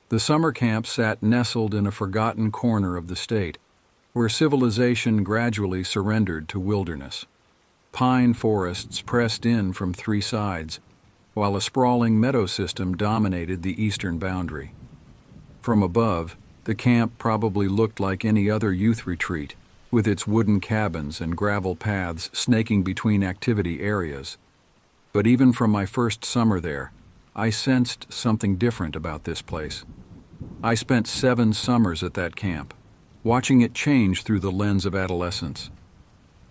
The summer camp sat nestled in a forgotten corner of the state, where civilization gradually surrendered to wilderness. Pine forests pressed in from three sides, while a sprawling meadow system dominated the eastern boundary. From above, the camp probably looked like any other youth retreat, with its wooden cabins and gravel paths snaking between activity areas. But even from my first summer there, I sensed something different about this place. I spent 7 summers at that camp, watching it change through the lens of adolescence.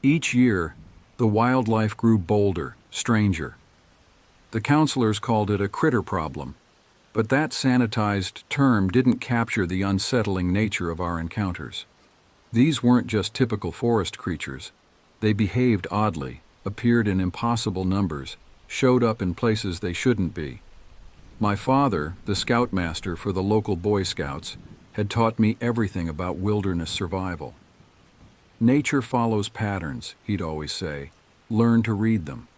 Each year, the wildlife grew bolder, stranger. The counselors called it a critter problem, but that sanitized term didn't capture the unsettling nature of our encounters. These weren't just typical forest creatures. They behaved oddly, appeared in impossible numbers, showed up in places they shouldn't be. My father, the scoutmaster for the local Boy Scouts, had taught me everything about wilderness survival. Nature follows patterns, he'd always say. Learn to read them.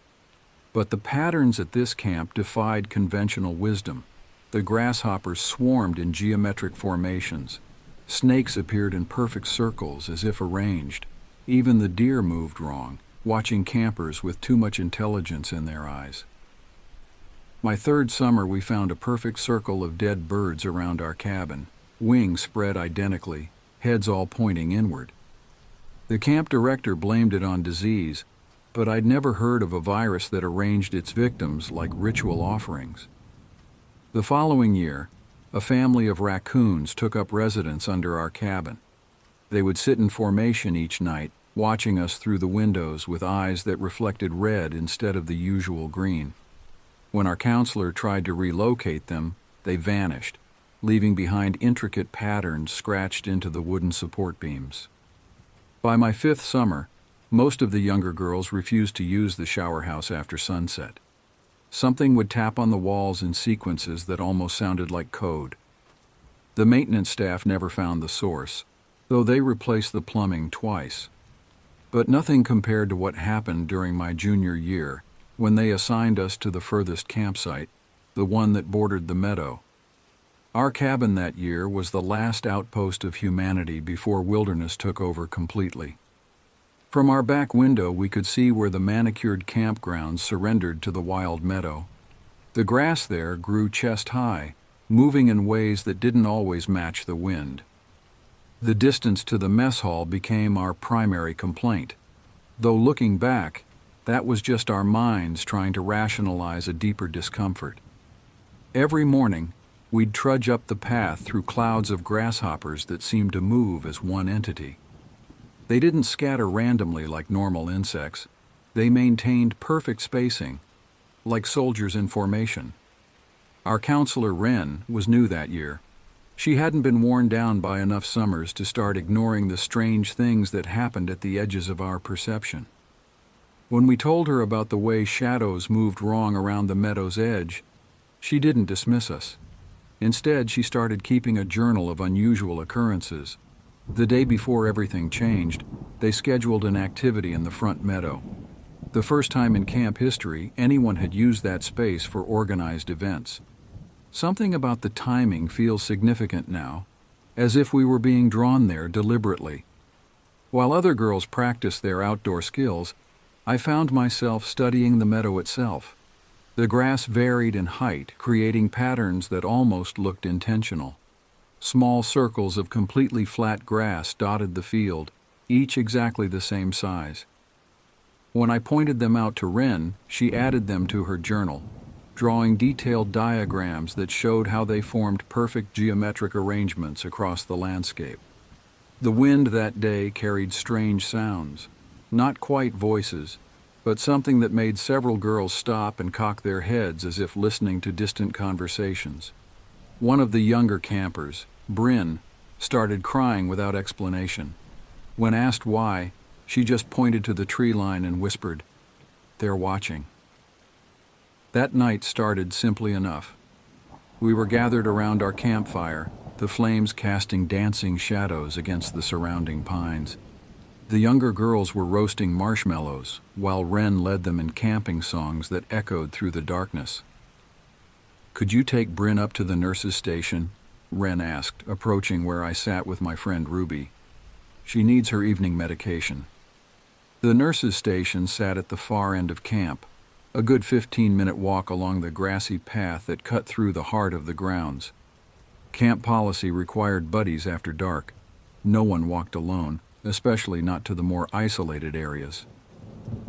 But the patterns at this camp defied conventional wisdom. The grasshoppers swarmed in geometric formations. Snakes appeared in perfect circles as if arranged. Even the deer moved wrong, watching campers with too much intelligence in their eyes. My 3rd summer, we found a perfect circle of dead birds around our cabin, wings spread identically, heads all pointing inward. The camp director blamed it on disease, but I'd never heard of a virus that arranged its victims like ritual offerings. The following year, a family of raccoons took up residence under our cabin. They would sit in formation each night, watching us through the windows with eyes that reflected red instead of the usual green. When our counselor tried to relocate them, they vanished, leaving behind intricate patterns scratched into the wooden support beams. By my 5th summer, most of the younger girls refused to use the shower house after sunset. Something would tap on the walls in sequences that almost sounded like code. The maintenance staff never found the source, though they replaced the plumbing twice. But nothing compared to what happened during my junior year, when they assigned us to the furthest campsite, the one that bordered the meadow. Our cabin that year was the last outpost of humanity before wilderness took over completely. From our back window, we could see where the manicured campgrounds surrendered to the wild meadow. The grass there grew chest-high, moving in ways that didn't always match the wind. The distance to the mess hall became our primary complaint, though looking back, that was just our minds trying to rationalize a deeper discomfort. Every morning, we'd trudge up the path through clouds of grasshoppers that seemed to move as one entity. They didn't scatter randomly like normal insects. They maintained perfect spacing, like soldiers in formation. Our counselor, Wren, was new that year. She hadn't been worn down by enough summers to start ignoring the strange things that happened at the edges of our perception. When we told her about the way shadows moved wrong around the meadow's edge, she didn't dismiss us. Instead, she started keeping a journal of unusual occurrences. The day before everything changed, they scheduled an activity in the front meadow. The first time in camp history anyone had used that space for organized events. Something about the timing feels significant now, as if we were being drawn there deliberately. While other girls practiced their outdoor skills, I found myself studying the meadow itself. The grass varied in height, creating patterns that almost looked intentional. Small circles of completely flat grass dotted the field, each exactly the same size. When I pointed them out to Wren, she added them to her journal, drawing detailed diagrams that showed how they formed perfect geometric arrangements across the landscape. The wind that day carried strange sounds, not quite voices, but something that made several girls stop and cock their heads as if listening to distant conversations. One of the younger campers, Bryn, started crying without explanation. When asked why, she just pointed to the tree line and whispered, "They're watching." That night started simply enough. We were gathered around our campfire, the flames casting dancing shadows against the surrounding pines. The younger girls were roasting marshmallows, while Wren led them in camping songs that echoed through the darkness. "Could you take Bryn up to the nurse's station?" Wren asked, approaching where I sat with my friend Ruby. She needs her evening medication. The nurse's station sat at the far end of camp, a good 15-minute walk along the grassy path that cut through the heart of the grounds. Camp policy required buddies after dark. No one walked alone, especially not to the more isolated areas.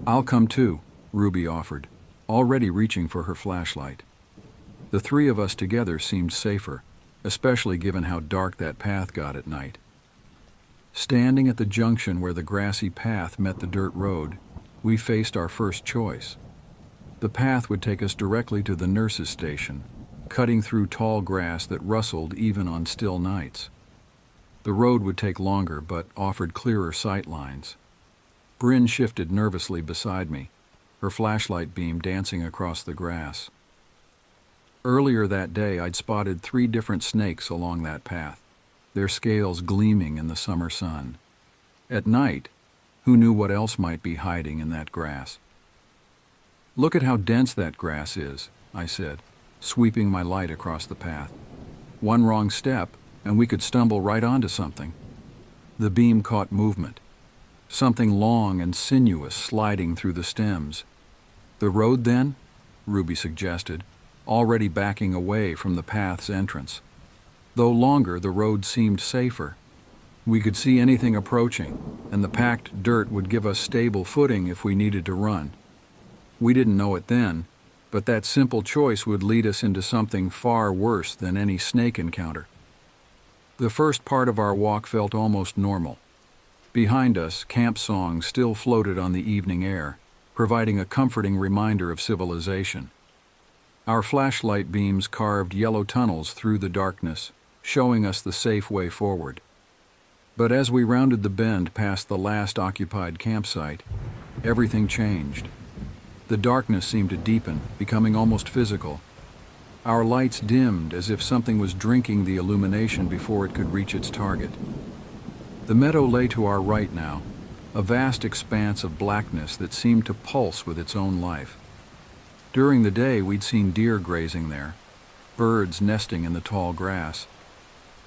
"I'll come too," Ruby offered, already reaching for her flashlight. The three of us together seemed safer, especially given how dark that path got at night. Standing at the junction where the grassy path met the dirt road, we faced our first choice. The path would take us directly to the nurse's station, cutting through tall grass that rustled even on still nights. The road would take longer but offered clearer sight lines. Bryn shifted nervously beside me, her flashlight beam dancing across the grass. Earlier that day, I'd spotted 3 different snakes along that path, their scales gleaming in the summer sun. At night, who knew what else might be hiding in that grass? "Look at how dense that grass is," I said, sweeping my light across the path. "One wrong step, and we could stumble right onto something." The beam caught movement, something long and sinuous sliding through the stems. "The road, then?" Ruby suggested, already backing away from the path's entrance. Though longer, the road seemed safer. We could see anything approaching, and the packed dirt would give us stable footing if we needed to run. We didn't know it then, but that simple choice would lead us into something far worse than any snake encounter. The first part of our walk felt almost normal. Behind us, camp songs still floated on the evening air, providing a comforting reminder of civilization. Our flashlight beams carved yellow tunnels through the darkness, showing us the safe way forward. But as we rounded the bend past the last occupied campsite, everything changed. The darkness seemed to deepen, becoming almost physical. Our lights dimmed as if something was drinking the illumination before it could reach its target. The meadow lay to our right now, a vast expanse of blackness that seemed to pulse with its own life. During the day, we'd seen deer grazing there, birds nesting in the tall grass.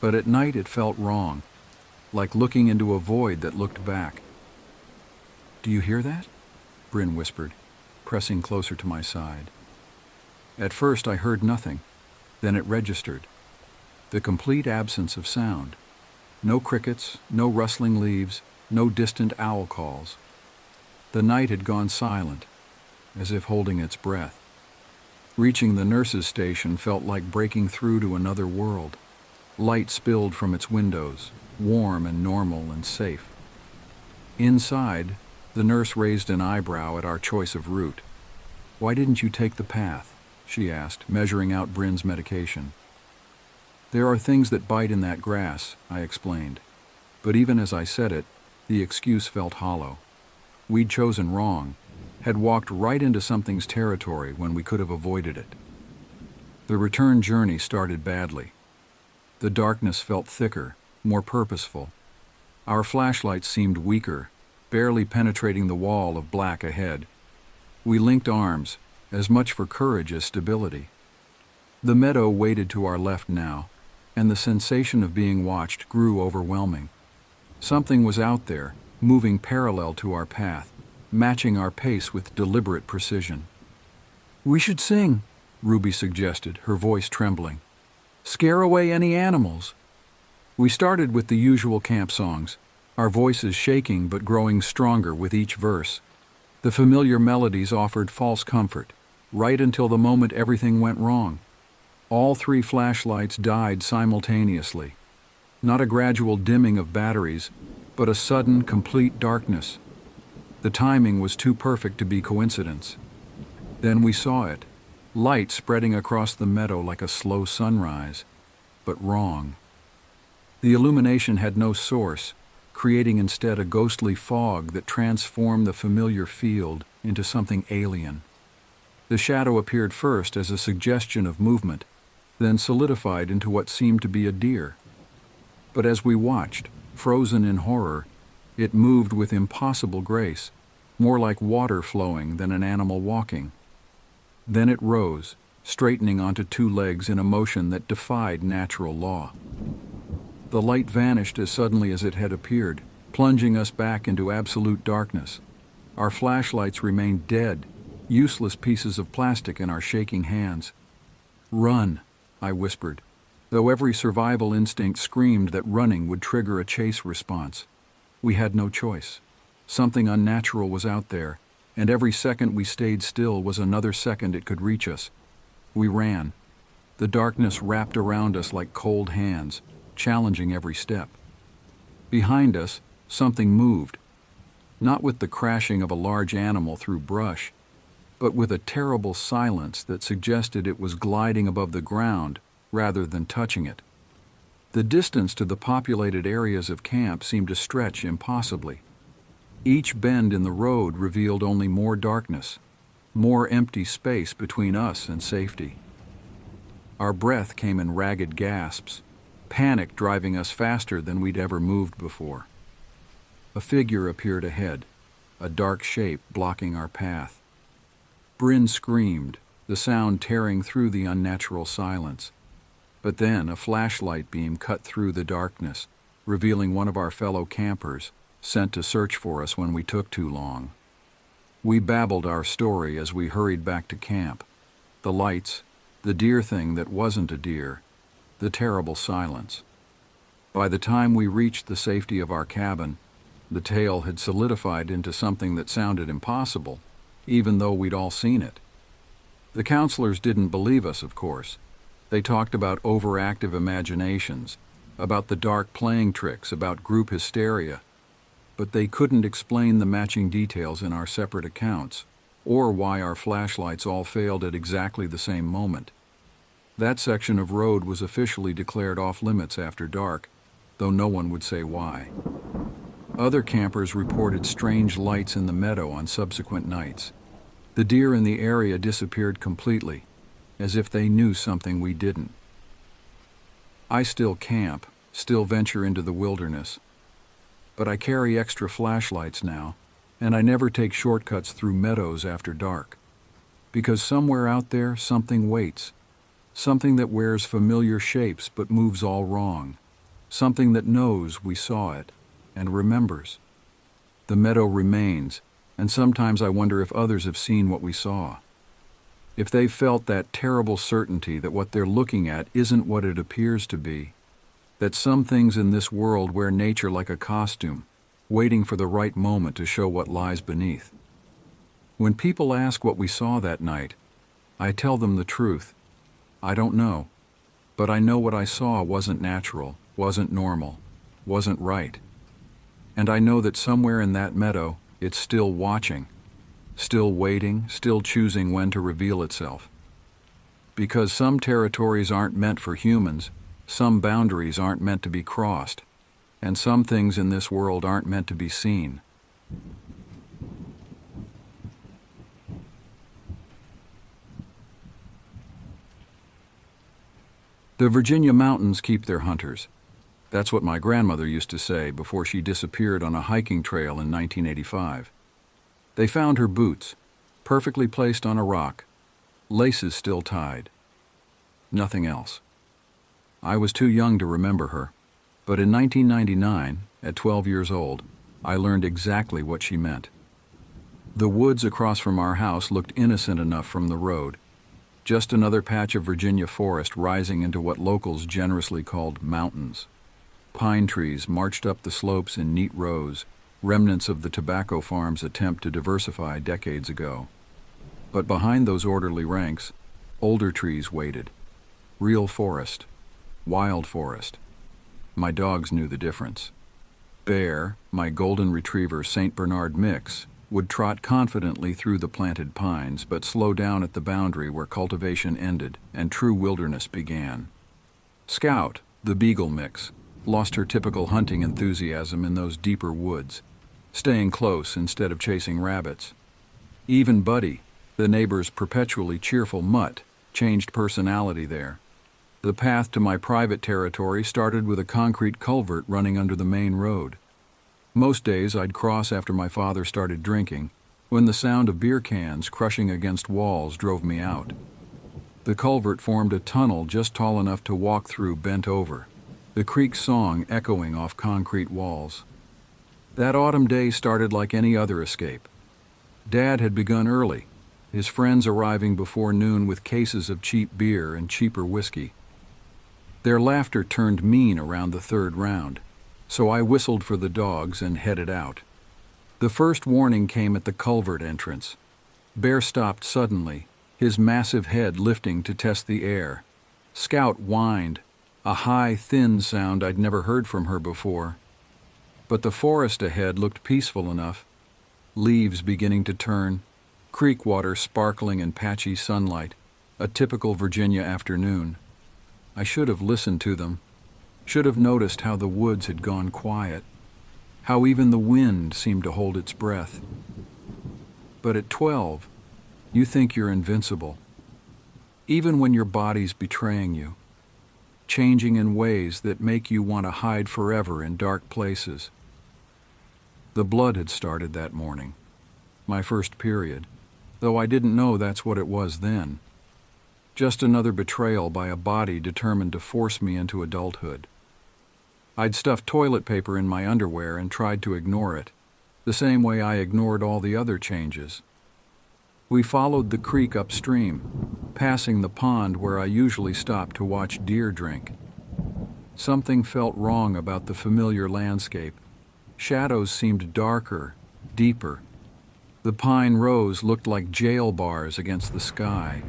But at night it felt wrong, like looking into a void that looked back. "Do you hear that?" Bryn whispered, pressing closer to my side. At first I heard nothing, then it registered. The complete absence of sound. No crickets, no rustling leaves, no distant owl calls. The night had gone silent, as if holding its breath. Reaching the nurse's station felt like breaking through to another world. Light spilled from its windows, warm and normal and safe. Inside, the nurse raised an eyebrow at our choice of route. "Why didn't you take the path?" she asked, measuring out Bryn's medication. "There are things that bite in that grass," I explained. But even as I said it, the excuse felt hollow. We'd chosen wrong, had walked right into something's territory when we could have avoided it. The return journey started badly. The darkness felt thicker, more purposeful. Our flashlights seemed weaker, barely penetrating the wall of black ahead. We linked arms, as much for courage as stability. The meadow waited to our left now, and the sensation of being watched grew overwhelming. Something was out there, moving parallel to our path, matching our pace with deliberate precision. "We should sing," Ruby suggested, her voice trembling. "Scare away any animals." We started with the usual camp songs, our voices shaking but growing stronger with each verse. The familiar melodies offered false comfort, right until the moment everything went wrong. All 3 flashlights died simultaneously. Not a gradual dimming of batteries, but a sudden, complete darkness. The timing was too perfect to be coincidence. Then we saw it, light spreading across the meadow like a slow sunrise, but wrong. The illumination had no source, creating instead a ghostly fog that transformed the familiar field into something alien. The shadow appeared first as a suggestion of movement, then solidified into what seemed to be a deer. But as we watched, frozen in horror, it moved with impossible grace, more like water flowing than an animal walking. Then it rose, straightening onto two legs in a motion that defied natural law. The light vanished as suddenly as it had appeared, plunging us back into absolute darkness. Our flashlights remained dead, useless pieces of plastic in our shaking hands. "Run," I whispered, though every survival instinct screamed that running would trigger a chase response. We had no choice. Something unnatural was out there, and every second we stayed still was another second it could reach us. We ran. The darkness wrapped around us like cold hands, challenging every step. Behind us, something moved, not with the crashing of a large animal through brush, but with a terrible silence that suggested it was gliding above the ground rather than touching it. The distance to the populated areas of camp seemed to stretch impossibly. Each bend in the road revealed only more darkness, more empty space between us and safety. Our breath came in ragged gasps, panic driving us faster than we'd ever moved before. A figure appeared ahead, a dark shape blocking our path. Bryn screamed, the sound tearing through the unnatural silence. But then a flashlight beam cut through the darkness, revealing one of our fellow campers, sent to search for us when we took too long. We babbled our story as we hurried back to camp. The lights, the deer thing that wasn't a deer, the terrible silence. By the time we reached the safety of our cabin, the tale had solidified into something that sounded impossible, even though we'd all seen it. The counselors didn't believe us, of course. They talked about overactive imaginations, about the dark playing tricks, about group hysteria, but they couldn't explain the matching details in our separate accounts, or why our flashlights all failed at exactly the same moment. That section of road was officially declared off-limits after dark, though no one would say why. Other campers reported strange lights in the meadow on subsequent nights. The deer in the area disappeared completely, as if they knew something we didn't. I still camp, still venture into the wilderness, but I carry extra flashlights now, and I never take shortcuts through meadows after dark. Because somewhere out there something waits, something that wears familiar shapes but moves all wrong, something that knows we saw it and remembers. The meadow remains, and sometimes I wonder if others have seen what we saw. If they've felt that terrible certainty that what they're looking at isn't what it appears to be, that some things in this world wear nature like a costume, waiting for the right moment to show what lies beneath. When people ask what we saw that night, I tell them the truth. I don't know, but I know what I saw wasn't natural, wasn't normal, wasn't right. And I know that somewhere in that meadow, it's still watching, still waiting, still choosing when to reveal itself. Because some territories aren't meant for humans, some boundaries aren't meant to be crossed, and some things in this world aren't meant to be seen. The Virginia mountains keep their hunters. That's what my grandmother used to say before she disappeared on a hiking trail in 1985. They found her boots, perfectly placed on a rock, laces still tied. Nothing else. I was too young to remember her, but in 1999, at 12 years old, I learned exactly what she meant. The woods across from our house looked innocent enough from the road, just another patch of Virginia forest rising into what locals generously called mountains. Pine trees marched up the slopes in neat rows, remnants of the tobacco farm's attempt to diversify decades ago. But behind those orderly ranks, older trees waited. Real forest. Wild forest. My dogs knew the difference. Bear, my golden retriever St. Bernard mix, would trot confidently through the planted pines but slow down at the boundary where cultivation ended and true wilderness began. Scout, the beagle mix, lost her typical hunting enthusiasm in those deeper woods, staying close instead of chasing rabbits. Even Buddy, the neighbor's perpetually cheerful mutt, changed personality there. The path to my private territory started with a concrete culvert running under the main road. Most days I'd cross after my father started drinking, when the sound of beer cans crushing against walls drove me out. The culvert formed a tunnel just tall enough to walk through bent over, the creek's song echoing off concrete walls. That autumn day started like any other escape. Dad had begun early, his friends arriving before noon with cases of cheap beer and cheaper whiskey. Their laughter turned mean around the third round, so I whistled for the dogs and headed out. The first warning came at the culvert entrance. Bear stopped suddenly, his massive head lifting to test the air. Scout whined, a high, thin sound I'd never heard from her before. But the forest ahead looked peaceful enough. Leaves beginning to turn, creek water sparkling in patchy sunlight, a typical Virginia afternoon. I should have listened to them, should have noticed how the woods had gone quiet, how even the wind seemed to hold its breath. But at 12, you think you're invincible, even when your body's betraying you, changing in ways that make you want to hide forever in dark places. The blood had started that morning, my first period, though I didn't know that's what it was then. Just another betrayal by a body determined to force me into adulthood. I'd stuffed toilet paper in my underwear and tried to ignore it, the same way I ignored all the other changes. We followed the creek upstream, passing the pond where I usually stopped to watch deer drink. Something felt wrong about the familiar landscape. Shadows seemed darker, deeper. The pine rows looked like jail bars against the sky.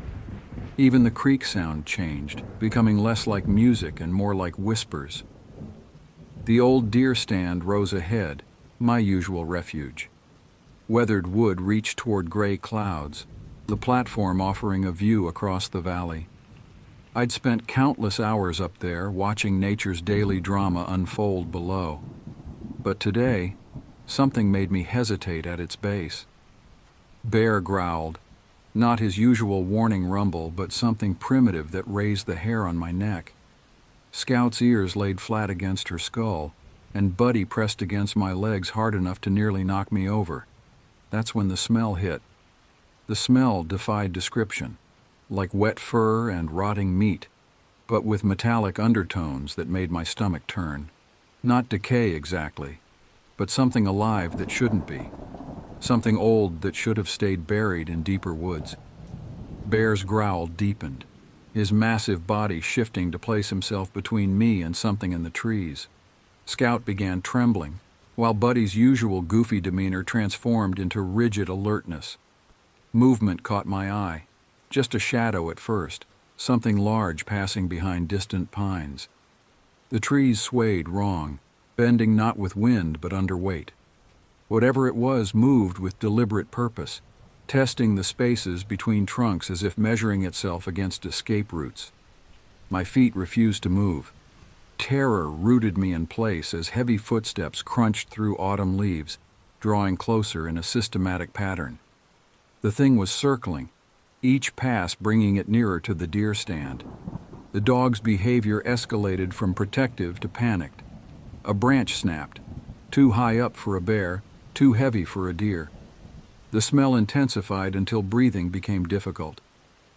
Even the creek sound changed, becoming less like music and more like whispers. The old deer stand rose ahead, my usual refuge. Weathered wood reached toward gray clouds, the platform offering a view across the valley. I'd spent countless hours up there watching nature's daily drama unfold below. But today, something made me hesitate at its base. Bear growled, not his usual warning rumble, but something primitive that raised the hair on my neck. Scout's ears laid flat against her skull, and Buddy pressed against my legs hard enough to nearly knock me over. That's when the smell hit. The smell defied description, like wet fur and rotting meat, but with metallic undertones that made my stomach turn. Not decay exactly, but something alive that shouldn't be. Something old that should have stayed buried in deeper woods. Bear's growl deepened, his massive body shifting to place himself between me and something in the trees. Scout began trembling, while Buddy's usual goofy demeanor transformed into rigid alertness. Movement caught my eye, just a shadow at first, something large passing behind distant pines. The trees swayed wrong, bending not with wind but under weight. Whatever it was moved with deliberate purpose, testing the spaces between trunks as if measuring itself against escape routes. My feet refused to move. Terror rooted me in place as heavy footsteps crunched through autumn leaves, drawing closer in a systematic pattern. The thing was circling, each pass bringing it nearer to the deer stand. The dog's behavior escalated from protective to panicked. A branch snapped, too high up for a bear, too heavy for a deer. The smell intensified until breathing became difficult.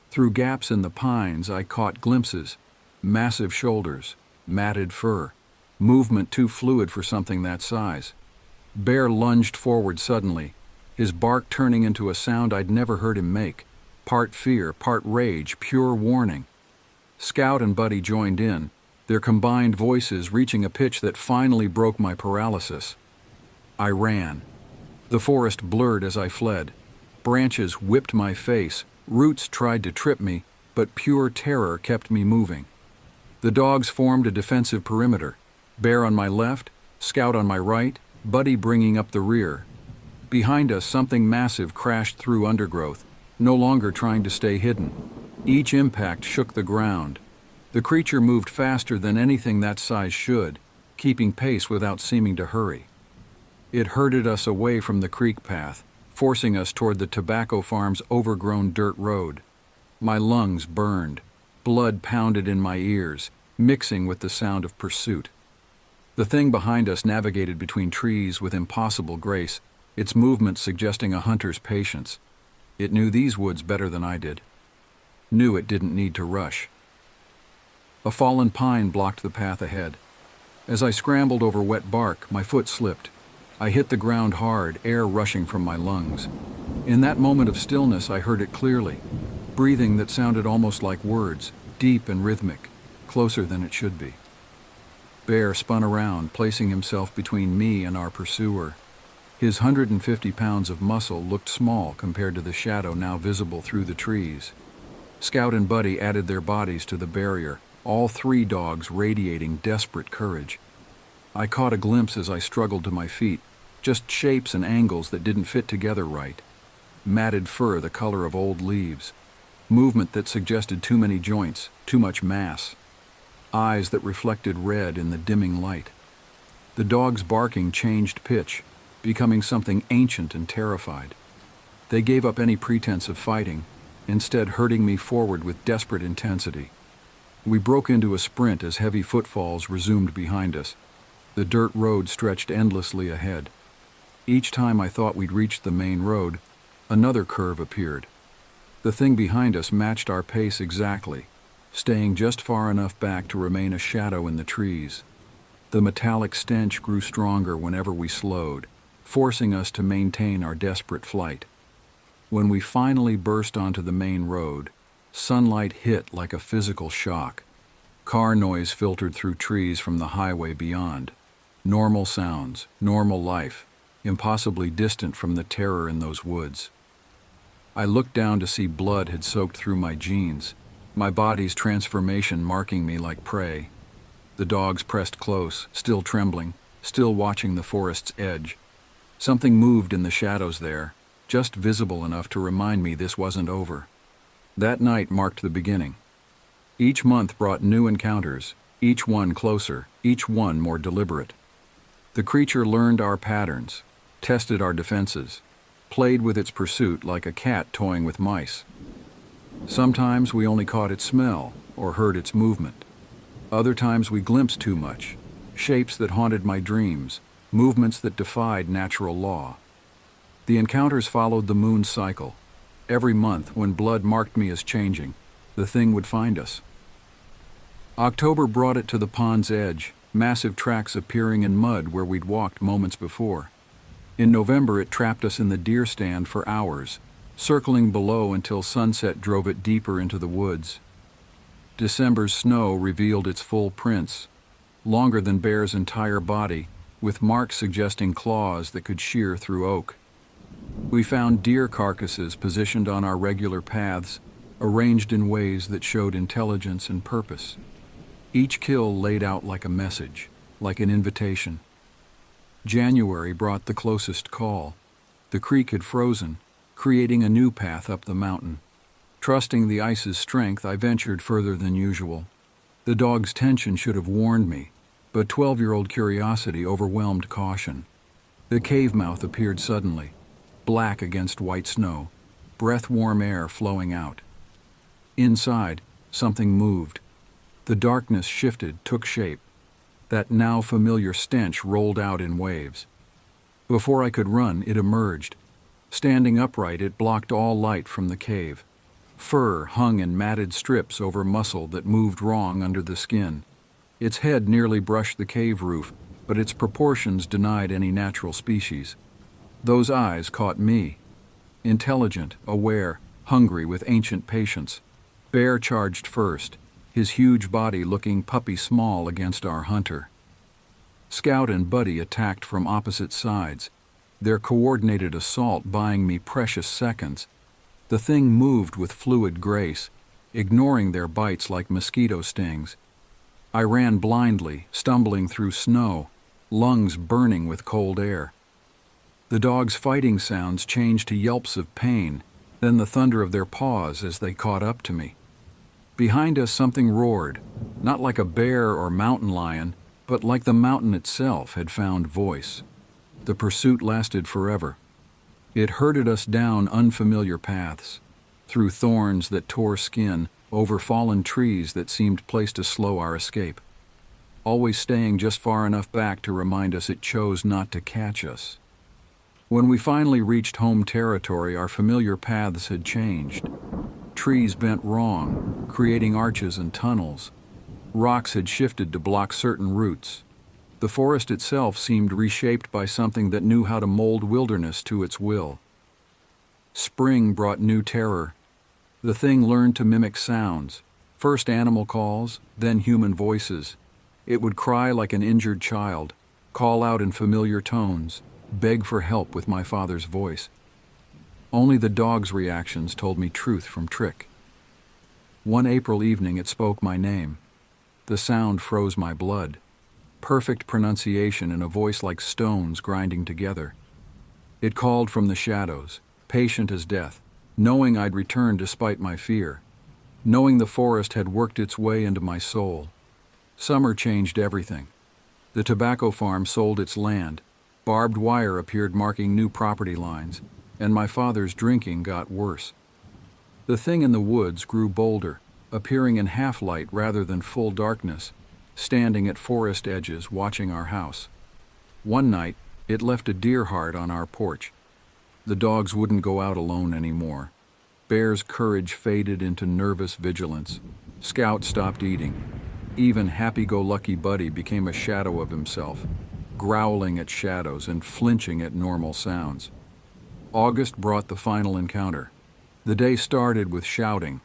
Through gaps in the pines, I caught glimpses, massive shoulders, matted fur, movement too fluid for something that size. Bear lunged forward suddenly, his bark turning into a sound I'd never heard him make, part fear, part rage, pure warning. Scout and Buddy joined in, their combined voices reaching a pitch that finally broke my paralysis. I ran. The forest blurred as I fled. Branches whipped my face, roots tried to trip me, but pure terror kept me moving. The dogs formed a defensive perimeter, Bear on my left, Scout on my right, Buddy bringing up the rear. Behind us, something massive crashed through undergrowth, no longer trying to stay hidden. Each impact shook the ground. The creature moved faster than anything that size should, keeping pace without seeming to hurry. It herded us away from the creek path, forcing us toward the tobacco farm's overgrown dirt road. My lungs burned. Blood pounded in my ears, mixing with the sound of pursuit. The thing behind us navigated between trees with impossible grace, its movement suggesting a hunter's patience. It knew these woods better than I did. knew it didn't need to rush. A fallen pine blocked the path ahead. As I scrambled over wet bark, my foot slipped. I hit the ground hard, air rushing from my lungs. In that moment of stillness, I heard it clearly, breathing that sounded almost like words, deep and rhythmic, closer than it should be. Bear spun around, placing himself between me and our pursuer. His 150 pounds of muscle looked small compared to the shadow now visible through the trees. Scout and Buddy added their bodies to the barrier, all three dogs radiating desperate courage. I caught a glimpse as I struggled to my feet, just shapes and angles that didn't fit together right. Matted fur the color of old leaves. Movement that suggested too many joints, too much mass. Eyes that reflected red in the dimming light. The dogs' barking changed pitch, becoming something ancient and terrified. They gave up any pretense of fighting, instead herding me forward with desperate intensity. We broke into a sprint as heavy footfalls resumed behind us. The dirt road stretched endlessly ahead. Each time I thought we'd reached the main road, another curve appeared. The thing behind us matched our pace exactly, staying just far enough back to remain a shadow in the trees. The metallic stench grew stronger whenever we slowed, forcing us to maintain our desperate flight. When we finally burst onto the main road, sunlight hit like a physical shock. Car noise filtered through trees from the highway beyond. Normal sounds, normal life, impossibly distant from the terror in those woods. I looked down to see blood had soaked through my jeans, my body's transformation marking me like prey. The dogs pressed close, still trembling, still watching the forest's edge. Something moved in the shadows there, just visible enough to remind me this wasn't over. That night marked the beginning. Each month brought new encounters, each one closer, each one more deliberate. The creature learned our patterns, tested our defenses, played with its pursuit like a cat toying with mice. Sometimes we only caught its smell or heard its movement. Other times we glimpsed too much, shapes that haunted my dreams, movements that defied natural law. The encounters followed the moon's cycle. Every month, when blood marked me as changing, the thing would find us. October brought it to the pond's edge, massive tracks appearing in mud where we'd walked moments before. In November, it trapped us in the deer stand for hours, circling below until sunset drove it deeper into the woods. December's snow revealed its full prints, longer than Bear's entire body, with marks suggesting claws that could shear through oak. We found deer carcasses positioned on our regular paths, arranged in ways that showed intelligence and purpose. Each kill laid out like a message, like an invitation. January brought the closest call. The creek had frozen, creating a new path up the mountain. Trusting the ice's strength, I ventured further than usual. The dog's tension should have warned me, but 12-year-old curiosity overwhelmed caution. The cave mouth appeared suddenly, black against white snow, breath-warm air flowing out. Inside, something moved. The darkness shifted, took shape. That now familiar stench rolled out in waves. Before I could run, it emerged. Standing upright, it blocked all light from the cave. Fur hung in matted strips over muscle that moved wrong under the skin. Its head nearly brushed the cave roof, but its proportions denied any natural species. Those eyes caught me. Intelligent, aware, hungry with ancient patience. Bear charged first, his huge body looking puppy small against our hunter. Scout and Buddy attacked from opposite sides, their coordinated assault buying me precious seconds. The thing moved with fluid grace, ignoring their bites like mosquito stings. I ran blindly, stumbling through snow, lungs burning with cold air. The dogs' fighting sounds changed to yelps of pain, then the thunder of their paws as they caught up to me. Behind us something roared, not like a bear or mountain lion, but like the mountain itself had found voice. The pursuit lasted forever. It herded us down unfamiliar paths, through thorns that tore skin, over fallen trees that seemed placed to slow our escape, always staying just far enough back to remind us it chose not to catch us. When we finally reached home territory, our familiar paths had changed. Trees bent wrong, creating arches and tunnels. Rocks had shifted to block certain routes. The forest itself seemed reshaped by something that knew how to mold wilderness to its will. Spring brought new terror. The thing learned to mimic sounds, first animal calls, then human voices. It would cry like an injured child, call out in familiar tones, beg for help with my father's voice. Only the dog's reactions told me truth from trick. One April evening it spoke my name. The sound froze my blood. Perfect pronunciation in a voice like stones grinding together. It called from the shadows, patient as death, knowing I'd return despite my fear, knowing the forest had worked its way into my soul. Summer changed everything. The tobacco farm sold its land, barbed wire appeared marking new property lines, and my father's drinking got worse. The thing in the woods grew bolder, appearing in half-light rather than full darkness, standing at forest edges watching our house. One night, it left a deer heart on our porch. The dogs wouldn't go out alone anymore. Bear's courage faded into nervous vigilance. Scout stopped eating. Even happy-go-lucky Buddy became a shadow of himself, growling at shadows and flinching at normal sounds. August brought the final encounter. The day started with shouting.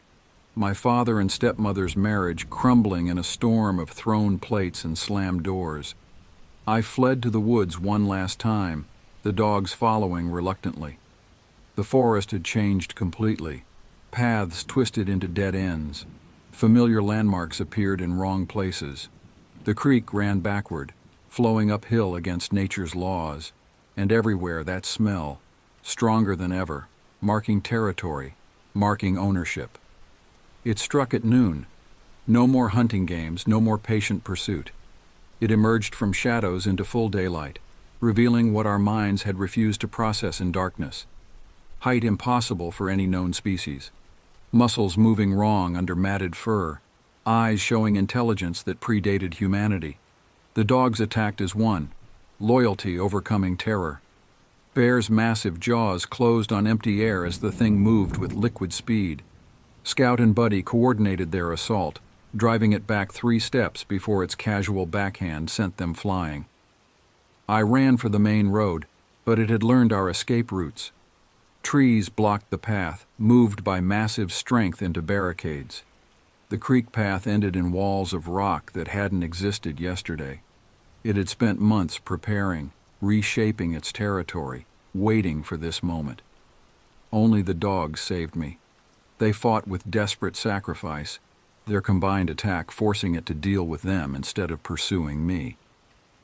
My father and stepmother's marriage crumbling in a storm of thrown plates and slammed doors. I fled to the woods one last time, the dogs following reluctantly. The forest had changed completely. Paths twisted into dead ends. Familiar landmarks appeared in wrong places. The creek ran backward, flowing uphill against nature's laws, and everywhere that smell, stronger than ever, marking territory, marking ownership. It struck at noon. No more hunting games, no more patient pursuit. It emerged from shadows into full daylight, revealing what our minds had refused to process in darkness. Height impossible for any known species. Muscles moving wrong under matted fur. Eyes showing intelligence that predated humanity. The dogs attacked as one, loyalty overcoming terror. Bear's massive jaws closed on empty air as the thing moved with liquid speed. Scout and Buddy coordinated their assault, driving it back 3 steps before its casual backhand sent them flying. I ran for the main road, but it had learned our escape routes. Trees blocked the path, moved by massive strength into barricades. The creek path ended in walls of rock that hadn't existed yesterday. It had spent months preparing, reshaping its territory, waiting for this moment. Only the dogs saved me. They fought with desperate sacrifice, their combined attack forcing it to deal with them instead of pursuing me.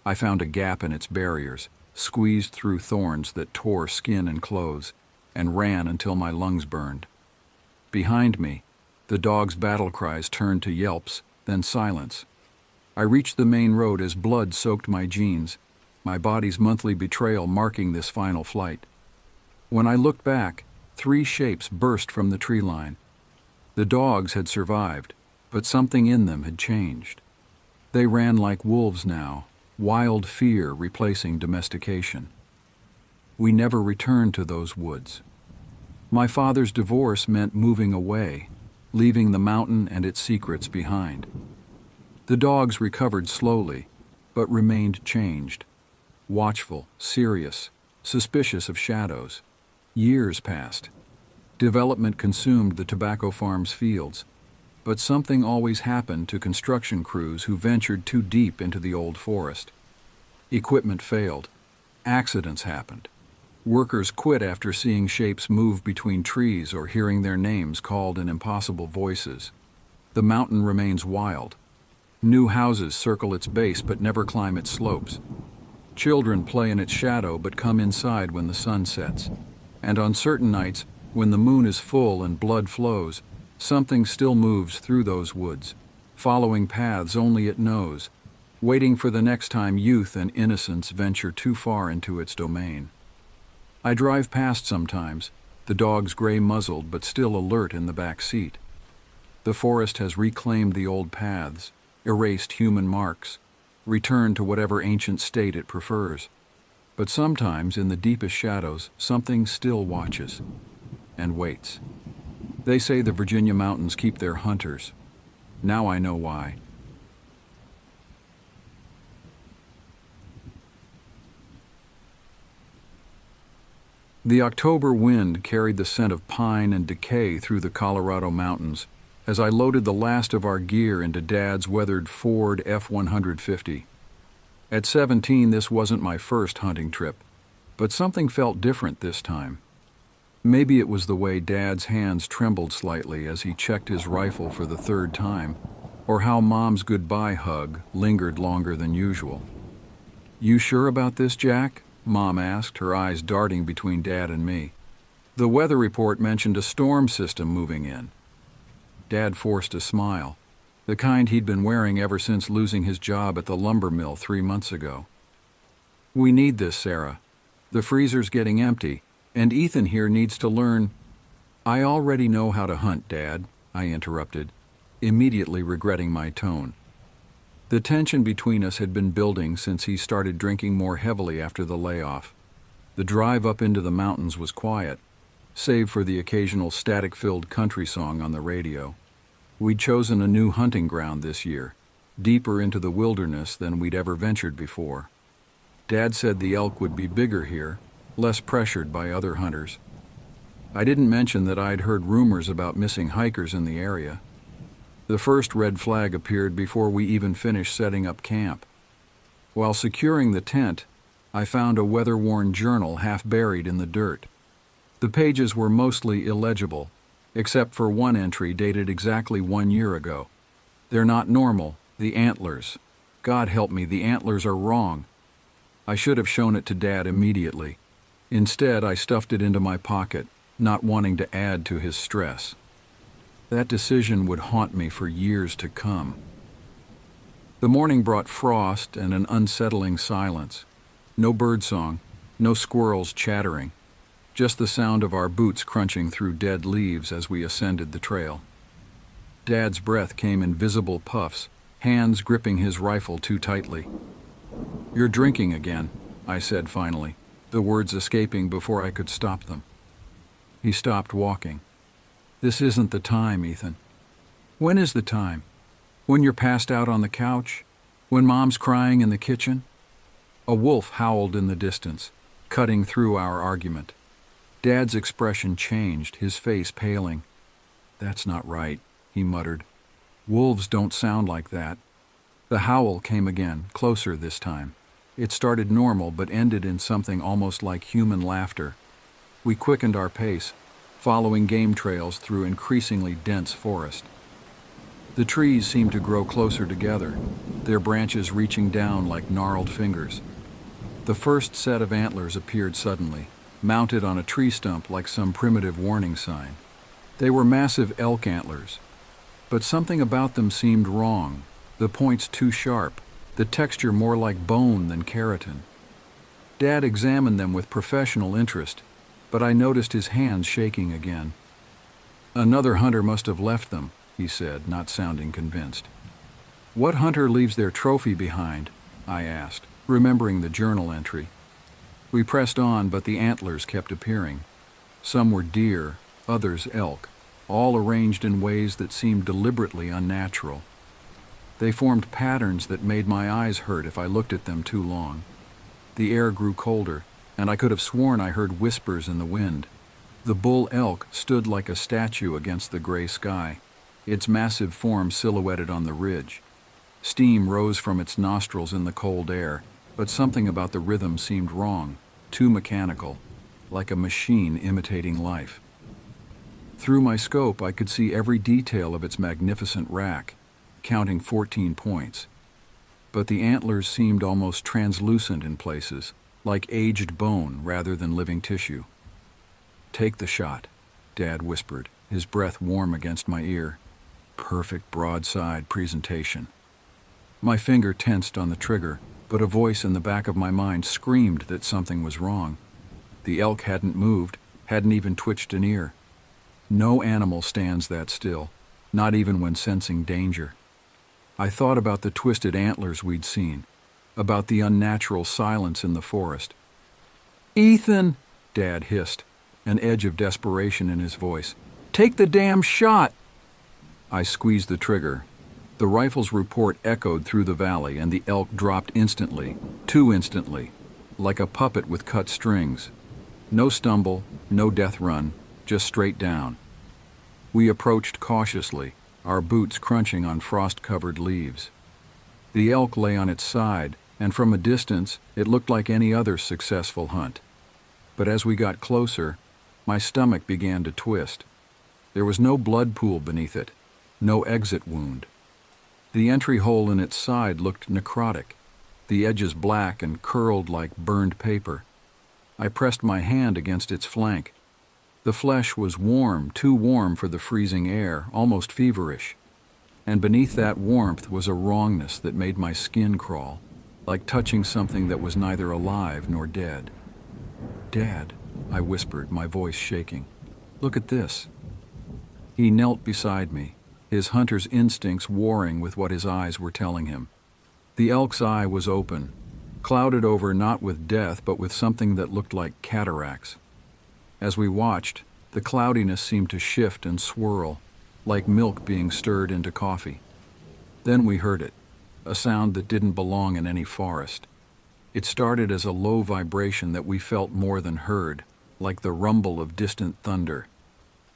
I found a gap in its barriers, squeezed through thorns that tore skin and clothes, and ran until my lungs burned. Behind me, the dogs' battle cries turned to yelps, then silence. I reached the main road as blood soaked my jeans, my body's monthly betrayal marking this final flight. When I looked back, 3 shapes burst from the tree line. The dogs had survived, but something in them had changed. They ran like wolves now, wild fear replacing domestication. We never returned to those woods. My father's divorce meant moving away, leaving the mountain and its secrets behind. The dogs recovered slowly, but remained changed. Watchful, serious, suspicious of shadows. Years passed. Development consumed the tobacco farm's fields, but something always happened to construction crews who ventured too deep into the old forest. Equipment failed. Accidents happened. Workers quit after seeing shapes move between trees or hearing their names called in impossible voices. The mountain remains wild. New houses circle its base but never climb its slopes. Children play in its shadow but come inside when the sun sets. And on certain nights, when the moon is full and blood flows, something still moves through those woods, following paths only it knows, waiting for the next time youth and innocence venture too far into its domain. I drive past sometimes, the dogs gray-muzzled but still alert in the back seat. The forest has reclaimed the old paths, erased human marks, returned to whatever ancient state it prefers. But sometimes, in the deepest shadows, something still watches and waits. They say the Virginia mountains keep their hunters. Now I know why. The October wind carried the scent of pine and decay through the Colorado mountains as I loaded the last of our gear into Dad's weathered Ford F-150. At 17, this wasn't my first hunting trip, but something felt different this time. Maybe it was the way Dad's hands trembled slightly as he checked his rifle for the third time, or how Mom's goodbye hug lingered longer than usual. "You sure about this, Jack?" Mom asked, her eyes darting between Dad and me. "The weather report mentioned a storm system moving in." Dad forced a smile, the kind he'd been wearing ever since losing his job at the lumber mill 3 months ago. "We need this, Sarah. The freezer's getting empty, and Ethan here needs to learn—" "I already know how to hunt, Dad," I interrupted, immediately regretting my tone. The tension between us had been building since he started drinking more heavily after the layoff. The drive up into the mountains was quiet, save for the occasional static-filled country song on the radio. We'd chosen a new hunting ground this year, deeper into the wilderness than we'd ever ventured before. Dad said the elk would be bigger here, less pressured by other hunters. I didn't mention that I'd heard rumors about missing hikers in the area. The first red flag appeared before we even finished setting up camp. While securing the tent, I found a weather-worn journal half buried in the dirt. The pages were mostly illegible, except for one entry dated exactly 1 year ago. "They're not normal, the antlers. God help me, the antlers are wrong." I should have shown it to Dad immediately. Instead, I stuffed it into my pocket, not wanting to add to his stress. That decision would haunt me for years to come. The morning brought frost and an unsettling silence. No birdsong, no squirrels chattering, just the sound of our boots crunching through dead leaves as we ascended the trail. Dad's breath came in visible puffs, hands gripping his rifle too tightly. "You're drinking again," I said finally, the words escaping before I could stop them. He stopped walking. "This isn't the time, Ethan." "When is the time? When you're passed out on the couch? When Mom's crying in the kitchen?" A wolf howled in the distance, cutting through our argument. Dad's expression changed, his face paling. "That's not right," he muttered. "Wolves don't sound like that." The howl came again, closer this time. It started normal but ended in something almost like human laughter. We quickened our pace, following game trails through increasingly dense forest. The trees seemed to grow closer together, their branches reaching down like gnarled fingers. The first set of antlers appeared suddenly, mounted on a tree stump like some primitive warning sign. They were massive elk antlers, but something about them seemed wrong, the points too sharp, the texture more like bone than keratin. Dad examined them with professional interest, but I noticed his hands shaking again. "Another hunter must have left them," he said, not sounding convinced. "What hunter leaves their trophy behind?" I asked, remembering the journal entry. We pressed on, but the antlers kept appearing. Some were deer, others elk, all arranged in ways that seemed deliberately unnatural. They formed patterns that made my eyes hurt if I looked at them too long. The air grew colder, and I could have sworn I heard whispers in the wind. The bull elk stood like a statue against the gray sky, its massive form silhouetted on the ridge. Steam rose from its nostrils in the cold air, but something about the rhythm seemed wrong, too mechanical, like a machine imitating life. Through my scope, I could see every detail of its magnificent rack, counting 14 points. But the antlers seemed almost translucent in places, like aged bone rather than living tissue. "Take the shot," Dad whispered, his breath warm against my ear. Perfect broadside presentation. My finger tensed on the trigger, but a voice in the back of my mind screamed that something was wrong. The elk hadn't moved, hadn't even twitched an ear. No animal stands that still, not even when sensing danger. I thought about the twisted antlers we'd seen, about the unnatural silence in the forest. "Ethan," Dad hissed, an edge of desperation in his voice, Take the damn shot! I squeezed the trigger. The rifle's report echoed through the valley, and the elk dropped instantly, too instantly, like a puppet with cut strings. No stumble, no death run, just straight down. We approached cautiously, our boots crunching on frost-covered leaves. The elk lay on its side, and from a distance it looked like any other successful hunt. But as we got closer, my stomach began to twist. There was no blood pool beneath it, no exit wound. The entry hole in its side looked necrotic, the edges black and curled like burned paper. I pressed my hand against its flank. The flesh was warm, too warm for the freezing air, almost feverish. And beneath that warmth was a wrongness that made my skin crawl, like touching something that was neither alive nor dead. "Dad," I whispered, my voice shaking. "Look at this." He knelt beside me, his hunter's instincts warring with what his eyes were telling him. The elk's eye was open, clouded over not with death but with something that looked like cataracts. As we watched, the cloudiness seemed to shift and swirl, like milk being stirred into coffee. Then we heard it, a sound that didn't belong in any forest. It started as a low vibration that we felt more than heard, like the rumble of distant thunder.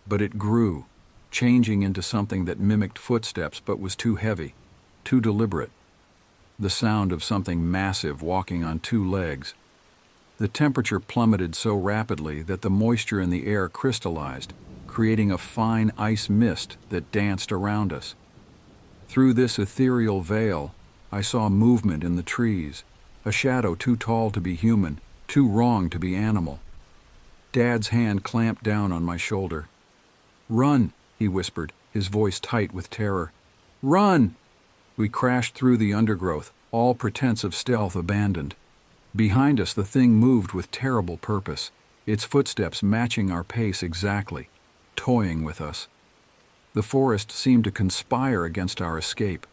But it grew, changing into something that mimicked footsteps but was too heavy, too deliberate. The sound of something massive walking on two legs. The temperature plummeted so rapidly that the moisture in the air crystallized, creating a fine ice mist that danced around us. Through this ethereal veil, I saw movement in the trees, a shadow too tall to be human, too wrong to be animal. Dad's hand clamped down on my shoulder. "Run," he whispered, his voice tight with terror. "Run!" We crashed through the undergrowth, all pretense of stealth abandoned. Behind us the thing moved with terrible purpose, its footsteps matching our pace exactly, toying with us. The forest seemed to conspire against our escape.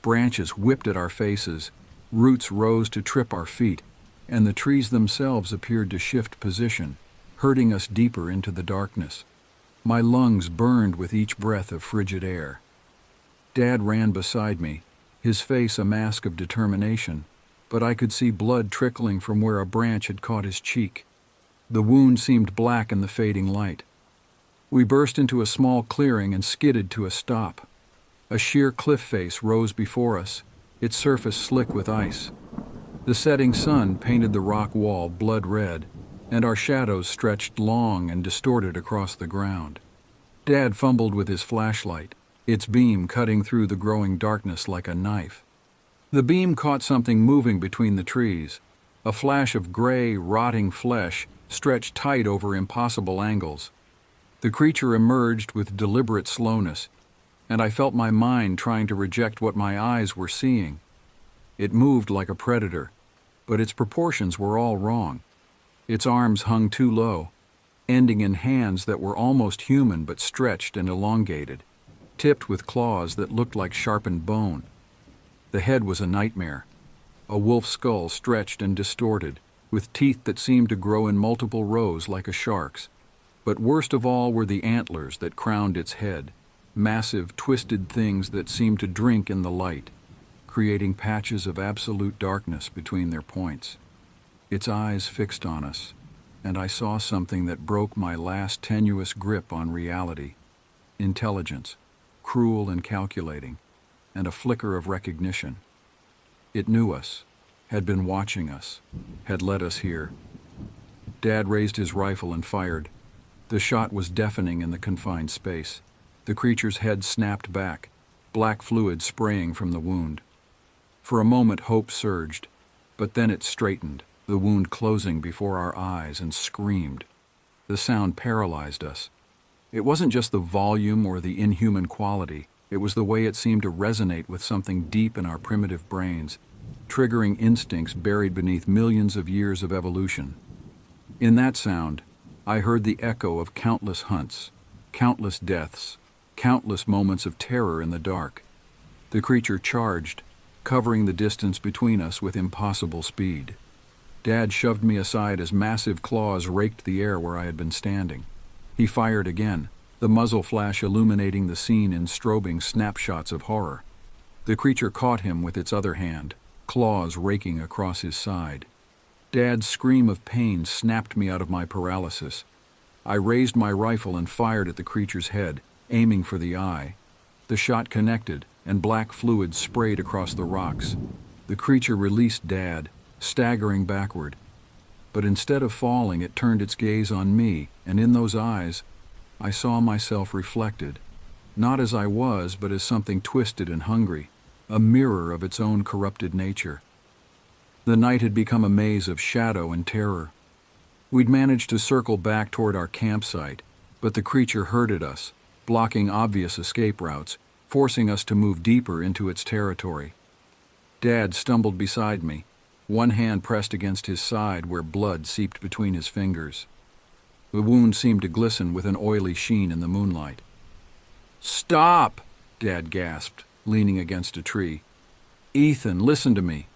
Branches whipped at our faces, roots rose to trip our feet, and the trees themselves appeared to shift position, herding us deeper into the darkness. My lungs burned with each breath of frigid air. Dad ran beside me, his face a mask of determination, but I could see blood trickling from where a branch had caught his cheek. The wound seemed black in the fading light. We burst into a small clearing and skidded to a stop. A sheer cliff face rose before us, its surface slick with ice. The setting sun painted the rock wall blood red, and our shadows stretched long and distorted across the ground. Dad fumbled with his flashlight, its beam cutting through the growing darkness like a knife. The beam caught something moving between the trees, a flash of gray, rotting flesh stretched tight over impossible angles. The creature emerged with deliberate slowness, and I felt my mind trying to reject what my eyes were seeing. It moved like a predator, but its proportions were all wrong. Its arms hung too low, ending in hands that were almost human but stretched and elongated, tipped with claws that looked like sharpened bone. The head was a nightmare, a wolf skull stretched and distorted, with teeth that seemed to grow in multiple rows like a shark's. But worst of all were the antlers that crowned its head, massive, twisted things that seemed to drink in the light, creating patches of absolute darkness between their points. Its eyes fixed on us, and I saw something that broke my last tenuous grip on reality. Intelligence, cruel and calculating, and a flicker of recognition. It knew us, had been watching us, had led us here. Dad raised his rifle and fired. The shot was deafening in the confined space. The creature's head snapped back, black fluid spraying from the wound. For a moment hope surged, but then it straightened, the wound closing before our eyes, and screamed. The sound paralyzed us. It wasn't just the volume or the inhuman quality, it was the way it seemed to resonate with something deep in our primitive brains, triggering instincts buried beneath millions of years of evolution. In that sound, I heard the echo of countless hunts, countless deaths, countless moments of terror in the dark. The creature charged, covering the distance between us with impossible speed. Dad shoved me aside as massive claws raked the air where I had been standing. He fired again, the muzzle flash illuminating the scene in strobing snapshots of horror. The creature caught him with its other hand, claws raking across his side. Dad's scream of pain snapped me out of my paralysis. I raised my rifle and fired at the creature's head, aiming for the eye. The shot connected, and black fluid sprayed across the rocks. The creature released Dad, staggering backward. But instead of falling, it turned its gaze on me, and in those eyes, I saw myself reflected, not as I was, but as something twisted and hungry, a mirror of its own corrupted nature. The night had become a maze of shadow and terror. We'd managed to circle back toward our campsite, but the creature herded us, blocking obvious escape routes, forcing us to move deeper into its territory. Dad stumbled beside me, one hand pressed against his side where blood seeped between his fingers. The wound seemed to glisten with an oily sheen in the moonlight. "Stop!" Dad gasped, leaning against a tree. "Ethan, listen to me."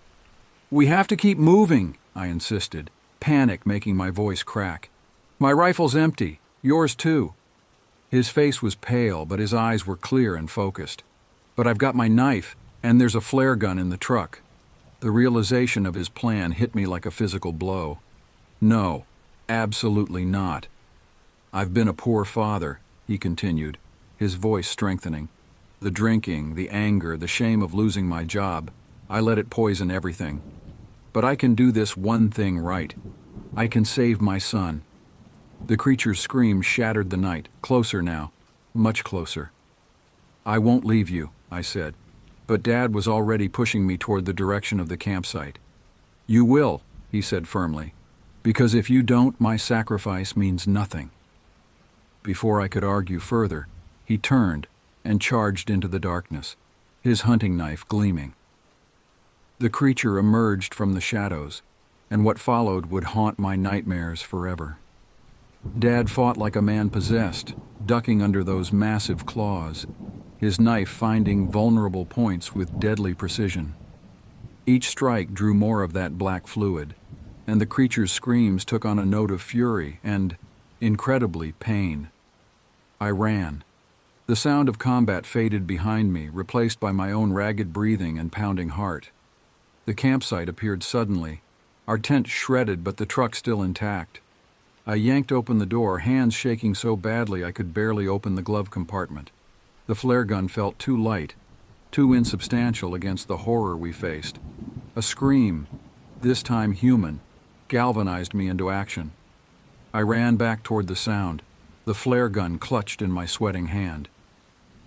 "We have to keep moving," I insisted, panic making my voice crack. "My rifle's empty. Yours too." His face was pale, but his eyes were clear and focused. "But I've got my knife, and there's a flare gun in the truck." The realization of his plan hit me like a physical blow. "No, absolutely not. I've been a poor father," he continued, his voice strengthening. "The drinking, the anger, the shame of losing my job, I let it poison everything. But I can do this one thing right. I can save my son." The creature's scream shattered the night, closer now, much closer. "I won't leave you," I said, but Dad was already pushing me toward the direction of the campsite. "You will," he said firmly, "because if you don't, my sacrifice means nothing." Before I could argue further, he turned and charged into the darkness, his hunting knife gleaming. The creature emerged from the shadows, and what followed would haunt my nightmares forever. Dad fought like a man possessed, ducking under those massive claws, his knife finding vulnerable points with deadly precision. Each strike drew more of that black fluid, and the creature's screams took on a note of fury and, incredibly, pain. I ran. The sound of combat faded behind me, replaced by my own ragged breathing and pounding heart. The campsite appeared suddenly, our tent shredded but the truck still intact. I yanked open the door, hands shaking so badly I could barely open the glove compartment. The flare gun felt too light, too insubstantial against the horror we faced. A scream, this time human, galvanized me into action. I ran back toward the sound, the flare gun clutched in my sweating hand.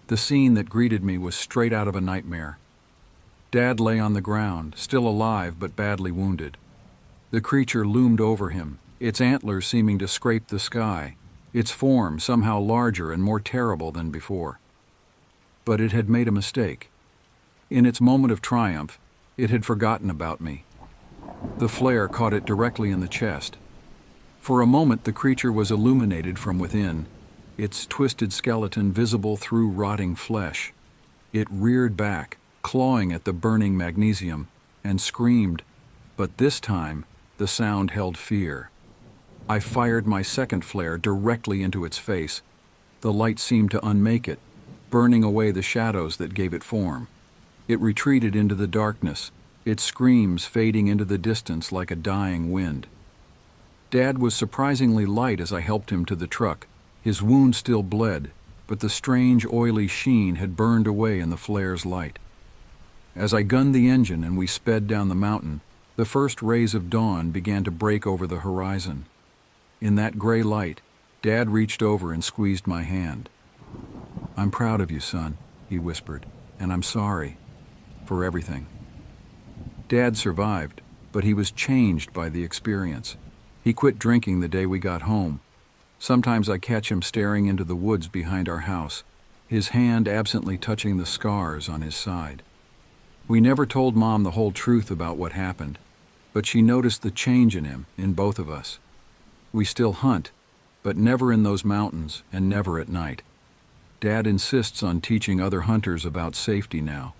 The scene that greeted me was straight out of a nightmare. Dad lay on the ground, still alive but badly wounded. The creature loomed over him, its antlers seeming to scrape the sky, its form somehow larger and more terrible than before. But it had made a mistake. In its moment of triumph, it had forgotten about me. The flare caught it directly in the chest. For a moment the creature was illuminated from within, its twisted skeleton visible through rotting flesh. It reared back, clawing at the burning magnesium, and screamed, but this time the sound held fear. I fired my second flare directly into its face. The light seemed to unmake it, burning away the shadows that gave it form. It retreated into the darkness, its screams fading into the distance like a dying wind. Dad was surprisingly light as I helped him to the truck. His wound still bled, but the strange oily sheen had burned away in the flare's light. As I gunned the engine and we sped down the mountain, the first rays of dawn began to break over the horizon. In that gray light, Dad reached over and squeezed my hand. "I'm proud of you, son," he whispered, "and I'm sorry for everything." Dad survived, but he was changed by the experience. He quit drinking the day we got home. Sometimes I catch him staring into the woods behind our house, his hand absently touching the scars on his side. We never told Mom the whole truth about what happened, but she noticed the change in him, in both of us. We still hunt, but never in those mountains and never at night. Dad insists on teaching other hunters about safety now,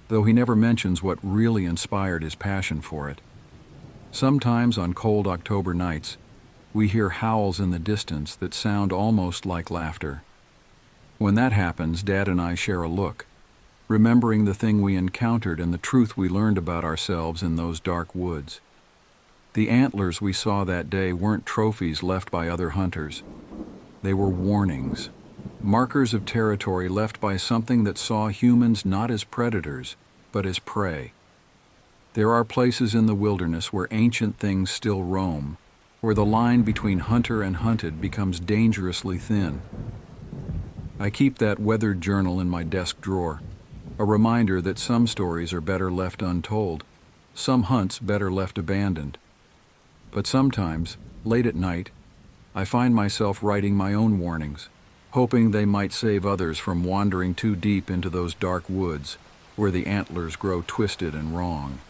though he never mentions what really inspired his passion for it. Sometimes on cold October nights, we hear howls in the distance that sound almost like laughter. When that happens, Dad and I share a look, remembering the thing we encountered and the truth we learned about ourselves in those dark woods. The antlers we saw that day weren't trophies left by other hunters. They were warnings, markers of territory left by something that saw humans not as predators, but as prey. There are places in the wilderness where ancient things still roam, where the line between hunter and hunted becomes dangerously thin. I keep that weathered journal in my desk drawer, a reminder that some stories are better left untold, some hunts better left abandoned. But sometimes, late at night, I find myself writing my own warnings, hoping they might save others from wandering too deep into those dark woods where the antlers grow twisted and wrong.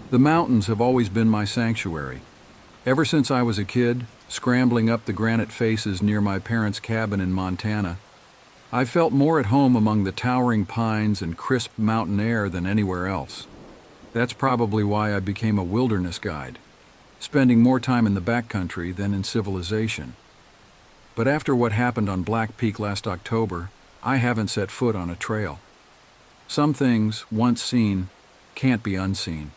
The mountains have always been my sanctuary. Ever since I was a kid, scrambling up the granite faces near my parents' cabin in Montana, I felt more at home among the towering pines and crisp mountain air than anywhere else. That's probably why I became a wilderness guide, spending more time in the backcountry than in civilization. But after what happened on Black Peak last October, I haven't set foot on a trail. Some things, once seen, can't be unseen.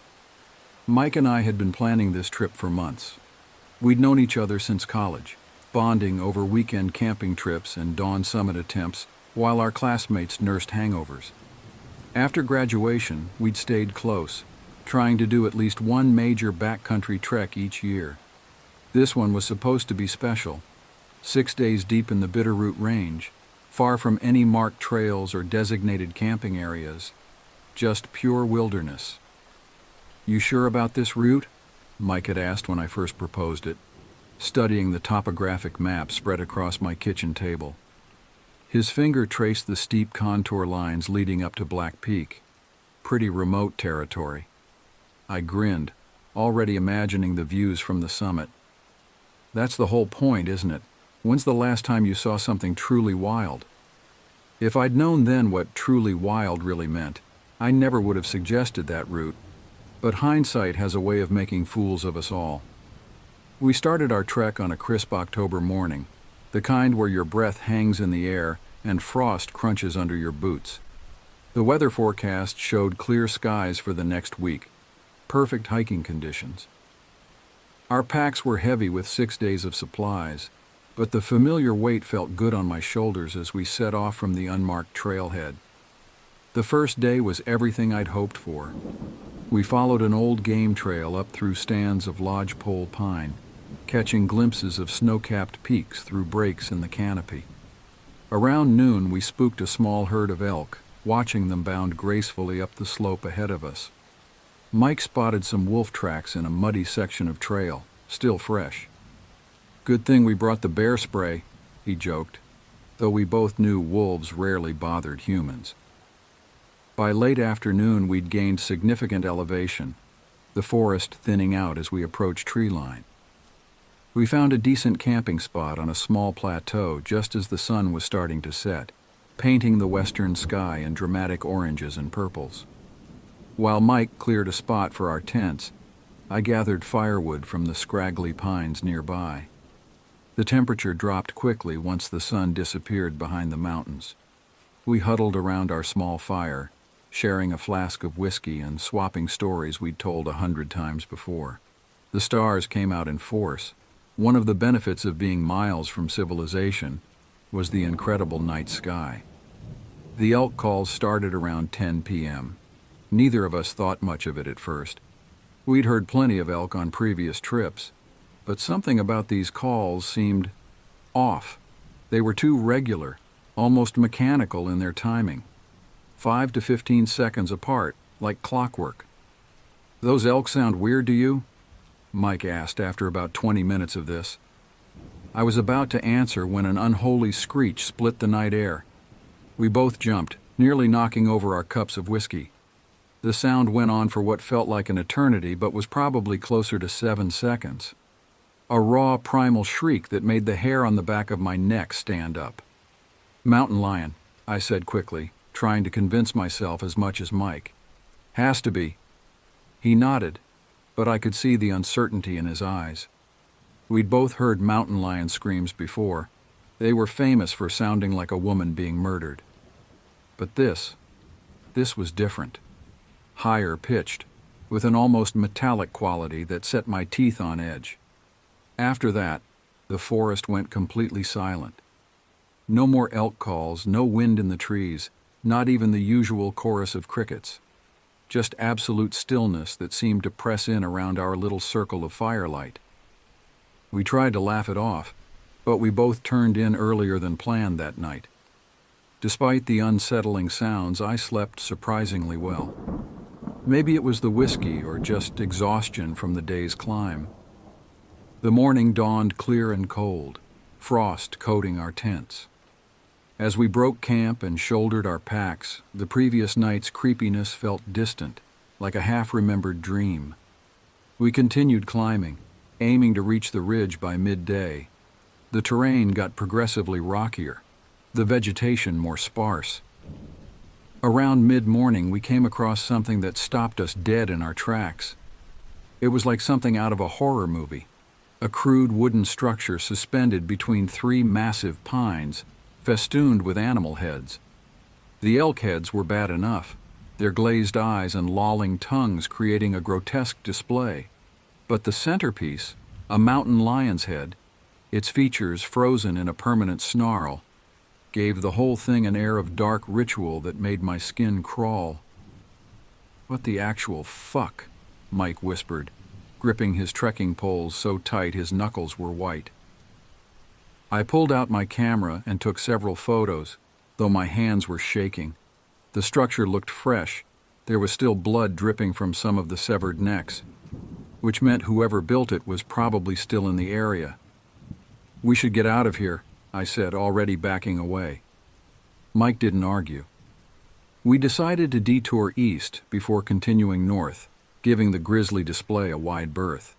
Mike and I had been planning this trip for months. We'd known each other since college, bonding over weekend camping trips and dawn summit attempts while our classmates nursed hangovers. After graduation, we'd stayed close, trying to do at least one major backcountry trek each year. This one was supposed to be special, 6 days deep in the Bitterroot Range, far from any marked trails or designated camping areas, just pure wilderness. "You sure about this route?" Mike had asked when I first proposed it, studying the topographic map spread across my kitchen table. His finger traced the steep contour lines leading up to Black Peak. Pretty remote territory. I grinned, already imagining the views from the summit. That's the whole point, isn't it? When's the last time you saw something truly wild? If I'd known then what truly wild really meant, I never would have suggested that route. But hindsight has a way of making fools of us all. We started our trek on a crisp October morning, the kind where your breath hangs in the air and frost crunches under your boots. The weather forecast showed clear skies for the next week, perfect hiking conditions. Our packs were heavy with 6 days of supplies, but the familiar weight felt good on my shoulders as we set off from the unmarked trailhead. The first day was everything I'd hoped for. We followed an old game trail up through stands of lodgepole pine, catching glimpses of snow-capped peaks through breaks in the canopy. Around noon, we spooked a small herd of elk, watching them bound gracefully up the slope ahead of us. Mike spotted some wolf tracks in a muddy section of trail, still fresh. "Good thing we brought the bear spray," he joked, though we both knew wolves rarely bothered humans. By late afternoon, we'd gained significant elevation, the forest thinning out as we approached treeline. We found a decent camping spot on a small plateau just as the sun was starting to set, painting the western sky in dramatic oranges and purples. While Mike cleared a spot for our tents, I gathered firewood from the scraggly pines nearby. The temperature dropped quickly once the sun disappeared behind the mountains. We huddled around our small fire, sharing a flask of whiskey and swapping stories we'd told 100 times before. The stars came out in force. One of the benefits of being miles from civilization was the incredible night sky. The elk calls started around 10 p.m. Neither of us thought much of it at first. We'd heard plenty of elk on previous trips, but something about these calls seemed off. They were too regular, almost mechanical in their timing. 5 to 15 seconds apart, like clockwork. "Those elk sound weird to you?" Mike asked after about 20 minutes of this. I was about to answer when an unholy screech split the night air. We both jumped, nearly knocking over our cups of whiskey. The sound went on for what felt like an eternity, but was probably closer to 7 seconds. A raw, primal shriek that made the hair on the back of my neck stand up. "Mountain lion," I said quickly, trying to convince myself as much as Mike. "Has to be." He nodded. but I could see the uncertainty in his eyes. We'd both heard mountain lion screams before. They were famous for sounding like a woman being murdered. But this was different. Higher pitched, with an almost metallic quality that set my teeth on edge. After that, the forest went completely silent. No more elk calls, no wind in the trees, not even the usual chorus of crickets. Just absolute stillness that seemed to press in around our little circle of firelight. We tried to laugh it off, but we both turned in earlier than planned that night. Despite the unsettling sounds, I slept surprisingly well. Maybe it was the whiskey or just exhaustion from the day's climb. The morning dawned clear and cold, frost coating our tents. As we broke camp and shouldered our packs, the previous night's creepiness felt distant, like a half-remembered dream. We continued climbing, aiming to reach the ridge by midday. The terrain got progressively rockier, the vegetation more sparse. Around mid-morning, we came across something that stopped us dead in our tracks. It was like something out of a horror movie, a crude wooden structure suspended between three massive pines, festooned with animal heads. The elk heads were bad enough, their glazed eyes and lolling tongues creating a grotesque display. But the centerpiece, a mountain lion's head, its features frozen in a permanent snarl, gave the whole thing an air of dark ritual that made my skin crawl. "What the actual fuck?" Mike whispered, gripping his trekking poles so tight his knuckles were white. I pulled out my camera and took several photos, though my hands were shaking. The structure looked fresh. There was still blood dripping from some of the severed necks, which meant whoever built it was probably still in the area. "We should get out of here," I said, already backing away. Mike didn't argue. We decided to detour east before continuing north, giving the grisly display a wide berth.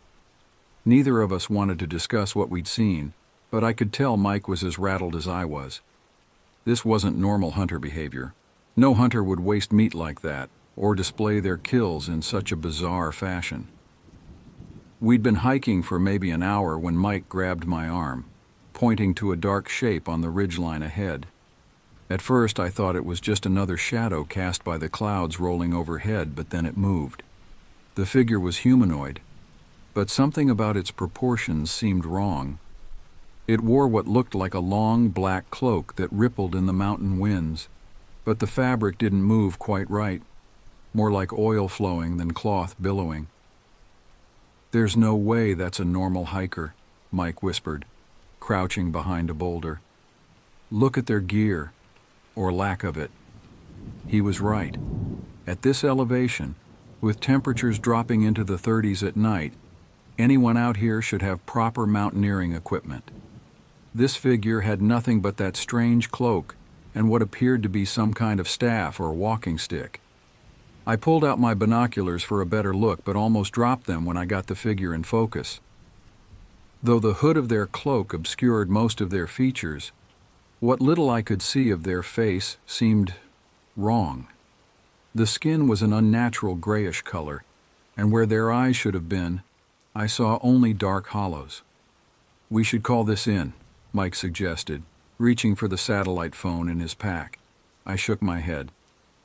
Neither of us wanted to discuss what we'd seen, but I could tell Mike was as rattled as I was. This wasn't normal hunter behavior. No hunter would waste meat like that, or display their kills in such a bizarre fashion. We'd been hiking for maybe an hour when Mike grabbed my arm, pointing to a dark shape on the ridgeline ahead. At first I thought it was just another shadow cast by the clouds rolling overhead, but then it moved. The figure was humanoid, but something about its proportions seemed wrong. It wore what looked like a long black cloak that rippled in the mountain winds, but the fabric didn't move quite right, more like oil flowing than cloth billowing. "There's no way that's a normal hiker," Mike whispered, crouching behind a boulder. "Look at their gear, or lack of it." He was right. At this elevation, with temperatures dropping into the 30s at night, anyone out here should have proper mountaineering equipment. This figure had nothing but that strange cloak and what appeared to be some kind of staff or walking stick. I pulled out my binoculars for a better look, but almost dropped them when I got the figure in focus. Though the hood of their cloak obscured most of their features, what little I could see of their face seemed wrong. The skin was an unnatural grayish color, and where their eyes should have been, I saw only dark hollows. "We should call this in," Mike suggested, reaching for the satellite phone in his pack. I shook my head.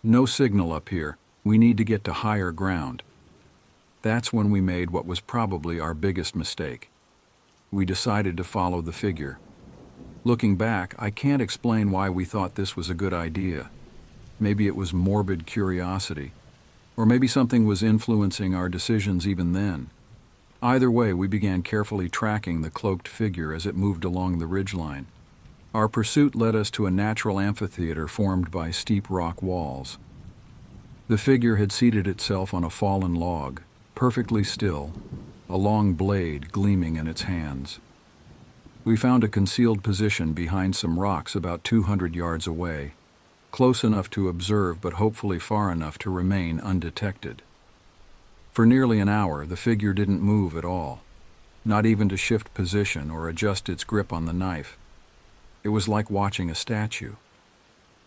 "No signal up here. We need to get to higher ground." That's when we made what was probably our biggest mistake. We decided to follow the figure. Looking back, I can't explain why we thought this was a good idea. Maybe it was morbid curiosity, or maybe something was influencing our decisions even then. Either way, we began carefully tracking the cloaked figure as it moved along the ridgeline. Our pursuit led us to a natural amphitheater formed by steep rock walls. The figure had seated itself on a fallen log, perfectly still, a long blade gleaming in its hands. We found a concealed position behind some rocks about 200 yards away, close enough to observe but hopefully far enough to remain undetected. For nearly an hour, the figure didn't move at all, not even to shift position or adjust its grip on the knife. It was like watching a statue.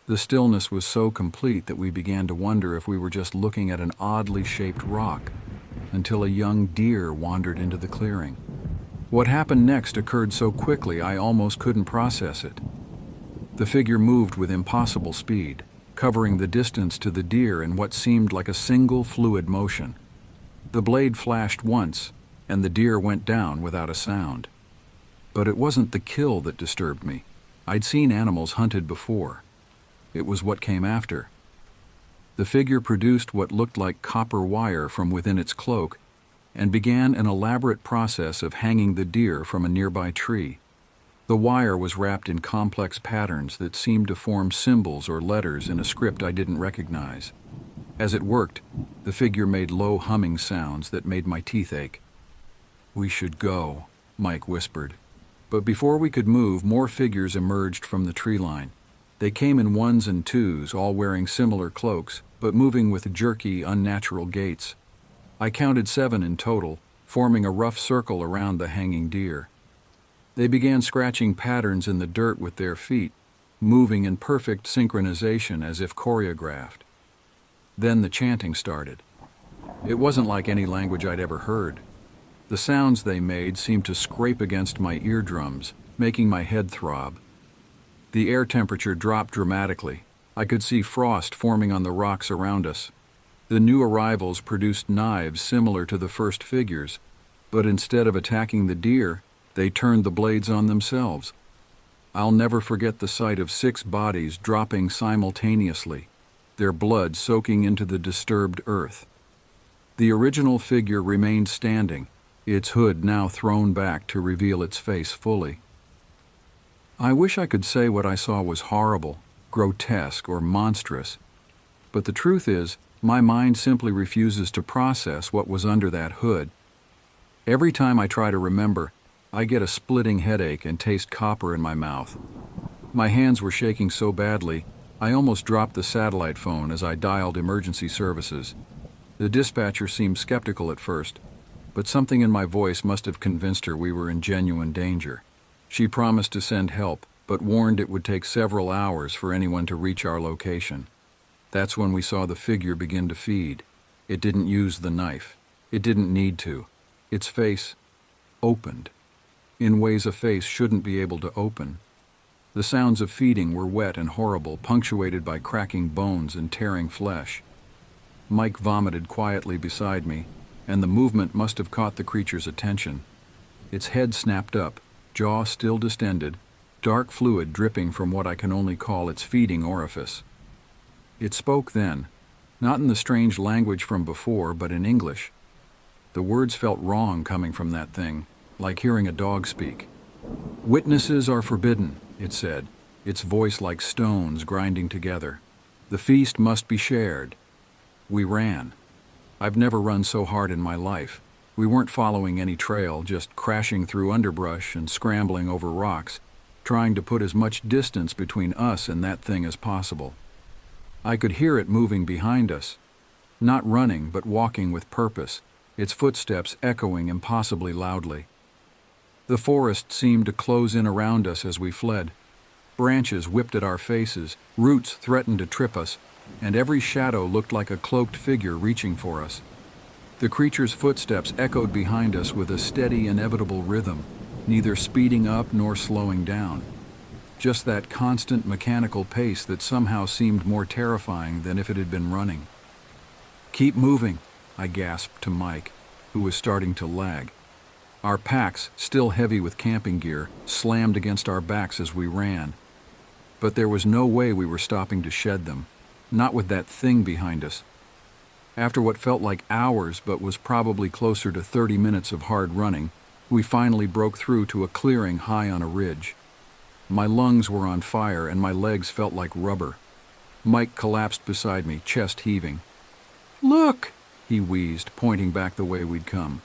The stillness was so complete that we began to wonder if we were just looking at an oddly shaped rock, until a young deer wandered into the clearing. What happened next occurred so quickly I almost couldn't process it. The figure moved with impossible speed, covering the distance to the deer in what seemed like a single fluid motion. The blade flashed once, and the deer went down without a sound. But it wasn't the kill that disturbed me. I'd seen animals hunted before. It was what came after. The figure produced what looked like copper wire from within its cloak and began an elaborate process of hanging the deer from a nearby tree. The wire was wrapped in complex patterns that seemed to form symbols or letters in a script I didn't recognize. As it worked, the figure made low humming sounds that made my teeth ache. "We should go," Mike whispered. But before we could move, more figures emerged from the tree line. They came in ones and twos, all wearing similar cloaks, but moving with jerky, unnatural gaits. I counted 7 in total, forming a rough circle around the hanging deer. They began scratching patterns in the dirt with their feet, moving in perfect synchronization as if choreographed. Then the chanting started. It wasn't like any language I'd ever heard. The sounds they made seemed to scrape against my eardrums, making my head throb. The air temperature dropped dramatically. I could see frost forming on the rocks around us. The new arrivals produced knives similar to the first figures, but instead of attacking the deer, they turned the blades on themselves. I'll never forget the sight of 6 bodies dropping simultaneously, their blood soaking into the disturbed earth. The original figure remained standing, its hood now thrown back to reveal its face fully. I wish I could say what I saw was horrible, grotesque, or monstrous, but the truth is, my mind simply refuses to process what was under that hood. Every time I try to remember, I get a splitting headache and taste copper in my mouth. My hands were shaking so badly, I almost dropped the satellite phone as I dialed emergency services. The dispatcher seemed skeptical at first, but something in my voice must have convinced her we were in genuine danger. She promised to send help, but warned it would take several hours for anyone to reach our location. That's when we saw the figure begin to feed. It didn't use the knife. It didn't need to. Its face opened, in ways a face shouldn't be able to open. The sounds of feeding were wet and horrible, punctuated by cracking bones and tearing flesh. Mike vomited quietly beside me, and the movement must have caught the creature's attention. Its head snapped up, jaw still distended, dark fluid dripping from what I can only call its feeding orifice. It spoke then, not in the strange language from before, but in English. The words felt wrong coming from that thing, like hearing a dog speak. "Witnesses are forbidden," it said, its voice like stones grinding together. "The feast must be shared." We ran. I've never run so hard in my life. We weren't following any trail, just crashing through underbrush and scrambling over rocks, trying to put as much distance between us and that thing as possible. I could hear it moving behind us, not running but walking with purpose, its footsteps echoing impossibly loudly. The forest seemed to close in around us as we fled. Branches whipped at our faces, roots threatened to trip us, and every shadow looked like a cloaked figure reaching for us. The creature's footsteps echoed behind us with a steady, inevitable rhythm, neither speeding up nor slowing down. Just that constant mechanical pace that somehow seemed more terrifying than if it had been running. "Keep moving," I gasped to Mike, who was starting to lag. Our packs, still heavy with camping gear, slammed against our backs as we ran. But there was no way we were stopping to shed them, not with that thing behind us. After what felt like hours but was probably closer to 30 minutes of hard running, we finally broke through to a clearing high on a ridge. My lungs were on fire and my legs felt like rubber. Mike collapsed beside me, chest heaving. "Look!" he wheezed, pointing back the way we'd come.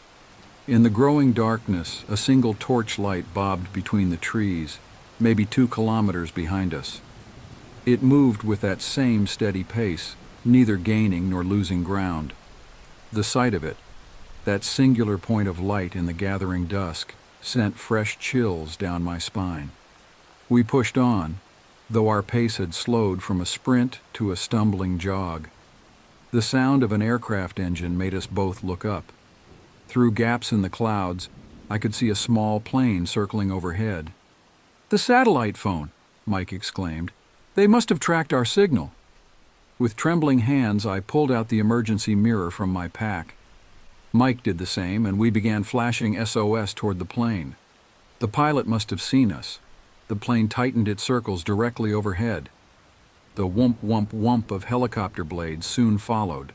In the growing darkness, a single torchlight bobbed between the trees, maybe 2 kilometers behind us. It moved with that same steady pace, neither gaining nor losing ground. The sight of it, that singular point of light in the gathering dusk, sent fresh chills down my spine. We pushed on, though our pace had slowed from a sprint to a stumbling jog. The sound of an aircraft engine made us both look up. Through gaps in the clouds, I could see a small plane circling overhead. "The satellite phone!" Mike exclaimed. "They must have tracked our signal." With trembling hands, I pulled out the emergency mirror from my pack. Mike did the same, and we began flashing SOS toward the plane. The pilot must have seen us. The plane tightened its circles directly overhead. The whoomp, whoomp, whoomp of helicopter blades soon followed.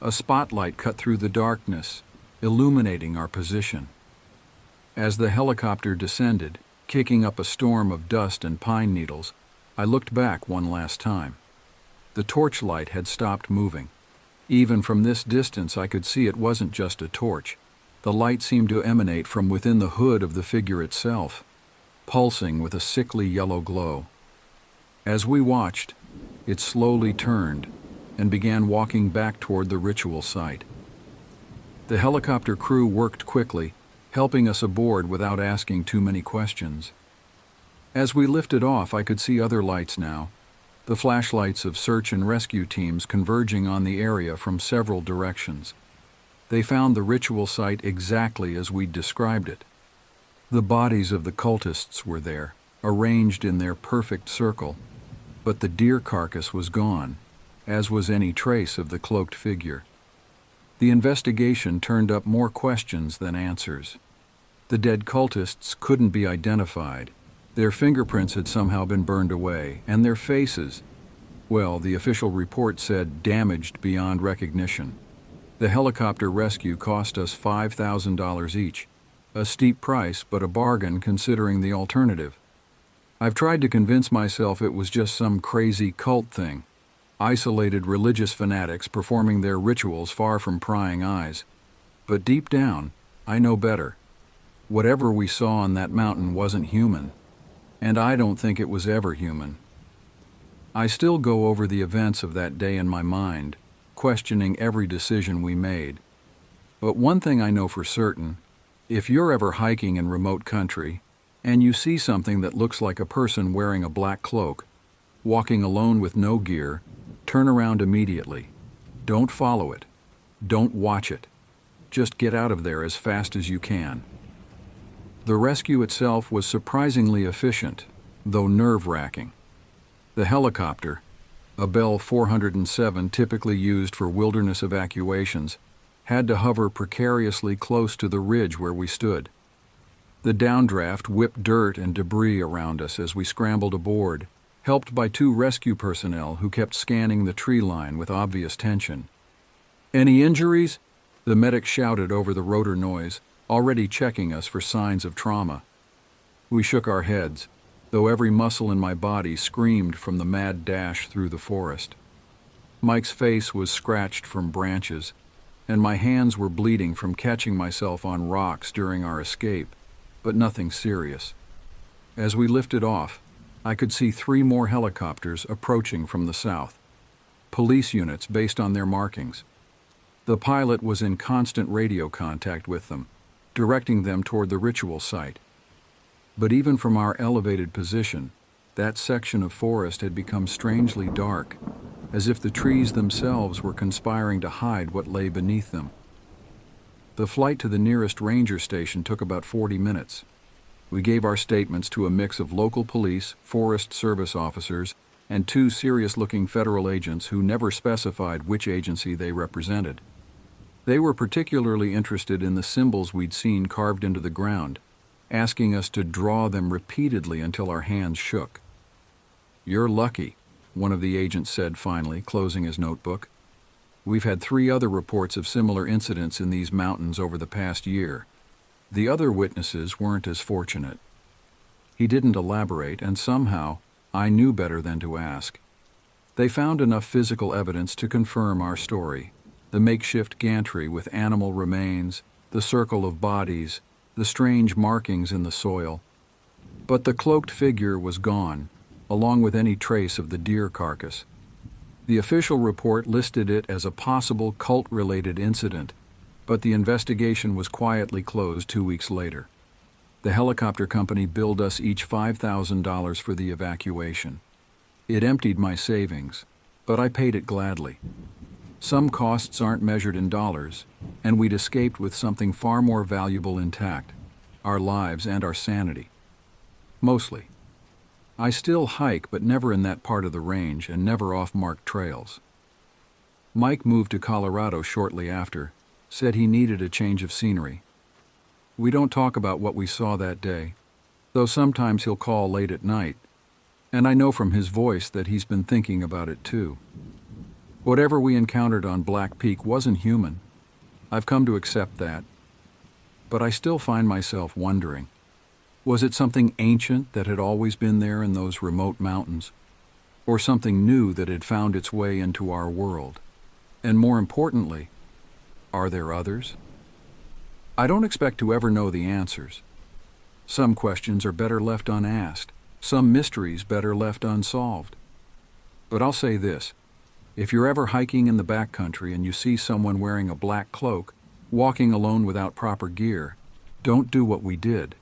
A spotlight cut through the darkness, illuminating our position. As the helicopter descended, kicking up a storm of dust and pine needles, I looked back one last time. The torchlight had stopped moving. Even from this distance, I could see it wasn't just a torch. The light seemed to emanate from within the hood of the figure itself, pulsing with a sickly yellow glow. As we watched, it slowly turned and began walking back toward the ritual site. The helicopter crew worked quickly, helping us aboard without asking too many questions. As we lifted off, I could see other lights now, the flashlights of search and rescue teams converging on the area from several directions. They found the ritual site exactly as we'd described it. The bodies of the cultists were there, arranged in their perfect circle, but the deer carcass was gone, as was any trace of the cloaked figure. The investigation turned up more questions than answers. The dead cultists couldn't be identified. Their fingerprints had somehow been burned away, and their faces, well, the official report said damaged beyond recognition. The helicopter rescue cost us $5,000 each, a steep price but a bargain considering the alternative. I've tried to convince myself it was just some crazy cult thing, isolated religious fanatics performing their rituals far from prying eyes. But deep down, I know better. Whatever we saw on that mountain wasn't human, and I don't think it was ever human. I still go over the events of that day in my mind, questioning every decision we made. But one thing I know for certain, if you're ever hiking in remote country, and you see something that looks like a person wearing a black cloak, walking alone with no gear, turn around immediately. Don't follow it. Don't watch it. Just get out of there as fast as you can. The rescue itself was surprisingly efficient, though nerve-wracking. The helicopter, a Bell 407 typically used for wilderness evacuations, had to hover precariously close to the ridge where we stood. The downdraft whipped dirt and debris around us as we scrambled aboard, helped by 2 rescue personnel who kept scanning the tree line with obvious tension. "Any injuries?" the medic shouted over the rotor noise, already checking us for signs of trauma. We shook our heads, though every muscle in my body screamed from the mad dash through the forest. Mike's face was scratched from branches, and my hands were bleeding from catching myself on rocks during our escape, but nothing serious. As we lifted off, I could see 3 more helicopters approaching from the south, police units based on their markings. The pilot was in constant radio contact with them, directing them toward the ritual site. But even from our elevated position, that section of forest had become strangely dark, as if the trees themselves were conspiring to hide what lay beneath them. The flight to the nearest ranger station took about 40 minutes. We gave our statements to a mix of local police, Forest Service officers, and 2 serious-looking federal agents who never specified which agency they represented. They were particularly interested in the symbols we'd seen carved into the ground, asking us to draw them repeatedly until our hands shook. "You're lucky," one of the agents said finally, closing his notebook. "We've had 3 other reports of similar incidents in these mountains over the past year. The other witnesses weren't as fortunate." He didn't elaborate, and somehow I knew better than to ask. They found enough physical evidence to confirm our story: the makeshift gantry with animal remains, the circle of bodies, the strange markings in the soil. But the cloaked figure was gone, along with any trace of the deer carcass. The official report listed it as a possible cult-related incident, but the investigation was quietly closed 2 weeks later. The helicopter company billed us each $5,000 for the evacuation. It emptied my savings, but I paid it gladly. Some costs aren't measured in dollars, and we'd escaped with something far more valuable intact: our lives and our sanity. Mostly. I still hike, but never in that part of the range and never off marked trails. Mike moved to Colorado shortly after, said he needed a change of scenery. We don't talk about what we saw that day, though sometimes he'll call late at night, and I know from his voice that he's been thinking about it too. Whatever we encountered on Black Peak wasn't human. I've come to accept that. But I still find myself wondering, was it something ancient that had always been there in those remote mountains? Or something new that had found its way into our world? And more importantly, are there others? I don't expect to ever know the answers. Some questions are better left unasked, some mysteries better left unsolved. But I'll say this: if you're ever hiking in the backcountry and you see someone wearing a black cloak, walking alone without proper gear, don't do what we did.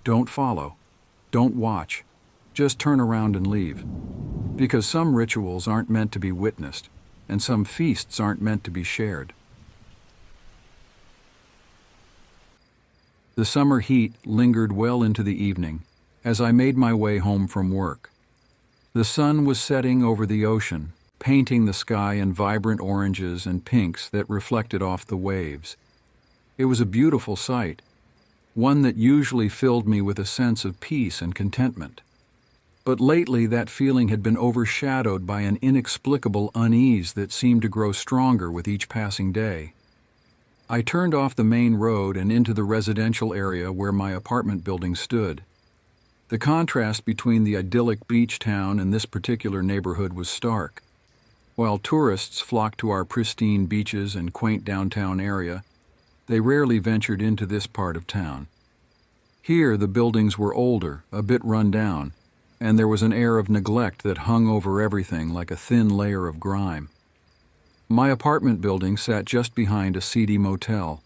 Don't follow. Don't watch. Just turn around and leave. Because some rituals aren't meant to be witnessed, and some feasts aren't meant to be shared. The summer heat lingered well into the evening as I made my way home from work. The sun was setting over the ocean, painting the sky in vibrant oranges and pinks that reflected off the waves. It was a beautiful sight, one that usually filled me with a sense of peace and contentment. But lately that feeling had been overshadowed by an inexplicable unease that seemed to grow stronger with each passing day. I turned off the main road and into the residential area where my apartment building stood. The contrast between the idyllic beach town and this particular neighborhood was stark. While tourists flocked to our pristine beaches and quaint downtown area, they rarely ventured into this part of town. Here the buildings were older, a bit run down, and there was an air of neglect that hung over everything like a thin layer of grime. My apartment building sat just behind a seedy motel,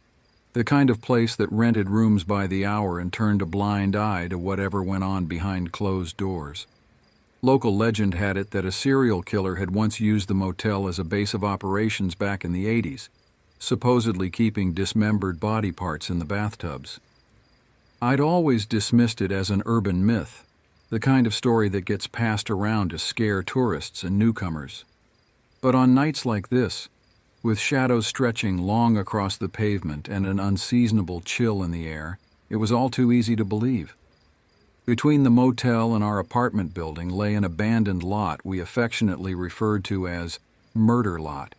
the kind of place that rented rooms by the hour and turned a blind eye to whatever went on behind closed doors. Local legend had it that a serial killer had once used the motel as a base of operations back in the 80s, supposedly keeping dismembered body parts in the bathtubs. I'd always dismissed it as an urban myth, the kind of story that gets passed around to scare tourists and newcomers. But on nights like this, with shadows stretching long across the pavement and an unseasonable chill in the air, it was all too easy to believe. Between the motel and our apartment building lay an abandoned lot we affectionately referred to as Murder Lot.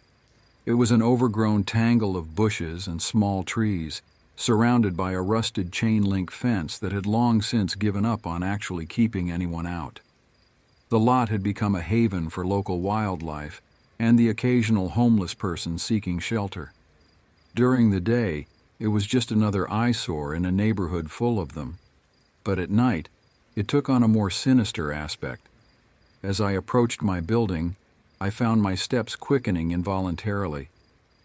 It was an overgrown tangle of bushes and small trees, surrounded by a rusted chain-link fence that had long since given up on actually keeping anyone out. The lot had become a haven for local wildlife and the occasional homeless person seeking shelter. During the day, it was just another eyesore in a neighborhood full of them. But at night, it took on a more sinister aspect. As I approached my building, I found my steps quickening involuntarily.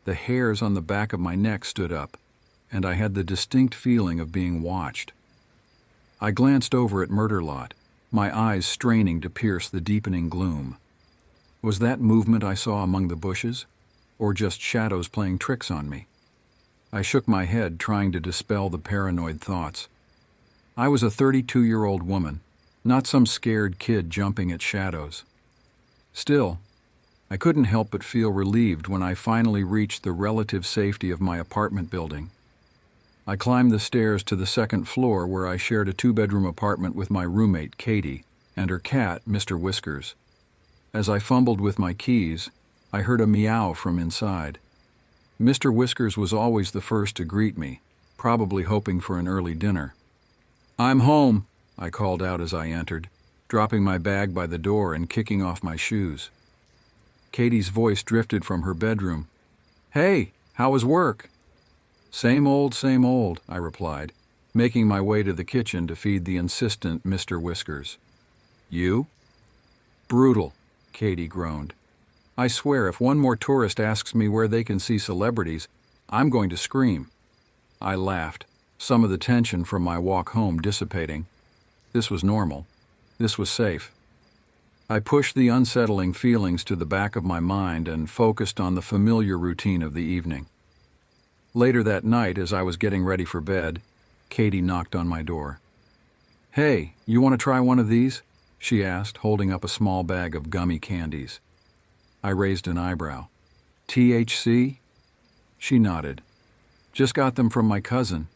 The hairs on the back of my neck stood up, and I had the distinct feeling of being watched. I glanced over at Murder Lot, my eyes straining to pierce the deepening gloom. Was that movement I saw among the bushes, or just shadows playing tricks on me? I shook my head, trying to dispel the paranoid thoughts. I was a 32-year-old woman, not some scared kid jumping at shadows. Still, I couldn't help but feel relieved when I finally reached the relative safety of my apartment building. I climbed the stairs to the second floor where I shared a 2-bedroom apartment with my roommate, Katie, and her cat, Mr. Whiskers. As I fumbled with my keys, I heard a meow from inside. Mr. Whiskers was always the first to greet me, probably hoping for an early dinner. "I'm home," I called out as I entered, dropping my bag by the door and kicking off my shoes. Katie's voice drifted from her bedroom. "Hey, how was work?" Same old, I replied, making my way to the kitchen to feed the insistent Mr. Whiskers. "You?" "Brutal," Katie groaned. "I swear if one more tourist asks me where they can see celebrities, I'm going to scream." I laughed, some of the tension from my walk home dissipating. This was normal. This was safe. I pushed the unsettling feelings to the back of my mind and focused on the familiar routine of the evening. Later that night, as I was getting ready for bed, Katie knocked on my door. "Hey, you want to try one of these?" she asked, holding up a small bag of gummy candies. I raised an eyebrow. "THC?" She nodded. "Just got them from my cousin.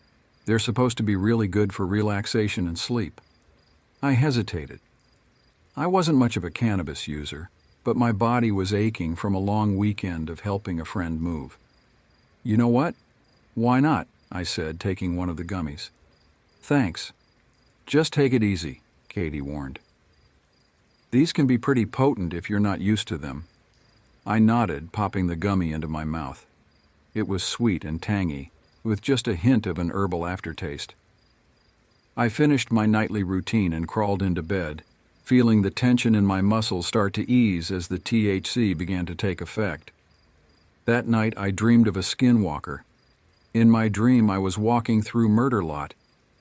They're supposed to be really good for relaxation and sleep." I hesitated. I wasn't much of a cannabis user, but my body was aching from a long weekend of helping a friend move. "You know what? Why not?" I said, taking one of the gummies. "Thanks. Just take it easy," Katie warned. "These can be pretty potent if you're not used to them." I nodded, popping the gummy into my mouth. It was sweet and tangy, with just a hint of an herbal aftertaste. I finished my nightly routine and crawled into bed, feeling the tension in my muscles start to ease as the THC began to take effect. That night I dreamed of a skinwalker. In my dream I was walking through Murder Lot,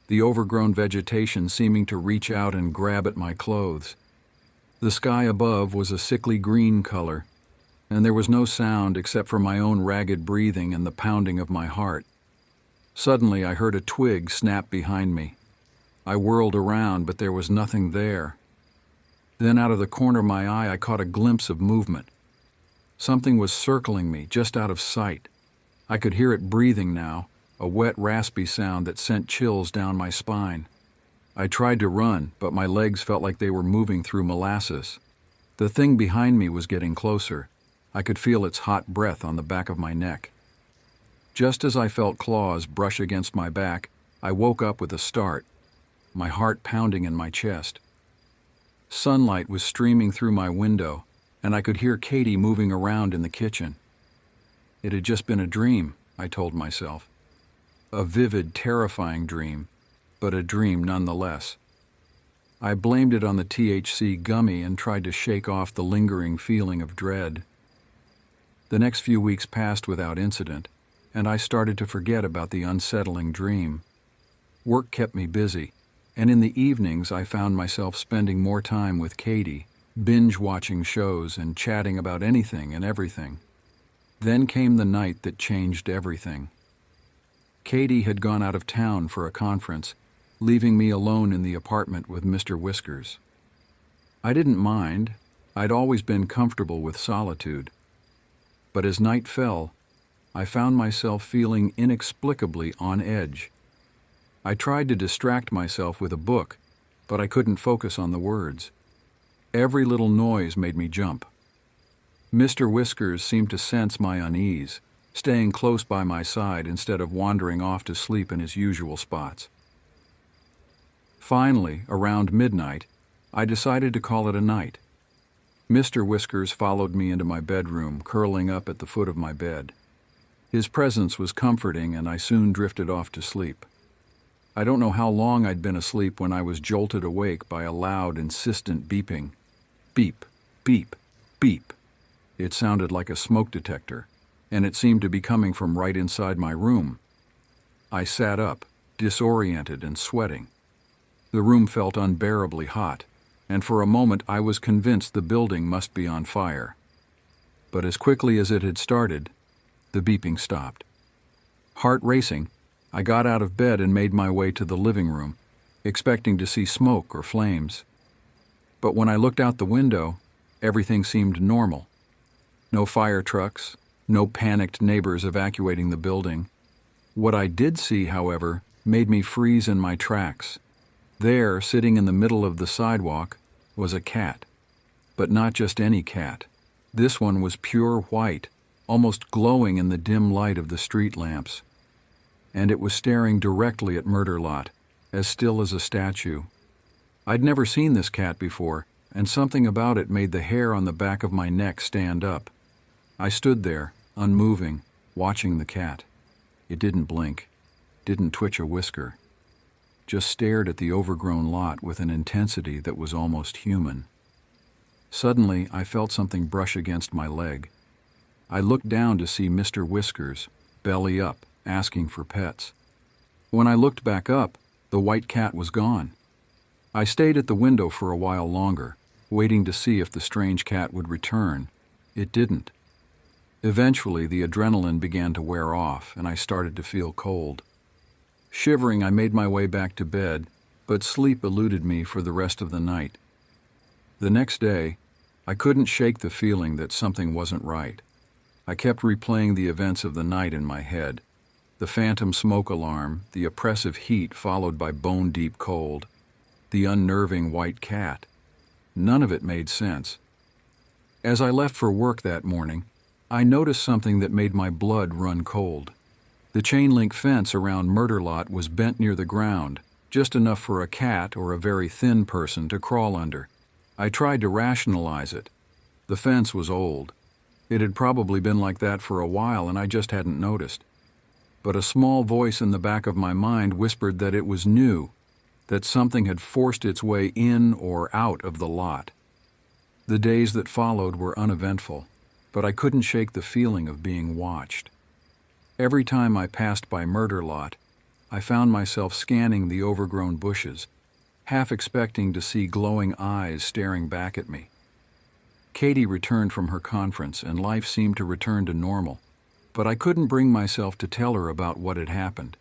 the overgrown vegetation seeming to reach out and grab at my clothes. The sky above was a sickly green color, and there was no sound except for my own ragged breathing and the pounding of my heart. Suddenly I heard a twig snap behind me. I whirled around, but there was nothing there. Then out of the corner of my eye I caught a glimpse of movement. Something was circling me, just out of sight. I could hear it breathing now, a wet, raspy sound that sent chills down my spine. I tried to run, but my legs felt like they were moving through molasses. The thing behind me was getting closer. I could feel its hot breath on the back of my neck. Just as I felt claws brush against my back, I woke up with a start, my heart pounding in my chest. Sunlight was streaming through my window, and I could hear Katie moving around in the kitchen. It had just been a dream, I told myself. A vivid, terrifying dream, but a dream nonetheless. I blamed it on the THC gummy and tried to shake off the lingering feeling of dread. The next few weeks passed without incident, and I started to forget about the unsettling dream. Work kept me busy, and in the evenings I found myself spending more time with Katie, binge-watching shows and chatting about anything and everything. Then came the night that changed everything. Katie had gone out of town for a conference, leaving me alone in the apartment with Mr. Whiskers. I didn't mind. I'd always been comfortable with solitude. But as night fell, I found myself feeling inexplicably on edge. I tried to distract myself with a book, but I couldn't focus on the words. Every little noise made me jump. Mr. Whiskers seemed to sense my unease, staying close by my side instead of wandering off to sleep in his usual spots. Finally, around midnight, I decided to call it a night. Mr. Whiskers followed me into my bedroom, curling up at the foot of my bed. His presence was comforting, and I soon drifted off to sleep. I don't know how long I'd been asleep when I was jolted awake by a loud, insistent beeping. Beep, beep, beep. It sounded like a smoke detector, and it seemed to be coming from right inside my room. I sat up, disoriented and sweating. The room felt unbearably hot, and for a moment I was convinced the building must be on fire. But as quickly as it had started, the beeping stopped. Heart racing, I got out of bed and made my way to the living room, expecting to see smoke or flames. But when I looked out the window, everything seemed normal. No fire trucks, no panicked neighbors evacuating the building. What I did see, however, made me freeze in my tracks. There, sitting in the middle of the sidewalk, was a cat. But not just any cat. This one was pure white, almost glowing in the dim light of the street lamps. And it was staring directly at Murder Lot, as still as a statue. I'd never seen this cat before, and something about it made the hair on the back of my neck stand up. I stood there, unmoving, watching the cat. It didn't blink, didn't twitch a whisker, just stared at the overgrown lot with an intensity that was almost human. Suddenly, I felt something brush against my leg. I looked down to see Mr. Whiskers, belly up, asking for pets. When I looked back up, the white cat was gone. I stayed at the window for a while longer, waiting to see if the strange cat would return. It didn't. Eventually, the adrenaline began to wear off, and I started to feel cold. Shivering, I made my way back to bed, but sleep eluded me for the rest of the night. The next day, I couldn't shake the feeling that something wasn't right. I kept replaying the events of the night in my head. The phantom smoke alarm, the oppressive heat followed by bone-deep cold, the unnerving white cat. None of it made sense. As I left for work that morning, I noticed something that made my blood run cold. The chain-link fence around Murder Lot was bent near the ground, just enough for a cat or a very thin person to crawl under. I tried to rationalize it. The fence was old. It had probably been like that for a while and I just hadn't noticed. But a small voice in the back of my mind whispered that it was new, that something had forced its way in or out of the lot. The days that followed were uneventful, but I couldn't shake the feeling of being watched. Every time I passed by Murder Lot, I found myself scanning the overgrown bushes, half expecting to see glowing eyes staring back at me. Katie returned from her conference and life seemed to return to normal, but I couldn't bring myself to tell her about what had happened.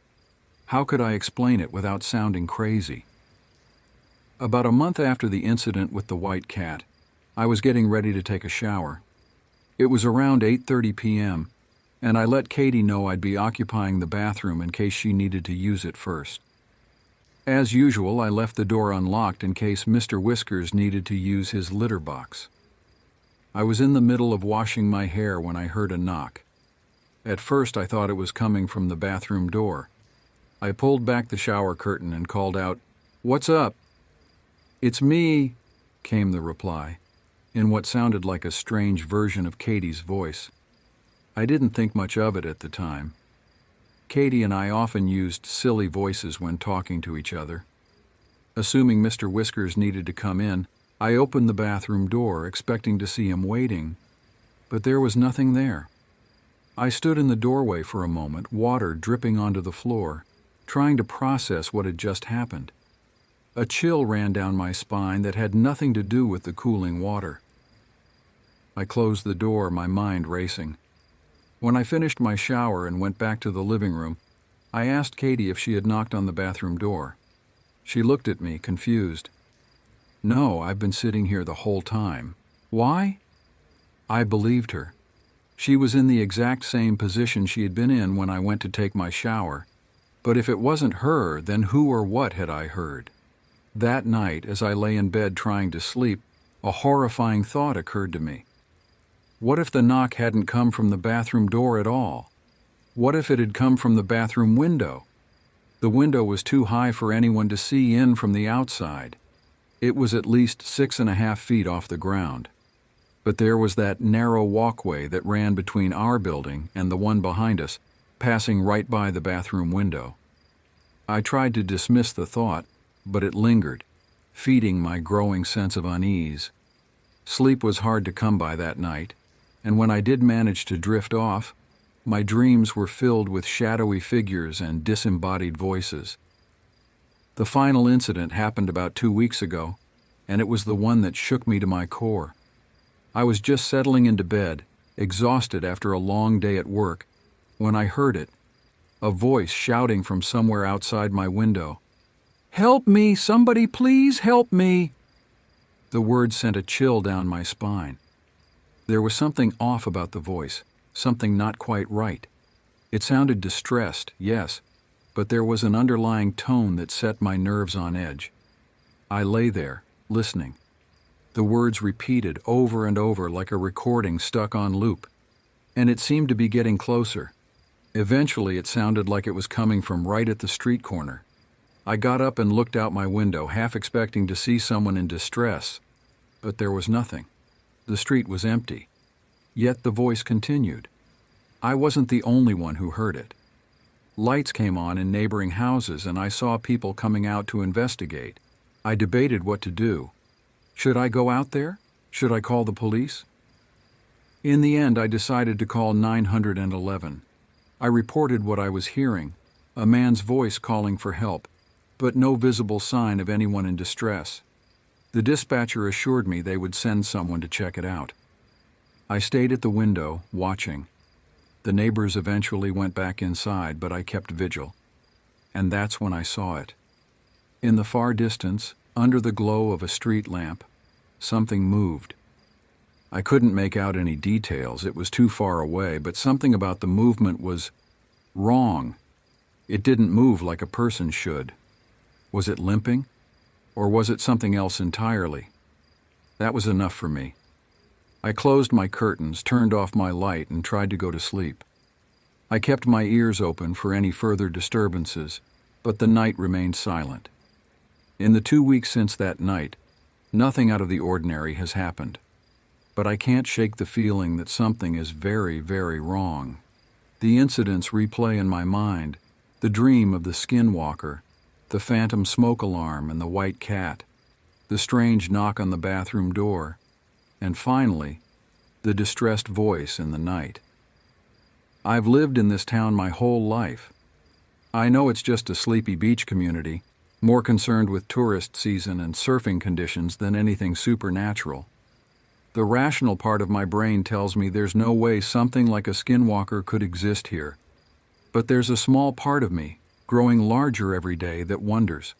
How could I explain it without sounding crazy? About a month after the incident with the white cat, I was getting ready to take a shower. It was around 8:30 p.m., and I let Katie know I'd be occupying the bathroom in case she needed to use it first. As usual, I left the door unlocked in case Mr. Whiskers needed to use his litter box. I was in the middle of washing my hair when I heard a knock. At first, I thought it was coming from the bathroom door. I pulled back the shower curtain and called out, "What's up?" "It's me," came the reply, in what sounded like a strange version of Katie's voice. I didn't think much of it at the time. Katie and I often used silly voices when talking to each other. Assuming Mr. Whiskers needed to come in, I opened the bathroom door, expecting to see him waiting, but there was nothing there. I stood in the doorway for a moment, water dripping onto the floor, trying to process what had just happened. A chill ran down my spine that had nothing to do with the cooling water. I closed the door, my mind racing. When I finished my shower and went back to the living room, I asked Katie if she had knocked on the bathroom door. She looked at me, confused. "No, I've been sitting here the whole time." "Why?" I believed her. She was in the exact same position she had been in when I went to take my shower. But if it wasn't her, then who or what had I heard? That night, as I lay in bed trying to sleep, a horrifying thought occurred to me. What if the knock hadn't come from the bathroom door at all? What if it had come from the bathroom window? The window was too high for anyone to see in from the outside. It was at least 6.5 feet off the ground. But there was that narrow walkway that ran between our building and the one behind us, passing right by the bathroom window. I tried to dismiss the thought, but it lingered, feeding my growing sense of unease. Sleep was hard to come by that night, and when I did manage to drift off, my dreams were filled with shadowy figures and disembodied voices. The final incident happened about 2 weeks ago, and it was the one that shook me to my core. I was just settling into bed, exhausted after a long day at work, when I heard it, a voice shouting from somewhere outside my window. "Help me! Somebody please help me!" The words sent a chill down my spine. There was something off about the voice, something not quite right. It sounded distressed, yes, but there was an underlying tone that set my nerves on edge. I lay there, listening. The words repeated over and over like a recording stuck on loop, and it seemed to be getting closer. Eventually, it sounded like it was coming from right at the street corner. I got up and looked out my window, half expecting to see someone in distress, but there was nothing. The street was empty. Yet the voice continued. I wasn't the only one who heard it. Lights came on in neighboring houses, and I saw people coming out to investigate. I debated what to do. Should I go out there? Should I call the police? In the end, I decided to call 911. I reported what I was hearing, a man's voice calling for help, but no visible sign of anyone in distress. The dispatcher assured me they would send someone to check it out. I stayed at the window, watching. The neighbors eventually went back inside, but I kept vigil. And that's when I saw it. In the far distance, under the glow of a street lamp, something moved. I couldn't make out any details, it was too far away, but something about the movement was wrong. It didn't move like a person should. Was it limping? Or was it something else entirely? That was enough for me. I closed my curtains, turned off my light, and tried to go to sleep. I kept my ears open for any further disturbances, but the night remained silent. In the 2 weeks since that night, nothing out of the ordinary has happened. But I can't shake the feeling that something is very, very wrong. The incidents replay in my mind, the dream of the skinwalker, the phantom smoke alarm and the white cat, the strange knock on the bathroom door, and finally, the distressed voice in the night. I've lived in this town my whole life. I know it's just a sleepy beach community, more concerned with tourist season and surfing conditions than anything supernatural. The rational part of my brain tells me there's no way something like a skinwalker could exist here. But there's a small part of me, growing larger every day, that wonders,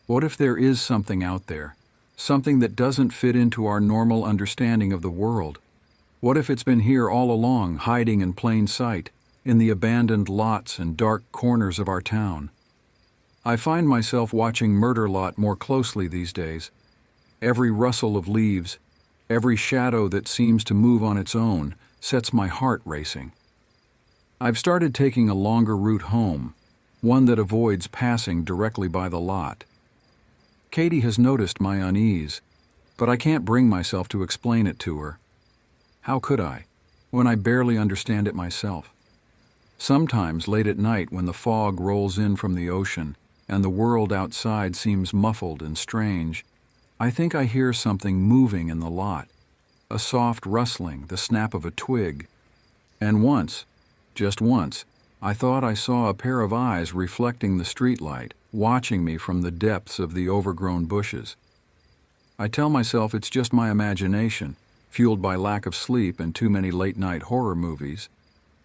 what if there is something out there, something that doesn't fit into our normal understanding of the world? What if it's been here all along, hiding in plain sight, in the abandoned lots and dark corners of our town? I find myself watching Murderlot more closely these days. Every rustle of leaves, every shadow that seems to move on its own, sets my heart racing. I've started taking a longer route home, one that avoids passing directly by the lot. Katie has noticed my unease, but I can't bring myself to explain it to her. How could I, when I barely understand it myself? Sometimes late at night, when the fog rolls in from the ocean and the world outside seems muffled and strange, I think I hear something moving in the lot, a soft rustling, the snap of a twig. And once, just once, I thought I saw a pair of eyes reflecting the streetlight, watching me from the depths of the overgrown bushes. I tell myself it's just my imagination, fueled by lack of sleep and too many late-night horror movies,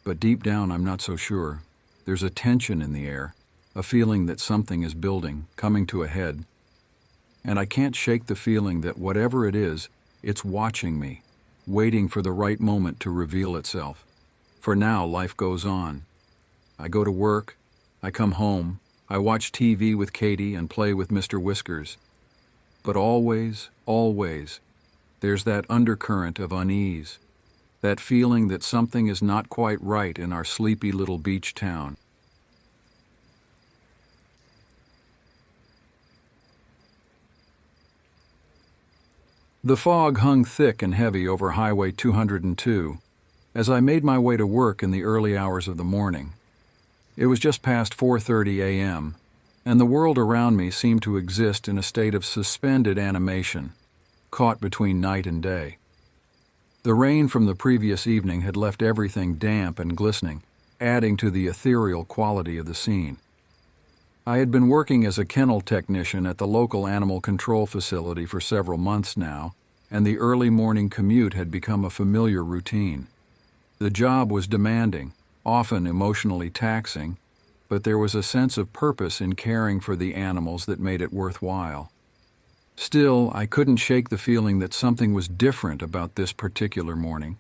but deep down I'm not so sure. There's a tension in the air, a feeling that something is building, coming to a head. And I can't shake the feeling that whatever it is, it's watching me, waiting for the right moment to reveal itself. For now, life goes on. I go to work, I come home, I watch TV with Katie and play with Mr. Whiskers. But always, always, there's that undercurrent of unease, that feeling that something is not quite right in our sleepy little beach town. The fog hung thick and heavy over Highway 202 as I made my way to work in the early hours of the morning. It was just past 4:30 a.m., and the world around me seemed to exist in a state of suspended animation, caught between night and day. The rain from the previous evening had left everything damp and glistening, adding to the ethereal quality of the scene. I had been working as a kennel technician at the local animal control facility for several months now, and the early morning commute had become a familiar routine. The job was demanding, often emotionally taxing, but there was a sense of purpose in caring for the animals that made it worthwhile. Still, I couldn't shake the feeling that something was different about this particular morning.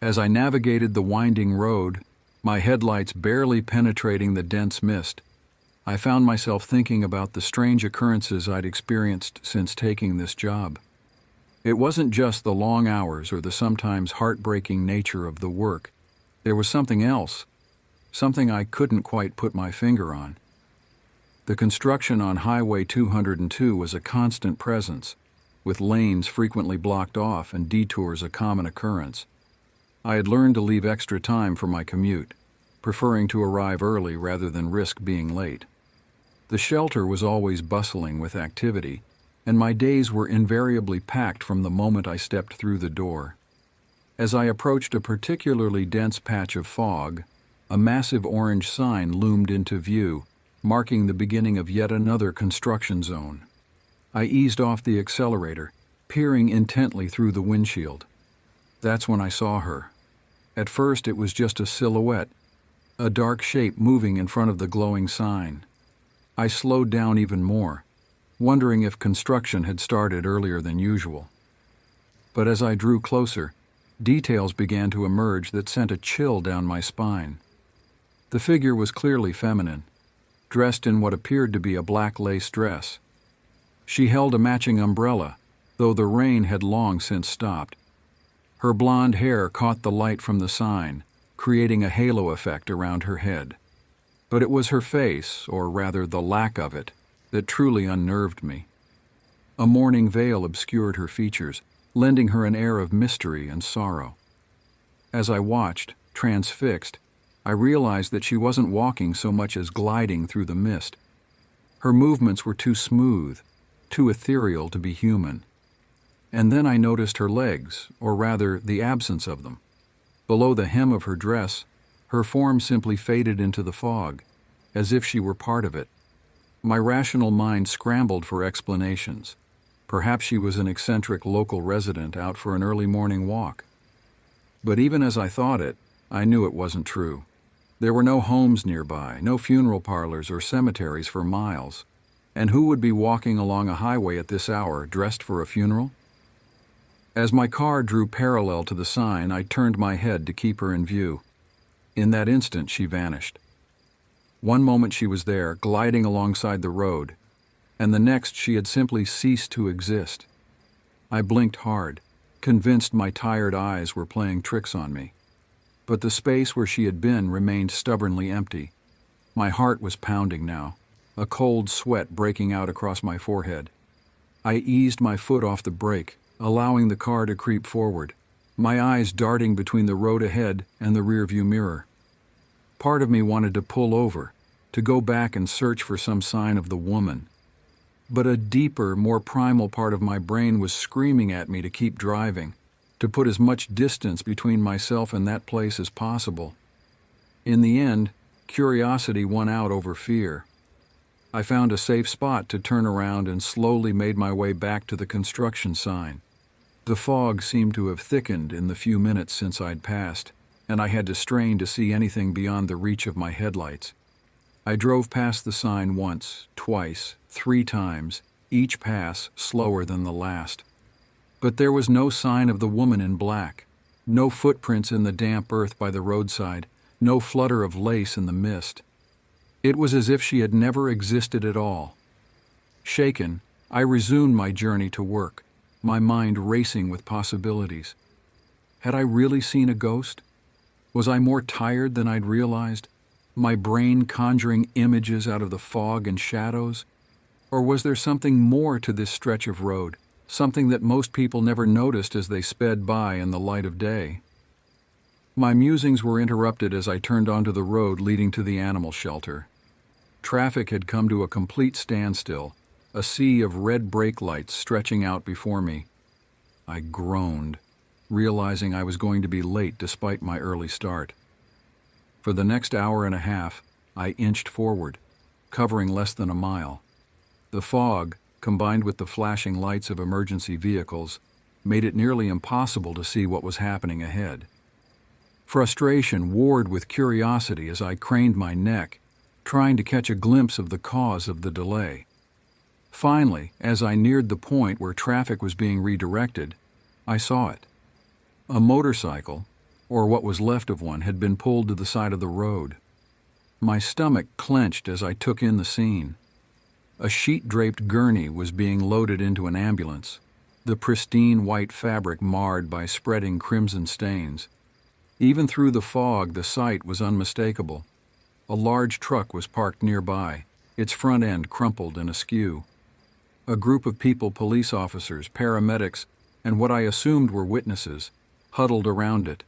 As I navigated the winding road, my headlights barely penetrating the dense mist, I found myself thinking about the strange occurrences I'd experienced since taking this job. It wasn't just the long hours or the sometimes heartbreaking nature of the work. There was something else, something I couldn't quite put my finger on. The construction on Highway 202 was a constant presence, with lanes frequently blocked off and detours a common occurrence. I had learned to leave extra time for my commute, preferring to arrive early rather than risk being late. The shelter was always bustling with activity, and my days were invariably packed from the moment I stepped through the door. As I approached a particularly dense patch of fog, a massive orange sign loomed into view, marking the beginning of yet another construction zone. I eased off the accelerator, peering intently through the windshield. That's when I saw her. At first it was just a silhouette, a dark shape moving in front of the glowing sign. I slowed down even more, wondering if construction had started earlier than usual. But as I drew closer, details began to emerge that sent a chill down my spine. The figure was clearly feminine, dressed in what appeared to be a black lace dress. She held a matching umbrella, though the rain had long since stopped. Her blonde hair caught the light from the sign, creating a halo effect around her head. But it was her face, or rather the lack of it, that truly unnerved me. A mourning veil obscured her features, lending her an air of mystery and sorrow. As I watched, transfixed, I realized that she wasn't walking so much as gliding through the mist. Her movements were too smooth, too ethereal to be human. And then I noticed her legs, or rather the absence of them. Below the hem of her dress, her form simply faded into the fog, as if she were part of it. My rational mind scrambled for explanations. Perhaps she was an eccentric local resident out for an early morning walk. But even as I thought it, I knew it wasn't true. There were no homes nearby, no funeral parlors or cemeteries for miles. And who would be walking along a highway at this hour dressed for a funeral? As my car drew parallel to the sign, I turned my head to keep her in view. In that instant, she vanished. One moment she was there, gliding alongside the road, and the next she had simply ceased to exist. I blinked hard, convinced my tired eyes were playing tricks on me. But the space where she had been remained stubbornly empty. My heart was pounding now, a cold sweat breaking out across my forehead. I eased my foot off the brake, allowing the car to creep forward, my eyes darting between the road ahead and the rearview mirror. Part of me wanted to pull over, to go back and search for some sign of the woman. But a deeper, more primal part of my brain was screaming at me to keep driving, to put as much distance between myself and that place as possible. In the end, curiosity won out over fear. I found a safe spot to turn around and slowly made my way back to the construction sign. The fog seemed to have thickened in the few minutes since I'd passed, and I had to strain to see anything beyond the reach of my headlights. I drove past the sign once, twice, 3 times, each pass slower than the last. But there was no sign of the woman in black, no footprints in the damp earth by the roadside, no flutter of lace in the mist. It was as if she had never existed at all. Shaken, I resumed my journey to work, my mind racing with possibilities. Had I really seen a ghost? Was I more tired than I'd realized, my brain conjuring images out of the fog and shadows? Or was there something more to this stretch of road, something that most people never noticed as they sped by in the light of day? My musings were interrupted as I turned onto the road leading to the animal shelter. Traffic had come to a complete standstill, a sea of red brake lights stretching out before me. I groaned, realizing I was going to be late despite my early start. For the next hour and a half, I inched forward, covering less than a mile. The fog, combined with the flashing lights of emergency vehicles, made it nearly impossible to see what was happening ahead. Frustration warred with curiosity as I craned my neck, trying to catch a glimpse of the cause of the delay. Finally, as I neared the point where traffic was being redirected, I saw it. A motorcycle, or what was left of one, had been pulled to the side of the road. My stomach clenched as I took in the scene. A sheet-draped gurney was being loaded into an ambulance, the pristine white fabric marred by spreading crimson stains. Even through the fog, the sight was unmistakable. A large truck was parked nearby, its front end crumpled and askew. A group of people, police officers, paramedics, and what I assumed were witnesses, huddled around it,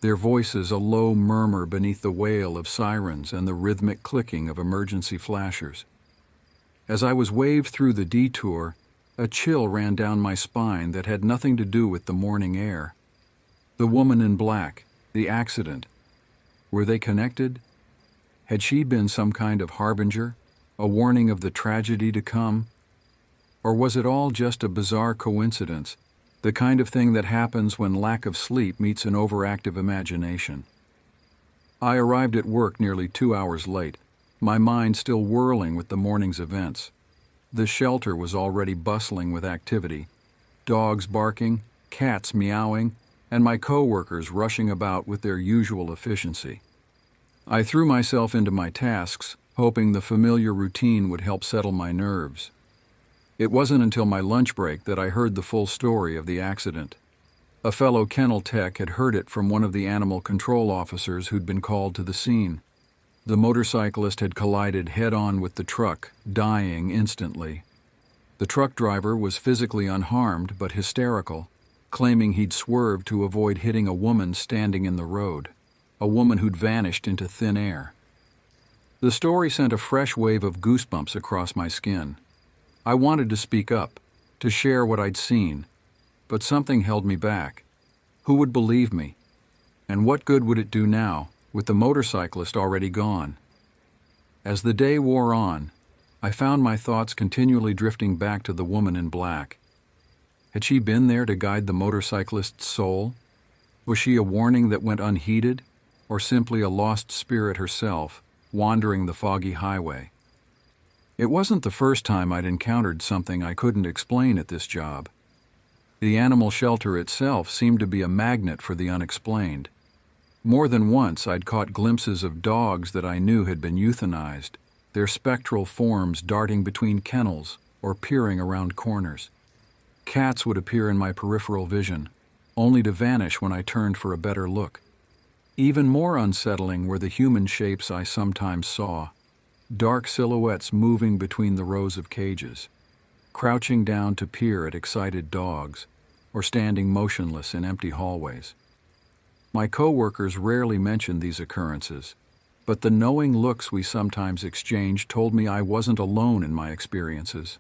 their voices a low murmur beneath the wail of sirens and the rhythmic clicking of emergency flashers. As I was waved through the detour, a chill ran down my spine that had nothing to do with the morning air. The woman in black, the accident, were they connected? Had she been some kind of harbinger, a warning of the tragedy to come? Or was it all just a bizarre coincidence, the kind of thing that happens when lack of sleep meets an overactive imagination? I arrived at work nearly 2 hours late, my mind still whirling with the morning's events. The shelter was already bustling with activity, dogs barking, cats meowing, and my co-workers rushing about with their usual efficiency. I threw myself into my tasks, hoping the familiar routine would help settle my nerves. It wasn't until my lunch break that I heard the full story of the accident. A fellow kennel tech had heard it from one of the animal control officers who'd been called to the scene. The motorcyclist had collided head-on with the truck, dying instantly. The truck driver was physically unharmed but hysterical, claiming he'd swerved to avoid hitting a woman standing in the road, a woman who'd vanished into thin air. The story sent a fresh wave of goosebumps across my skin. I wanted to speak up, to share what I'd seen, but something held me back. Who would believe me? And what good would it do now, with the motorcyclist already gone? As the day wore on, I found my thoughts continually drifting back to the woman in black. Had she been there to guide the motorcyclist's soul? Was she a warning that went unheeded, or simply a lost spirit herself, wandering the foggy highway? It wasn't the first time I'd encountered something I couldn't explain at this job. The animal shelter itself seemed to be a magnet for the unexplained. More than once I'd caught glimpses of dogs that I knew had been euthanized, their spectral forms darting between kennels or peering around corners. Cats would appear in my peripheral vision, only to vanish when I turned for a better look. Even more unsettling were the human shapes I sometimes saw, dark silhouettes moving between the rows of cages, crouching down to peer at excited dogs, or standing motionless in empty hallways. My co-workers rarely mentioned these occurrences, but the knowing looks we sometimes exchanged told me I wasn't alone in my experiences.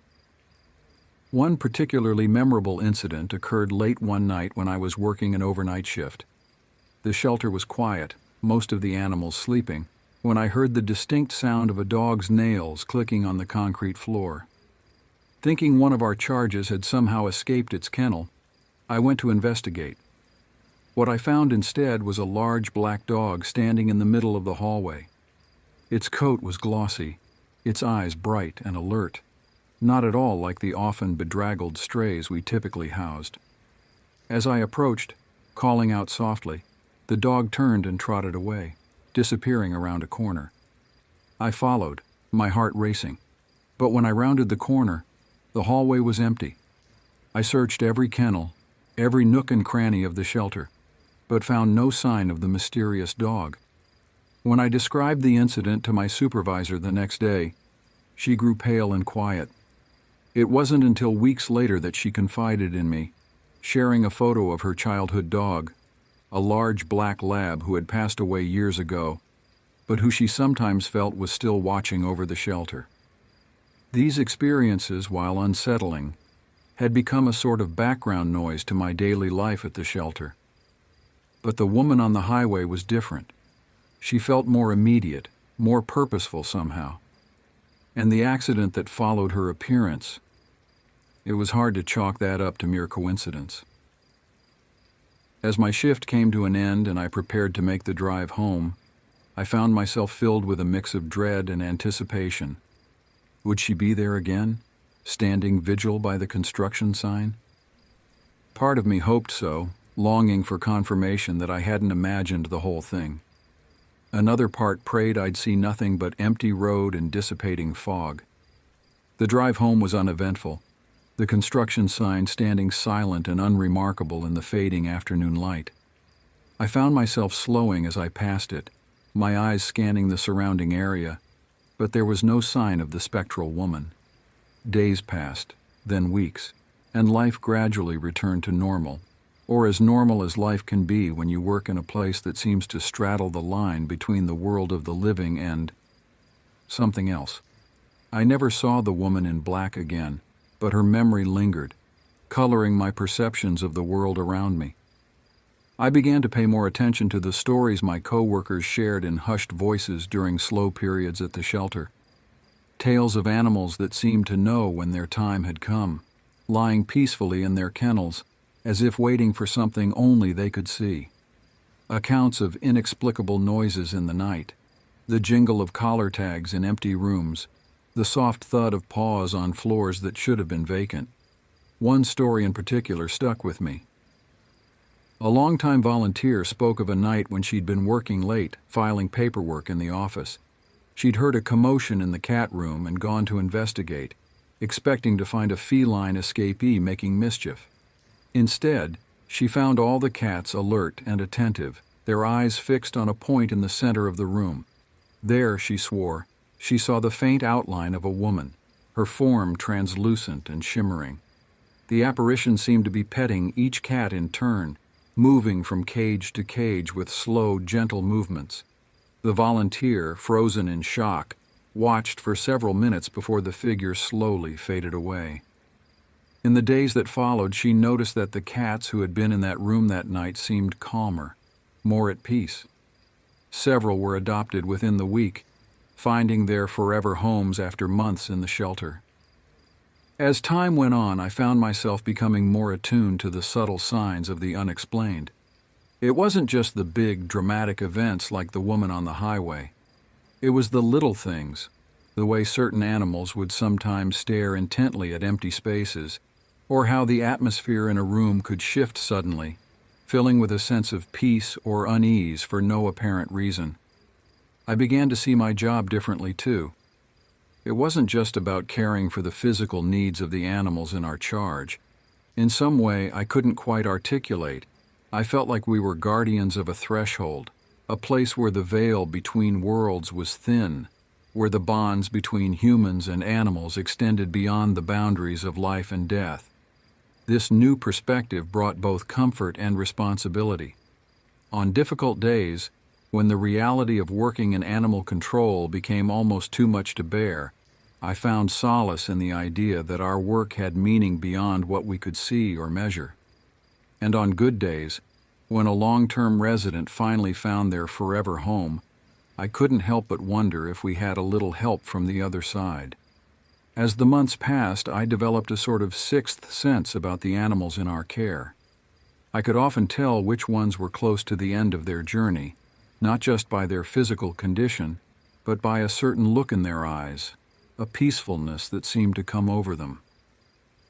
One particularly memorable incident occurred late one night when I was working an overnight shift. The shelter was quiet, most of the animals sleeping, when I heard the distinct sound of a dog's nails clicking on the concrete floor. Thinking one of our charges had somehow escaped its kennel, I went to investigate. What I found instead was a large black dog standing in the middle of the hallway. Its coat was glossy, its eyes bright and alert, not at all like the often bedraggled strays we typically housed. As I approached, calling out softly, the dog turned and trotted away, disappearing around a corner. I followed, my heart racing, but when I rounded the corner, the hallway was empty. I searched every kennel, every nook and cranny of the shelter, but found no sign of the mysterious dog. When I described the incident to my supervisor the next day, she grew pale and quiet. It wasn't until weeks later that she confided in me, sharing a photo of her childhood dog, a large black lab who had passed away years ago, but who she sometimes felt was still watching over the shelter. These experiences, while unsettling, had become a sort of background noise to my daily life at the shelter. But the woman on the highway was different. She felt more immediate, more purposeful somehow. And the accident that followed her appearance, it was hard to chalk that up to mere coincidence. As my shift came to an end and I prepared to make the drive home, I found myself filled with a mix of dread and anticipation. Would she be there again, standing vigil by the construction sign? Part of me hoped so, longing for confirmation that I hadn't imagined the whole thing. Another part prayed I'd see nothing but empty road and dissipating fog. The drive home was uneventful, the construction sign standing silent and unremarkable in the fading afternoon light. I found myself slowing as I passed it, my eyes scanning the surrounding area, but there was no sign of the spectral woman. Days passed, then weeks, and life gradually returned to normal, or as normal as life can be when you work in a place that seems to straddle the line between the world of the living and something else. I never saw the woman in black again, but her memory lingered, coloring my perceptions of the world around me. I began to pay more attention to the stories my co-workers shared in hushed voices during slow periods at the shelter. tales of animals that seemed to know when their time had come, lying peacefully in their kennels, as if waiting for something only they could see. Accounts of inexplicable noises in the night, the jingle of collar tags in empty rooms, the soft thud of paws on floors that should have been vacant. One story in particular stuck with me. A longtime volunteer spoke of a night when she'd been working late, filing paperwork in the office. She'd heard a commotion in the cat room and gone to investigate, expecting to find a feline escapee making mischief. Instead, she found all the cats alert and attentive, their eyes fixed on a point in the center of the room. There, she swore, she saw the faint outline of a woman, her form translucent and shimmering. The apparition seemed to be petting each cat in turn, moving from cage to cage with slow, gentle movements. The volunteer, frozen in shock, watched for several minutes before the figure slowly faded away. In the days that followed, she noticed that the cats who had been in that room that night seemed calmer, more at peace. Several were adopted within the week, finding their forever homes after months in the shelter. As time went on, I found myself becoming more attuned to the subtle signs of the unexplained. It wasn't just the big, dramatic events like the woman on the highway. It was the little things, the way certain animals would sometimes stare intently at empty spaces, or how the atmosphere in a room could shift suddenly, filling with a sense of peace or unease for no apparent reason. I began to see my job differently too. It wasn't just about caring for the physical needs of the animals in our charge. In some way I couldn't quite articulate. I felt like we were guardians of a threshold, a place where the veil between worlds was thin, where the bonds between humans and animals extended beyond the boundaries of life and death. This new perspective brought both comfort and responsibility. On difficult days, when the reality of working in animal control became almost too much to bear, I found solace in the idea that our work had meaning beyond what we could see or measure. And on good days, when a long-term resident finally found their forever home, I couldn't help but wonder if we had a little help from the other side. As the months passed, I developed a sort of sixth sense about the animals in our care. I could often tell which ones were close to the end of their journey, not just by their physical condition, but by a certain look in their eyes, a peacefulness that seemed to come over them.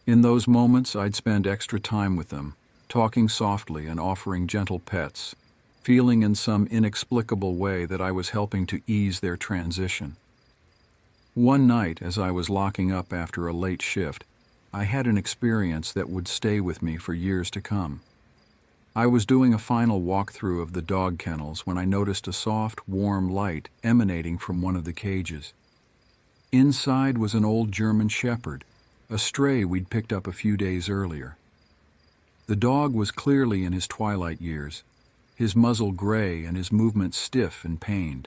In those moments, I'd spend extra time with them, talking softly and offering gentle pets, feeling in some inexplicable way that I was helping to ease their transition. One night, as I was locking up after a late shift, I had an experience that would stay with me for years to come. I was doing a final walkthrough of the dog kennels when I noticed a soft, warm light emanating from one of the cages. Inside was an old German shepherd, a stray we'd picked up a few days earlier. The dog was clearly in his twilight years, his muzzle gray and his movements stiff and pained.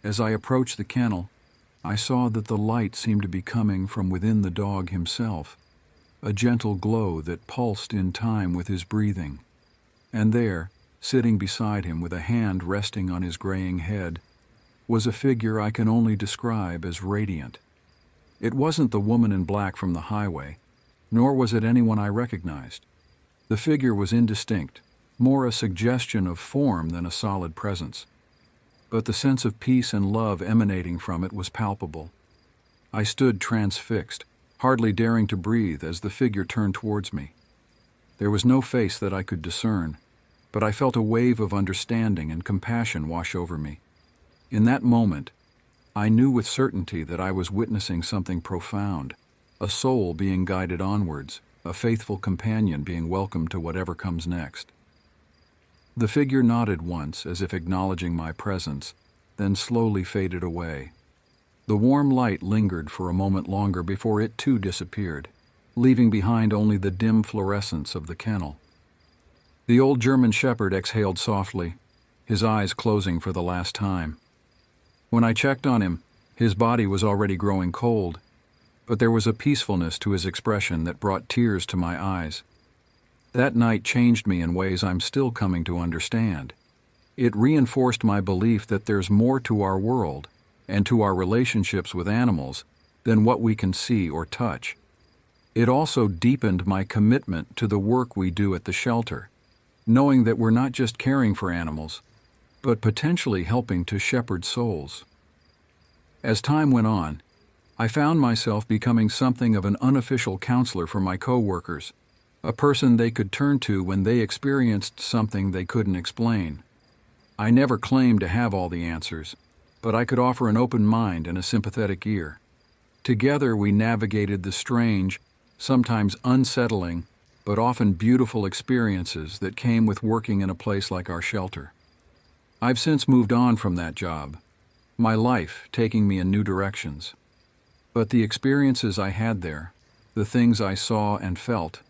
As I approached the kennel, I saw that the light seemed to be coming from within the dog himself, a gentle glow that pulsed in time with his breathing. And there, sitting beside him with a hand resting on his graying head, was a figure I can only describe as radiant. It wasn't the woman in black from the highway, nor was it anyone I recognized. The figure was indistinct, more a suggestion of form than a solid presence. But the sense of peace and love emanating from it was palpable. I stood transfixed, hardly daring to breathe as the figure turned towards me. There was no face that I could discern, but I felt a wave of understanding and compassion wash over me. In that moment, I knew with certainty that I was witnessing something profound, a soul being guided onwards, a faithful companion being welcomed to whatever comes next. The figure nodded once, as if acknowledging my presence, then slowly faded away. The warm light lingered for a moment longer before it too disappeared, leaving behind only the dim fluorescence of the kennel. The old German shepherd exhaled softly, his eyes closing for the last time. When I checked on him, his body was already growing cold, but there was a peacefulness to his expression that brought tears to my eyes. That night changed me in ways I'm still coming to understand. It reinforced my belief that there's more to our world, and to our relationships with animals than what we can see or touch. It also deepened my commitment to the work we do at the shelter, knowing that we're not just caring for animals, but potentially helping to shepherd souls. As time went on, I found myself becoming something of an unofficial counselor for my coworkers, a person they could turn to when they experienced something they couldn't explain. I never claimed to have all the answers, but I could offer an open mind and a sympathetic ear. Together we navigated the strange, sometimes unsettling, but often beautiful experiences that came with working in a place like our shelter. I've since moved on from that job, my life taking me in new directions. But the experiences I had there, the things I saw and felt,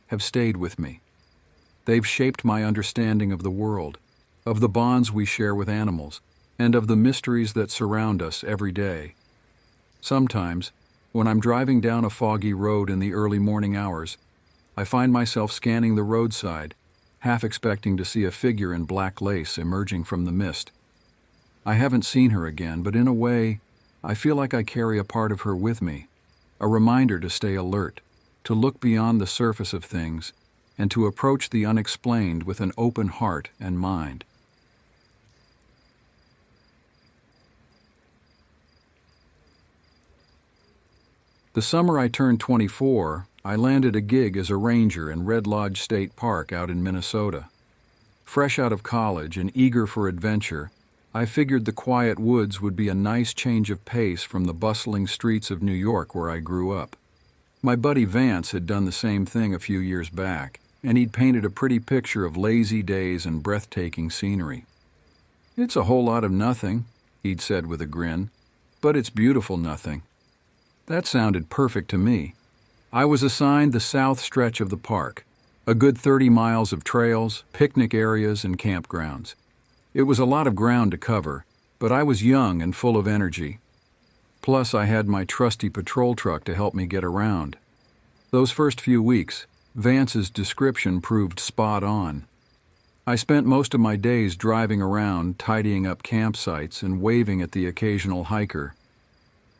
have stayed with me. They've shaped my understanding of the world, of the bonds we share with animals, and of the mysteries that surround us every day. Sometimes, when I'm driving down a foggy road in the early morning hours, I find myself scanning the roadside, half expecting to see a figure in black lace emerging from the mist. I haven't seen her again, but in a way, I feel like I carry a part of her with me, a reminder to stay alert, to look beyond the surface of things, and to approach the unexplained with an open heart and mind. The summer I turned 24, I landed a gig as a ranger in Red Lodge State Park out in Minnesota. Fresh out of college and eager for adventure, I figured the quiet woods would be a nice change of pace from the bustling streets of New York where I grew up. My buddy Vance had done the same thing a few years back, and he'd painted a pretty picture of lazy days and breathtaking scenery. "It's a whole lot of nothing," he'd said with a grin, "but it's beautiful nothing." That sounded perfect to me. I was assigned the south stretch of the park, a good 30 miles of trails, picnic areas, and campgrounds. It was a lot of ground to cover, but I was young and full of energy. Plus, I had my trusty patrol truck to help me get around. Those first few weeks, Vance's description proved spot on. I spent most of my days driving around, tidying up campsites and waving at the occasional hiker.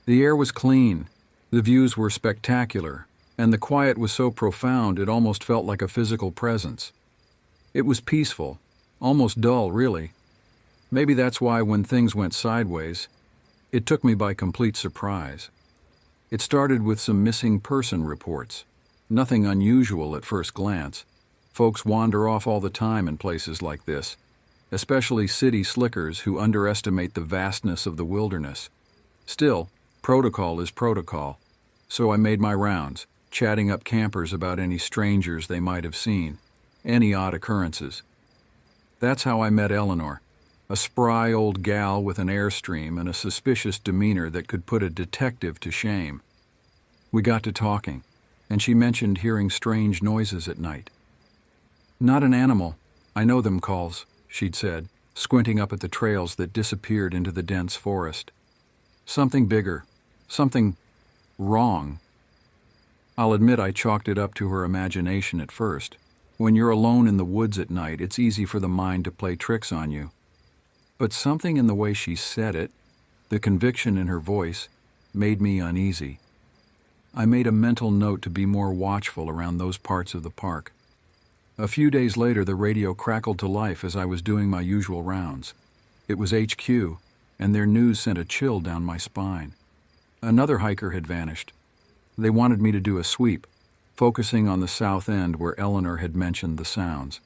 The air was clean, the views were spectacular, and the quiet was so profound it almost felt like a physical presence. It was peaceful, almost dull, really. Maybe that's why when things went sideways, it took me by complete surprise. It started with some missing person reports. Nothing unusual at first glance. Folks wander off all the time in places like this, especially city slickers who underestimate the vastness of the wilderness. Still, protocol is protocol, so I made my rounds, chatting up campers about any strangers they might have seen, any odd occurrences. That's how I met Eleanor, a spry old gal with an airstream and a suspicious demeanor that could put a detective to shame. We got to talking, and she mentioned hearing strange noises at night. "Not an animal, I know them calls," she'd said, squinting up at the trails that disappeared into the dense forest. "Something bigger, something wrong." I'll admit I chalked it up to her imagination at first. When you're alone in the woods at night, it's easy for the mind to play tricks on you. But something in the way she said it, the conviction in her voice, made me uneasy. I made a mental note to be more watchful around those parts of the park. A few days later, the radio crackled to life as I was doing my usual rounds. It was HQ, and their news sent a chill down my spine. Another hiker had vanished. They wanted me to do a sweep, focusing on the south end where Eleanor had mentioned the sounds.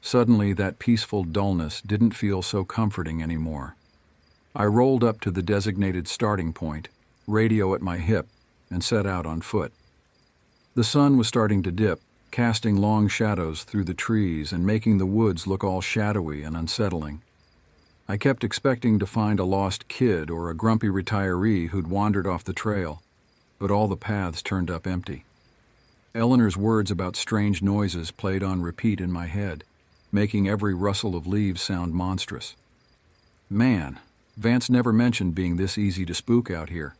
Suddenly, that peaceful dullness didn't feel so comforting anymore. I rolled up to the designated starting point, radio at my hip, and set out on foot. The sun was starting to dip, casting long shadows through the trees and making the woods look all shadowy and unsettling. I kept expecting to find a lost kid or a grumpy retiree who'd wandered off the trail, but all the paths turned up empty. Eleanor's words about strange noises played on repeat in my head, making every rustle of leaves sound monstrous. Man, Vance never mentioned being this easy to spook out here.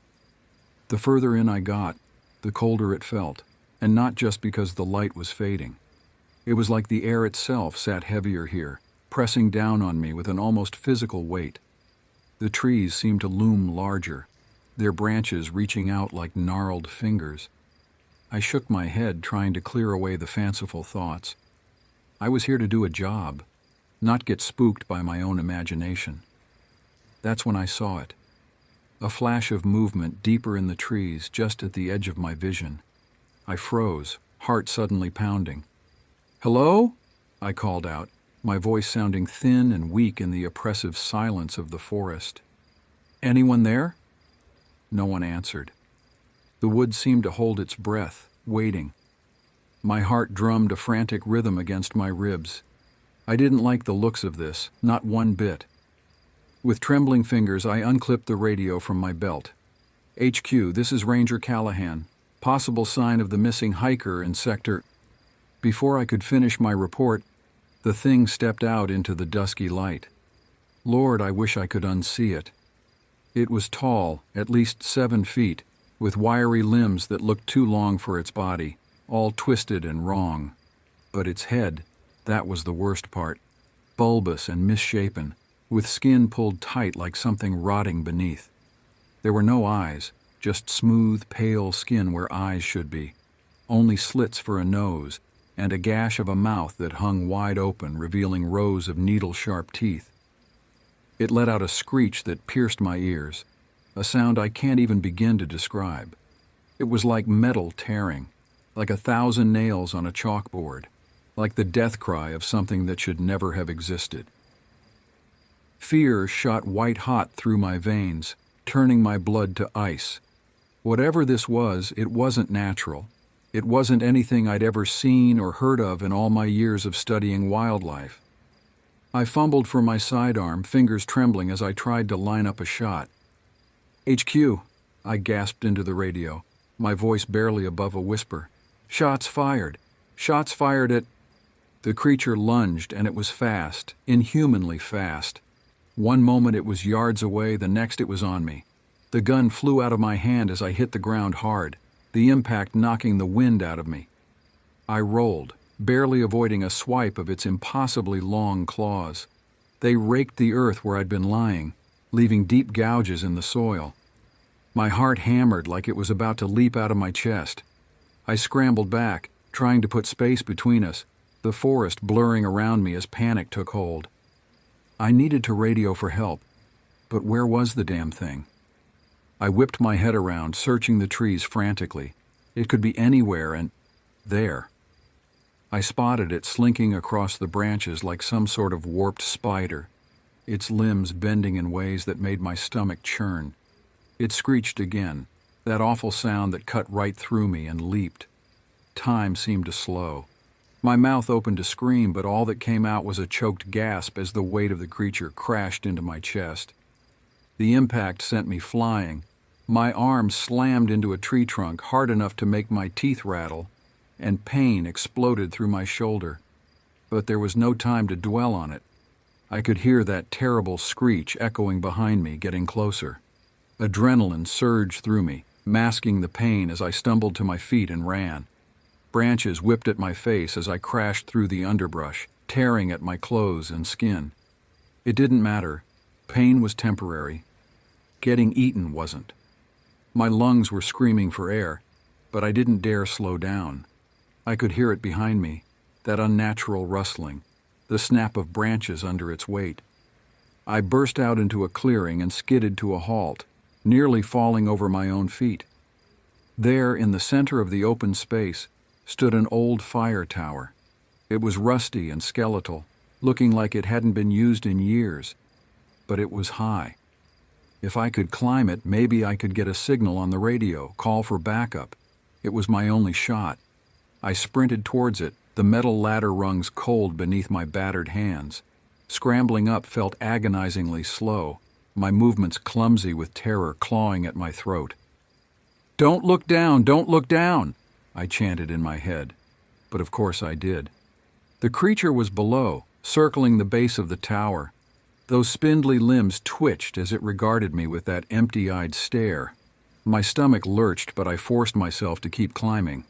The further in I got, the colder it felt, and not just because the light was fading. It was like the air itself sat heavier here, pressing down on me with an almost physical weight. The trees seemed to loom larger, their branches reaching out like gnarled fingers. I shook my head, trying to clear away the fanciful thoughts. I was here to do a job, not get spooked by my own imagination. That's when I saw it. A flash of movement deeper in the trees, just at the edge of my vision. I froze, heart suddenly pounding. "Hello?" I called out, my voice sounding thin and weak in the oppressive silence of the forest. "Anyone there?" No one answered. The wood seemed to hold its breath, waiting. My heart drummed a frantic rhythm against my ribs. I didn't like the looks of this, not one bit. With trembling fingers, I unclipped the radio from my belt. "HQ, this is Ranger Callahan. Possible sign of the missing hiker in sector..." Before I could finish my report, the thing stepped out into the dusky light. Lord, I wish I could unsee it. It was tall, at least 7 feet, with wiry limbs that looked too long for its body, all twisted and wrong. But its head, that was the worst part, bulbous and misshapen, with skin pulled tight like something rotting beneath. There were no eyes, just smooth, pale skin where eyes should be, only slits for a nose, and a gash of a mouth that hung wide open, revealing rows of needle-sharp teeth. It let out a screech that pierced my ears, a sound I can't even begin to describe. It was like metal tearing, like 1,000 nails on a chalkboard, like the death cry of something that should never have existed. Fear shot white-hot through my veins, turning my blood to ice. Whatever this was, it wasn't natural. It wasn't anything I'd ever seen or heard of in all my years of studying wildlife. I fumbled for my sidearm, fingers trembling as I tried to line up a shot. "HQ," I gasped into the radio, my voice barely above a whisper. "Shots fired. Shots fired at..." The creature lunged, and it was fast, inhumanly fast. One moment it was yards away, the next it was on me. The gun flew out of my hand as I hit the ground hard, the impact knocking the wind out of me. I rolled, barely avoiding a swipe of its impossibly long claws. They raked the earth where I'd been lying, leaving deep gouges in the soil. My heart hammered like it was about to leap out of my chest. I scrambled back, trying to put space between us, the forest blurring around me as panic took hold. I needed to radio for help, but where was the damn thing? I whipped my head around, searching the trees frantically. It could be anywhere, and there. I spotted it slinking across the branches like some sort of warped spider, its limbs bending in ways that made my stomach churn. It screeched again, that awful sound that cut right through me, and leaped. Time seemed to slow. My mouth opened to scream, but all that came out was a choked gasp as the weight of the creature crashed into my chest. The impact sent me flying. My arm slammed into a tree trunk hard enough to make my teeth rattle, and pain exploded through my shoulder. But there was no time to dwell on it. I could hear that terrible screech echoing behind me, getting closer. Adrenaline surged through me, masking the pain as I stumbled to my feet and ran. Branches whipped at my face as I crashed through the underbrush, tearing at my clothes and skin. It didn't matter. Pain was temporary. Getting eaten wasn't. My lungs were screaming for air, but I didn't dare slow down. I could hear it behind me, that unnatural rustling, the snap of branches under its weight. I burst out into a clearing and skidded to a halt, nearly falling over my own feet. There, in the center of the open space, stood an old fire tower. It was rusty and skeletal, looking like it hadn't been used in years, but it was high. If I could climb it, maybe I could get a signal on the radio, call for backup. It was my only shot. I sprinted towards it, the metal ladder rungs cold beneath my battered hands. Scrambling up felt agonizingly slow, my movements clumsy with terror clawing at my throat. "Don't look down! Don't look down!" I chanted in my head, but of course I did. The creature was below, circling the base of the tower. Those spindly limbs twitched as it regarded me with that empty-eyed stare. My stomach lurched, but I forced myself to keep climbing.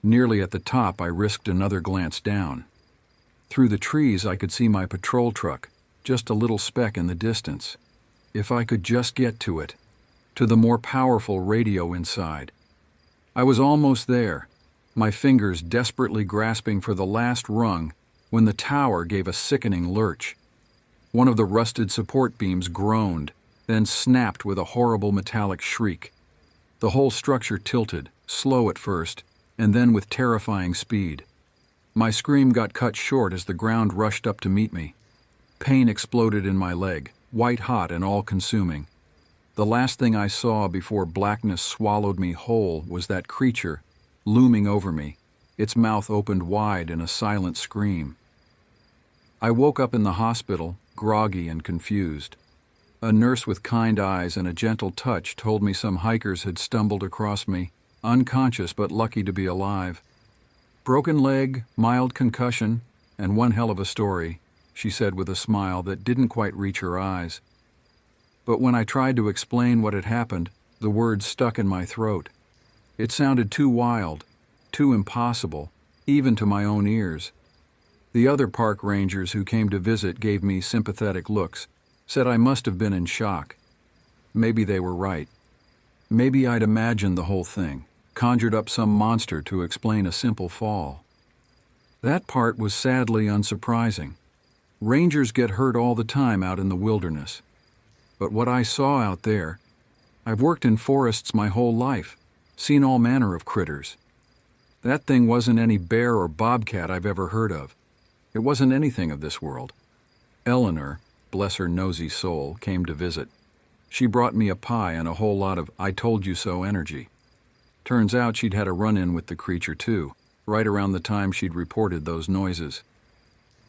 Nearly at the top, I risked another glance down. Through the trees, I could see my patrol truck, just a little speck in the distance. If I could just get to it, to the more powerful radio inside. I was almost there, my fingers desperately grasping for the last rung when the tower gave a sickening lurch. One of the rusted support beams groaned, then snapped with a horrible metallic shriek. The whole structure tilted, slow at first, and then with terrifying speed. My scream got cut short as the ground rushed up to meet me. Pain exploded in my leg, white-hot and all-consuming. The last thing I saw before blackness swallowed me whole was that creature, looming over me, its mouth opened wide in a silent scream. I woke up in the hospital, groggy and confused. A nurse with kind eyes and a gentle touch told me some hikers had stumbled across me, unconscious but lucky to be alive. Broken leg, mild concussion, and one hell of a story, she said with a smile that didn't quite reach her eyes. But when I tried to explain what had happened, the words stuck in my throat. It sounded too wild, too impossible, even to my own ears. The other park rangers who came to visit gave me sympathetic looks, said I must have been in shock. Maybe they were right. Maybe I'd imagined the whole thing, conjured up some monster to explain a simple fall. That part was sadly unsurprising. Rangers get hurt all the time out in the wilderness. But what I saw out there, I've worked in forests my whole life, seen all manner of critters. That thing wasn't any bear or bobcat I've ever heard of. It wasn't anything of this world. Eleanor, bless her nosy soul, came to visit. She brought me a pie and a whole lot of I told you so energy. Turns out she'd had a run-in with the creature too, right around the time she'd reported those noises.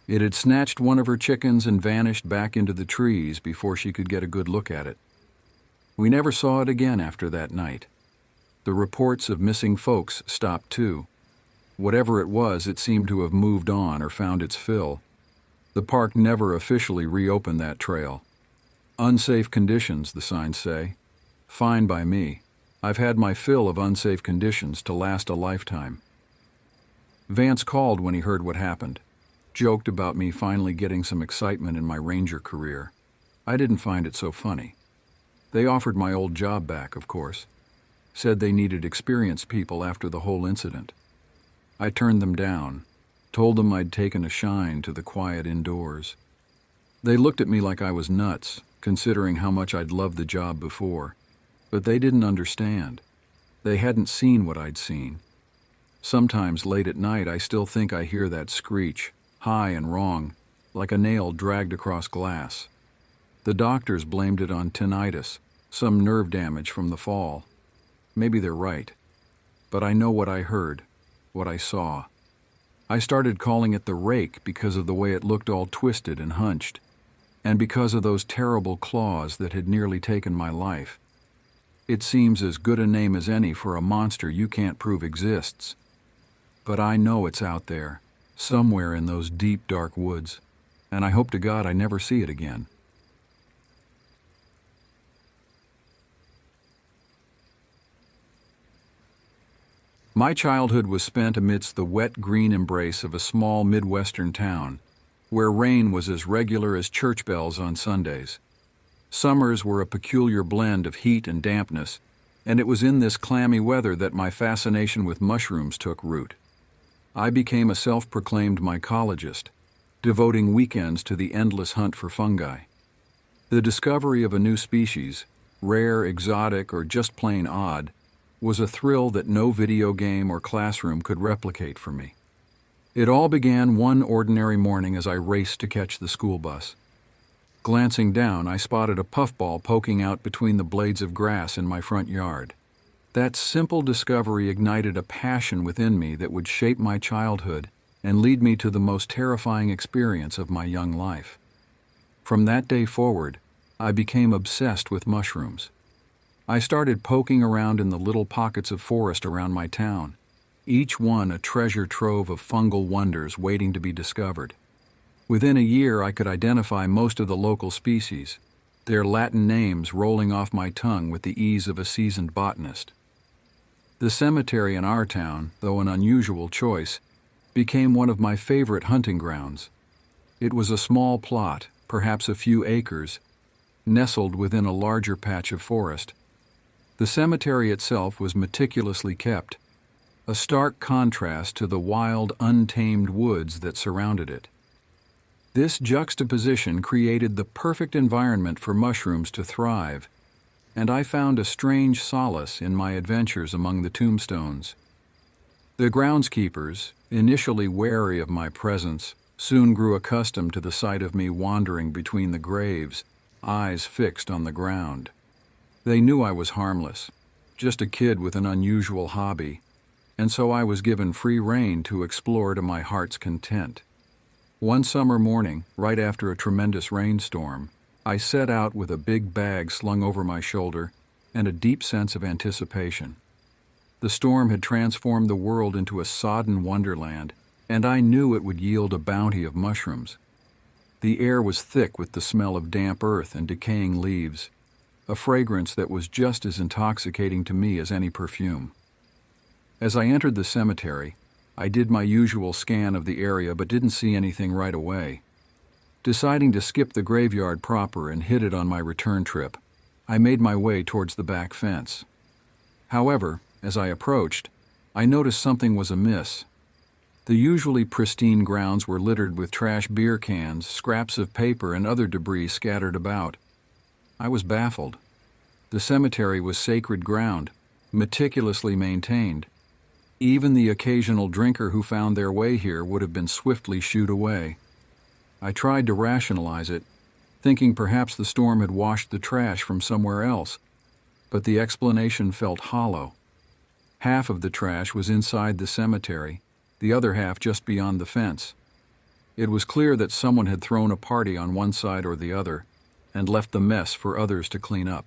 It had snatched one of her chickens and vanished back into the trees before she could get a good look at it. We never saw it again after that night. The reports of missing folks stopped too. Whatever it was, it seemed to have moved on or found its fill. The park never officially reopened that trail. Unsafe conditions, the signs say. Fine by me. I've had my fill of unsafe conditions to last a lifetime. Vance called when he heard what happened. Joked about me finally getting some excitement in my ranger career. I didn't find it so funny. They offered my old job back, of course. Said they needed experienced people after the whole incident. I turned them down, told them I'd taken a shine to the quiet indoors. They looked at me like I was nuts, considering how much I'd loved the job before. But they didn't understand. They hadn't seen what I'd seen. Sometimes late at night I still think I hear that screech, high and wrong, like a nail dragged across glass. The doctors blamed it on tinnitus, some nerve damage from the fall. Maybe they're right. But I know what I heard, what I saw. I started calling it the rake because of the way it looked all twisted and hunched, and because of those terrible claws that had nearly taken my life. It seems as good a name as any for a monster you can't prove exists. But I know it's out there, somewhere in those deep, dark woods, and I hope to God I never see it again. My childhood was spent amidst the wet green embrace of a small Midwestern town, where rain was as regular as church bells on Sundays. Summers were a peculiar blend of heat and dampness, and it was in this clammy weather that my fascination with mushrooms took root. I became a self-proclaimed mycologist, devoting weekends to the endless hunt for fungi. The discovery of a new species, rare, exotic, or just plain odd, was a thrill that no video game or classroom could replicate for me. It all began one ordinary morning as I raced to catch the school bus. Glancing down, I spotted a puffball poking out between the blades of grass in my front yard. That simple discovery ignited a passion within me that would shape my childhood and lead me to the most terrifying experience of my young life. From that day forward, I became obsessed with mushrooms. I started poking around in the little pockets of forest around my town, each one a treasure trove of fungal wonders waiting to be discovered. Within a year, I could identify most of the local species, their Latin names rolling off my tongue with the ease of a seasoned botanist. The cemetery in our town, though an unusual choice, became one of my favorite hunting grounds. It was a small plot, perhaps a few acres, nestled within a larger patch of forest. The cemetery itself was meticulously kept, a stark contrast to the wild, untamed woods that surrounded it. This juxtaposition created the perfect environment for mushrooms to thrive, and I found a strange solace in my adventures among the tombstones. The groundskeepers, initially wary of my presence, soon grew accustomed to the sight of me wandering between the graves, eyes fixed on the ground. They knew I was harmless, just a kid with an unusual hobby, and so I was given free rein to explore to my heart's content. One summer morning, right after a tremendous rainstorm, I set out with a big bag slung over my shoulder and a deep sense of anticipation. The storm had transformed the world into a sodden wonderland, and I knew it would yield a bounty of mushrooms. The air was thick with the smell of damp earth and decaying leaves, a fragrance that was just as intoxicating to me as any perfume. As I entered the cemetery, I did my usual scan of the area but didn't see anything right away. Deciding to skip the graveyard proper and hit it on my return trip, I made my way towards the back fence. However, as I approached, I noticed something was amiss. The usually pristine grounds were littered with trash beer cans, scraps of paper, and other debris scattered about. I was baffled. The cemetery was sacred ground, meticulously maintained. Even the occasional drinker who found their way here would have been swiftly shooed away. I tried to rationalize it, thinking perhaps the storm had washed the trash from somewhere else, but the explanation felt hollow. Half of the trash was inside the cemetery, the other half just beyond the fence. It was clear that someone had thrown a party on one side or the other and left the mess for others to clean up.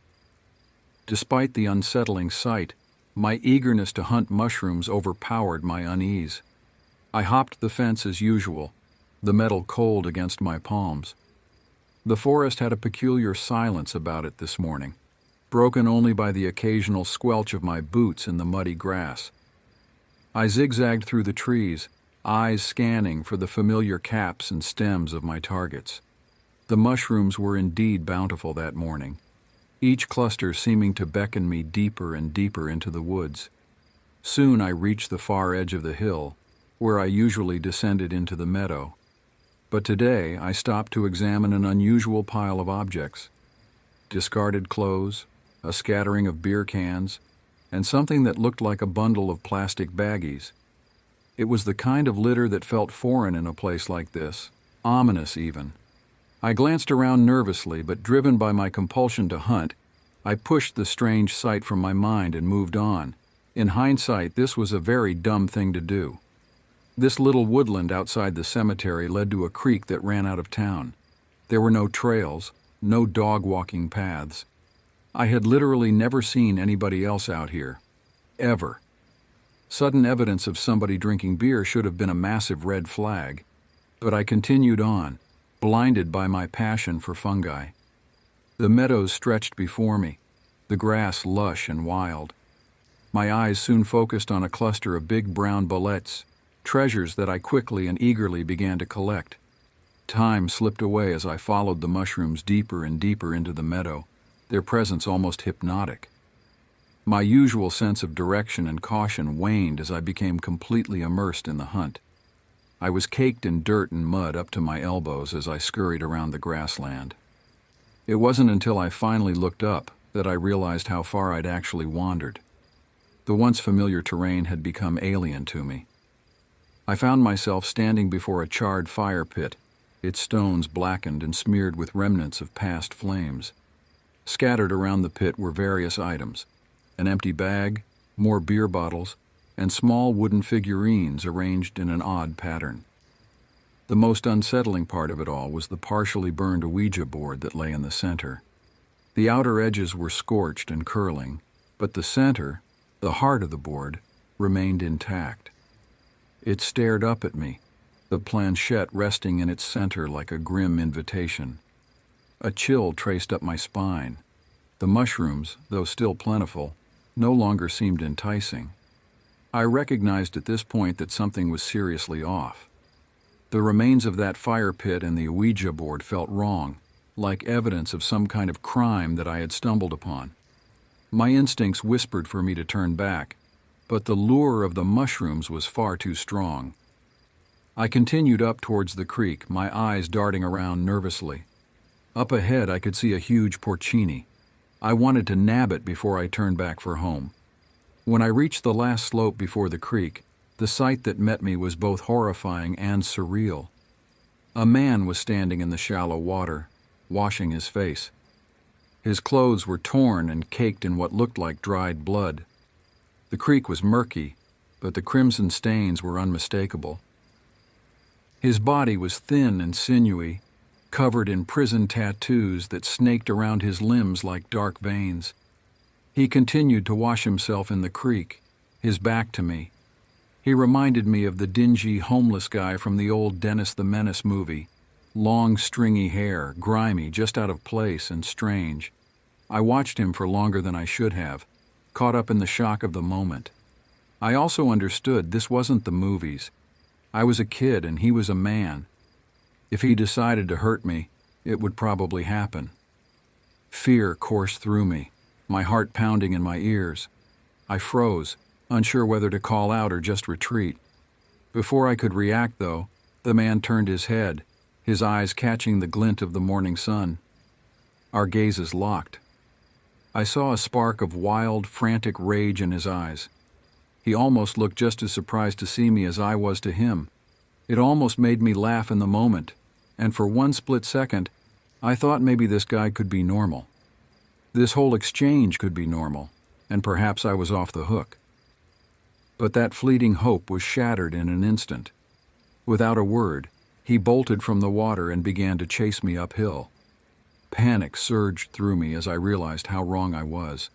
Despite the unsettling sight, my eagerness to hunt mushrooms overpowered my unease. I hopped the fence as usual, the metal cold against my palms. The forest had a peculiar silence about it this morning, broken only by the occasional squelch of my boots in the muddy grass. I zigzagged through the trees, eyes scanning for the familiar caps and stems of my targets. The mushrooms were indeed bountiful that morning, each cluster seeming to beckon me deeper and deeper into the woods. Soon I reached the far edge of the hill, where I usually descended into the meadow. But today I stopped to examine an unusual pile of objects. Discarded clothes, a scattering of beer cans, and something that looked like a bundle of plastic baggies. It was the kind of litter that felt foreign in a place like this, ominous even. I glanced around nervously, but driven by my compulsion to hunt, I pushed the strange sight from my mind and moved on. In hindsight, this was a very dumb thing to do. This little woodland outside the cemetery led to a creek that ran out of town. There were no trails, no dog-walking paths. I had literally never seen anybody else out here. Ever. Sudden evidence of somebody drinking beer should have been a massive red flag. But I continued on, blinded by my passion for fungi. The meadows stretched before me, the grass lush and wild. My eyes soon focused on a cluster of big brown boletes, treasures that I quickly and eagerly began to collect. Time slipped away as I followed the mushrooms deeper and deeper into the meadow, their presence almost hypnotic. My usual sense of direction and caution waned as I became completely immersed in the hunt. I was caked in dirt and mud up to my elbows as I scurried around the grassland. It wasn't until I finally looked up that I realized how far I'd actually wandered. The once familiar terrain had become alien to me. I found myself standing before a charred fire pit, its stones blackened and smeared with remnants of past flames. Scattered around the pit were various items: an empty bag, more beer bottles, and small wooden figurines arranged in an odd pattern. The most unsettling part of it all was the partially burned Ouija board that lay in the center. The outer edges were scorched and curling, but the center, the heart of the board, remained intact. It stared up at me, the planchette resting in its center like a grim invitation. A chill traced up my spine. The mushrooms, though still plentiful, no longer seemed enticing. I recognized at this point that something was seriously off. The remains of that fire pit and the Ouija board felt wrong, like evidence of some kind of crime that I had stumbled upon. My instincts whispered for me to turn back, but the lure of the mushrooms was far too strong. I continued up towards the creek, my eyes darting around nervously. Up ahead I could see a huge porcini. I wanted to nab it before I turned back for home. When I reached the last slope before the creek, the sight that met me was both horrifying and surreal. A man was standing in the shallow water, washing his face. His clothes were torn and caked in what looked like dried blood. The creek was murky, but the crimson stains were unmistakable. His body was thin and sinewy, covered in prison tattoos that snaked around his limbs like dark veins. He continued to wash himself in the creek, his back to me. He reminded me of the dingy, homeless guy from the old Dennis the Menace movie. Long, stringy hair, grimy, just out of place and strange. I watched him for longer than I should have, caught up in the shock of the moment. I also understood this wasn't the movies. I was a kid and he was a man. If he decided to hurt me, it would probably happen. Fear coursed through me, my heart pounding in my ears. I froze, unsure whether to call out or just retreat. Before I could react, though, the man turned his head, his eyes catching the glint of the morning sun. Our gazes locked. I saw a spark of wild, frantic rage in his eyes. He almost looked just as surprised to see me as I was to him. It almost made me laugh in the moment, and for one split second, I thought maybe this guy could be normal. This whole exchange could be normal, and perhaps I was off the hook. But that fleeting hope was shattered in an instant. Without a word, he bolted from the water and began to chase me uphill. Panic surged through me as I realized how wrong I was.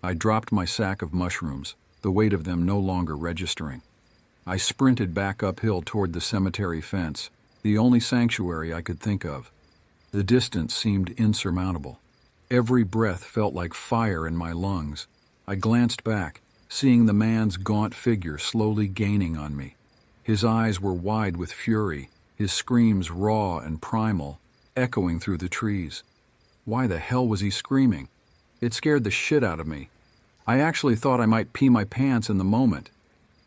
I dropped my sack of mushrooms, the weight of them no longer registering. I sprinted back uphill toward the cemetery fence, the only sanctuary I could think of. The distance seemed insurmountable. Every breath felt like fire in my lungs. I glanced back, seeing the man's gaunt figure slowly gaining on me. His eyes were wide with fury, his screams raw and primal, echoing through the trees. Why the hell was he screaming? It scared the shit out of me. I actually thought I might pee my pants in the moment.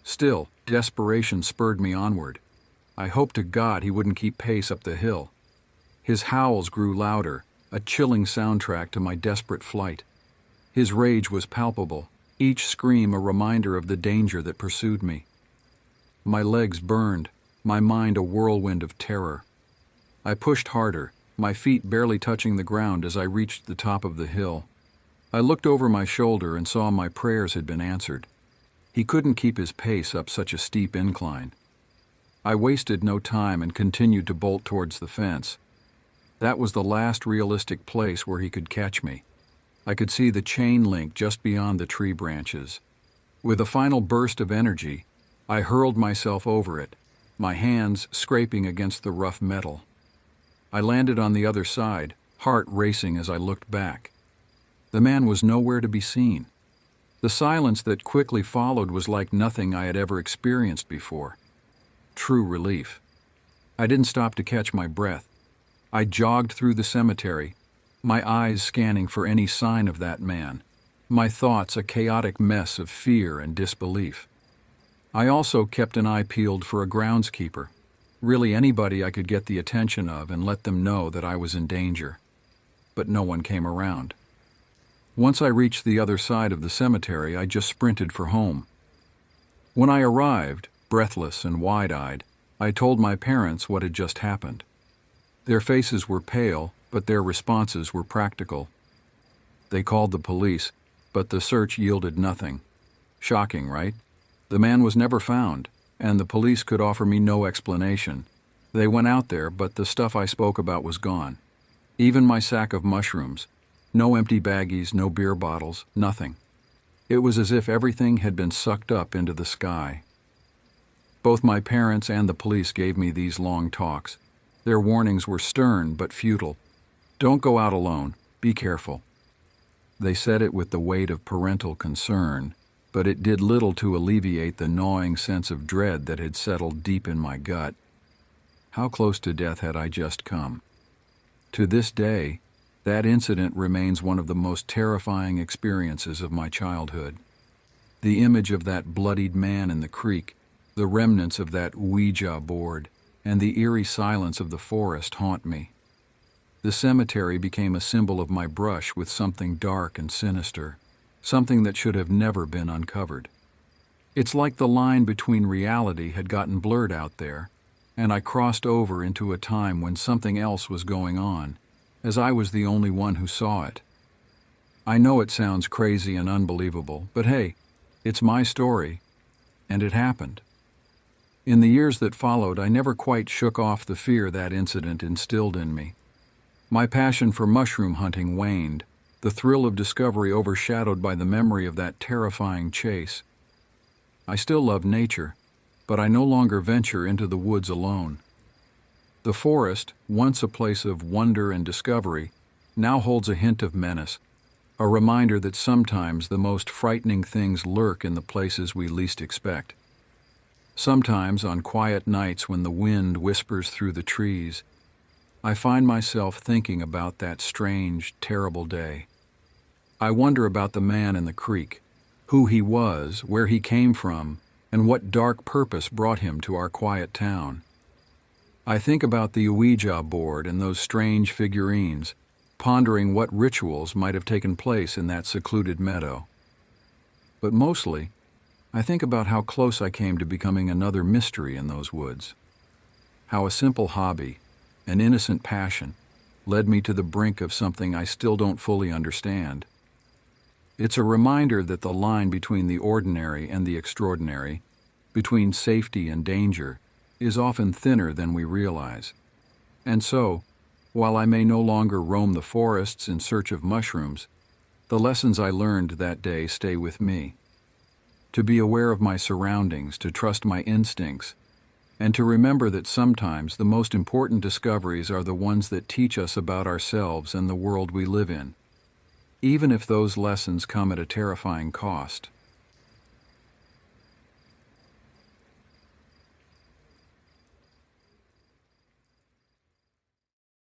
Still, desperation spurred me onward. I hoped to God he wouldn't keep pace up the hill. His howls grew louder, a chilling soundtrack to my desperate flight. His rage was palpable, each scream a reminder of the danger that pursued me. My legs burned, my mind a whirlwind of terror. I pushed harder, my feet barely touching the ground as I reached the top of the hill. I looked over my shoulder and saw my prayers had been answered. He couldn't keep his pace up such a steep incline. I wasted no time and continued to bolt towards the fence. That was the last realistic place where he could catch me. I could see the chain link just beyond the tree branches. With a final burst of energy, I hurled myself over it, my hands scraping against the rough metal. I landed on the other side, heart racing as I looked back. The man was nowhere to be seen. The silence that quickly followed was like nothing I had ever experienced before. True relief. I didn't stop to catch my breath. I jogged through the cemetery, my eyes scanning for any sign of that man, my thoughts a chaotic mess of fear and disbelief. I also kept an eye peeled for a groundskeeper, really anybody I could get the attention of and let them know that I was in danger. But no one came around. Once I reached the other side of the cemetery, I just sprinted for home. When I arrived, breathless and wide-eyed, I told my parents what had just happened. Their faces were pale, but their responses were practical. They called the police, but the search yielded nothing. Shocking, right? The man was never found, and the police could offer me no explanation. They went out there, but the stuff I spoke about was gone. Even my sack of mushrooms. No empty baggies, no beer bottles, nothing. It was as if everything had been sucked up into the sky. Both my parents and the police gave me these long talks. Their warnings were stern but futile. Don't go out alone. Be careful. They said it with the weight of parental concern, but it did little to alleviate the gnawing sense of dread that had settled deep in my gut. How close to death had I just come? To this day, that incident remains one of the most terrifying experiences of my childhood. The image of that bloodied man in the creek, the remnants of that Ouija board, and the eerie silence of the forest haunt me. The cemetery became a symbol of my brush with something dark and sinister, something that should have never been uncovered. It's like the line between reality had gotten blurred out there, and I crossed over into a time when something else was going on, as I was the only one who saw it. I know it sounds crazy and unbelievable, but hey, it's my story, and it happened. In the years that followed, I never quite shook off the fear that incident instilled in me. My passion for mushroom hunting waned, the thrill of discovery overshadowed by the memory of that terrifying chase. I still love nature, but I no longer venture into the woods alone. The forest, once a place of wonder and discovery, now holds a hint of menace, a reminder that sometimes the most frightening things lurk in the places we least expect. Sometimes, on quiet nights when the wind whispers through the trees, I find myself thinking about that strange, terrible day. I wonder about the man in the creek, who he was, where he came from, and what dark purpose brought him to our quiet town. I think about the Ouija board and those strange figurines, pondering what rituals might have taken place in that secluded meadow. But mostly, I think about how close I came to becoming another mystery in those woods. How a simple hobby, an innocent passion, led me to the brink of something I still don't fully understand. It's a reminder that the line between the ordinary and the extraordinary, between safety and danger, is often thinner than we realize. And so, while I may no longer roam the forests in search of mushrooms, the lessons I learned that day stay with me. To be aware of my surroundings, to trust my instincts, and to remember that sometimes the most important discoveries are the ones that teach us about ourselves and the world we live in, even if those lessons come at a terrifying cost.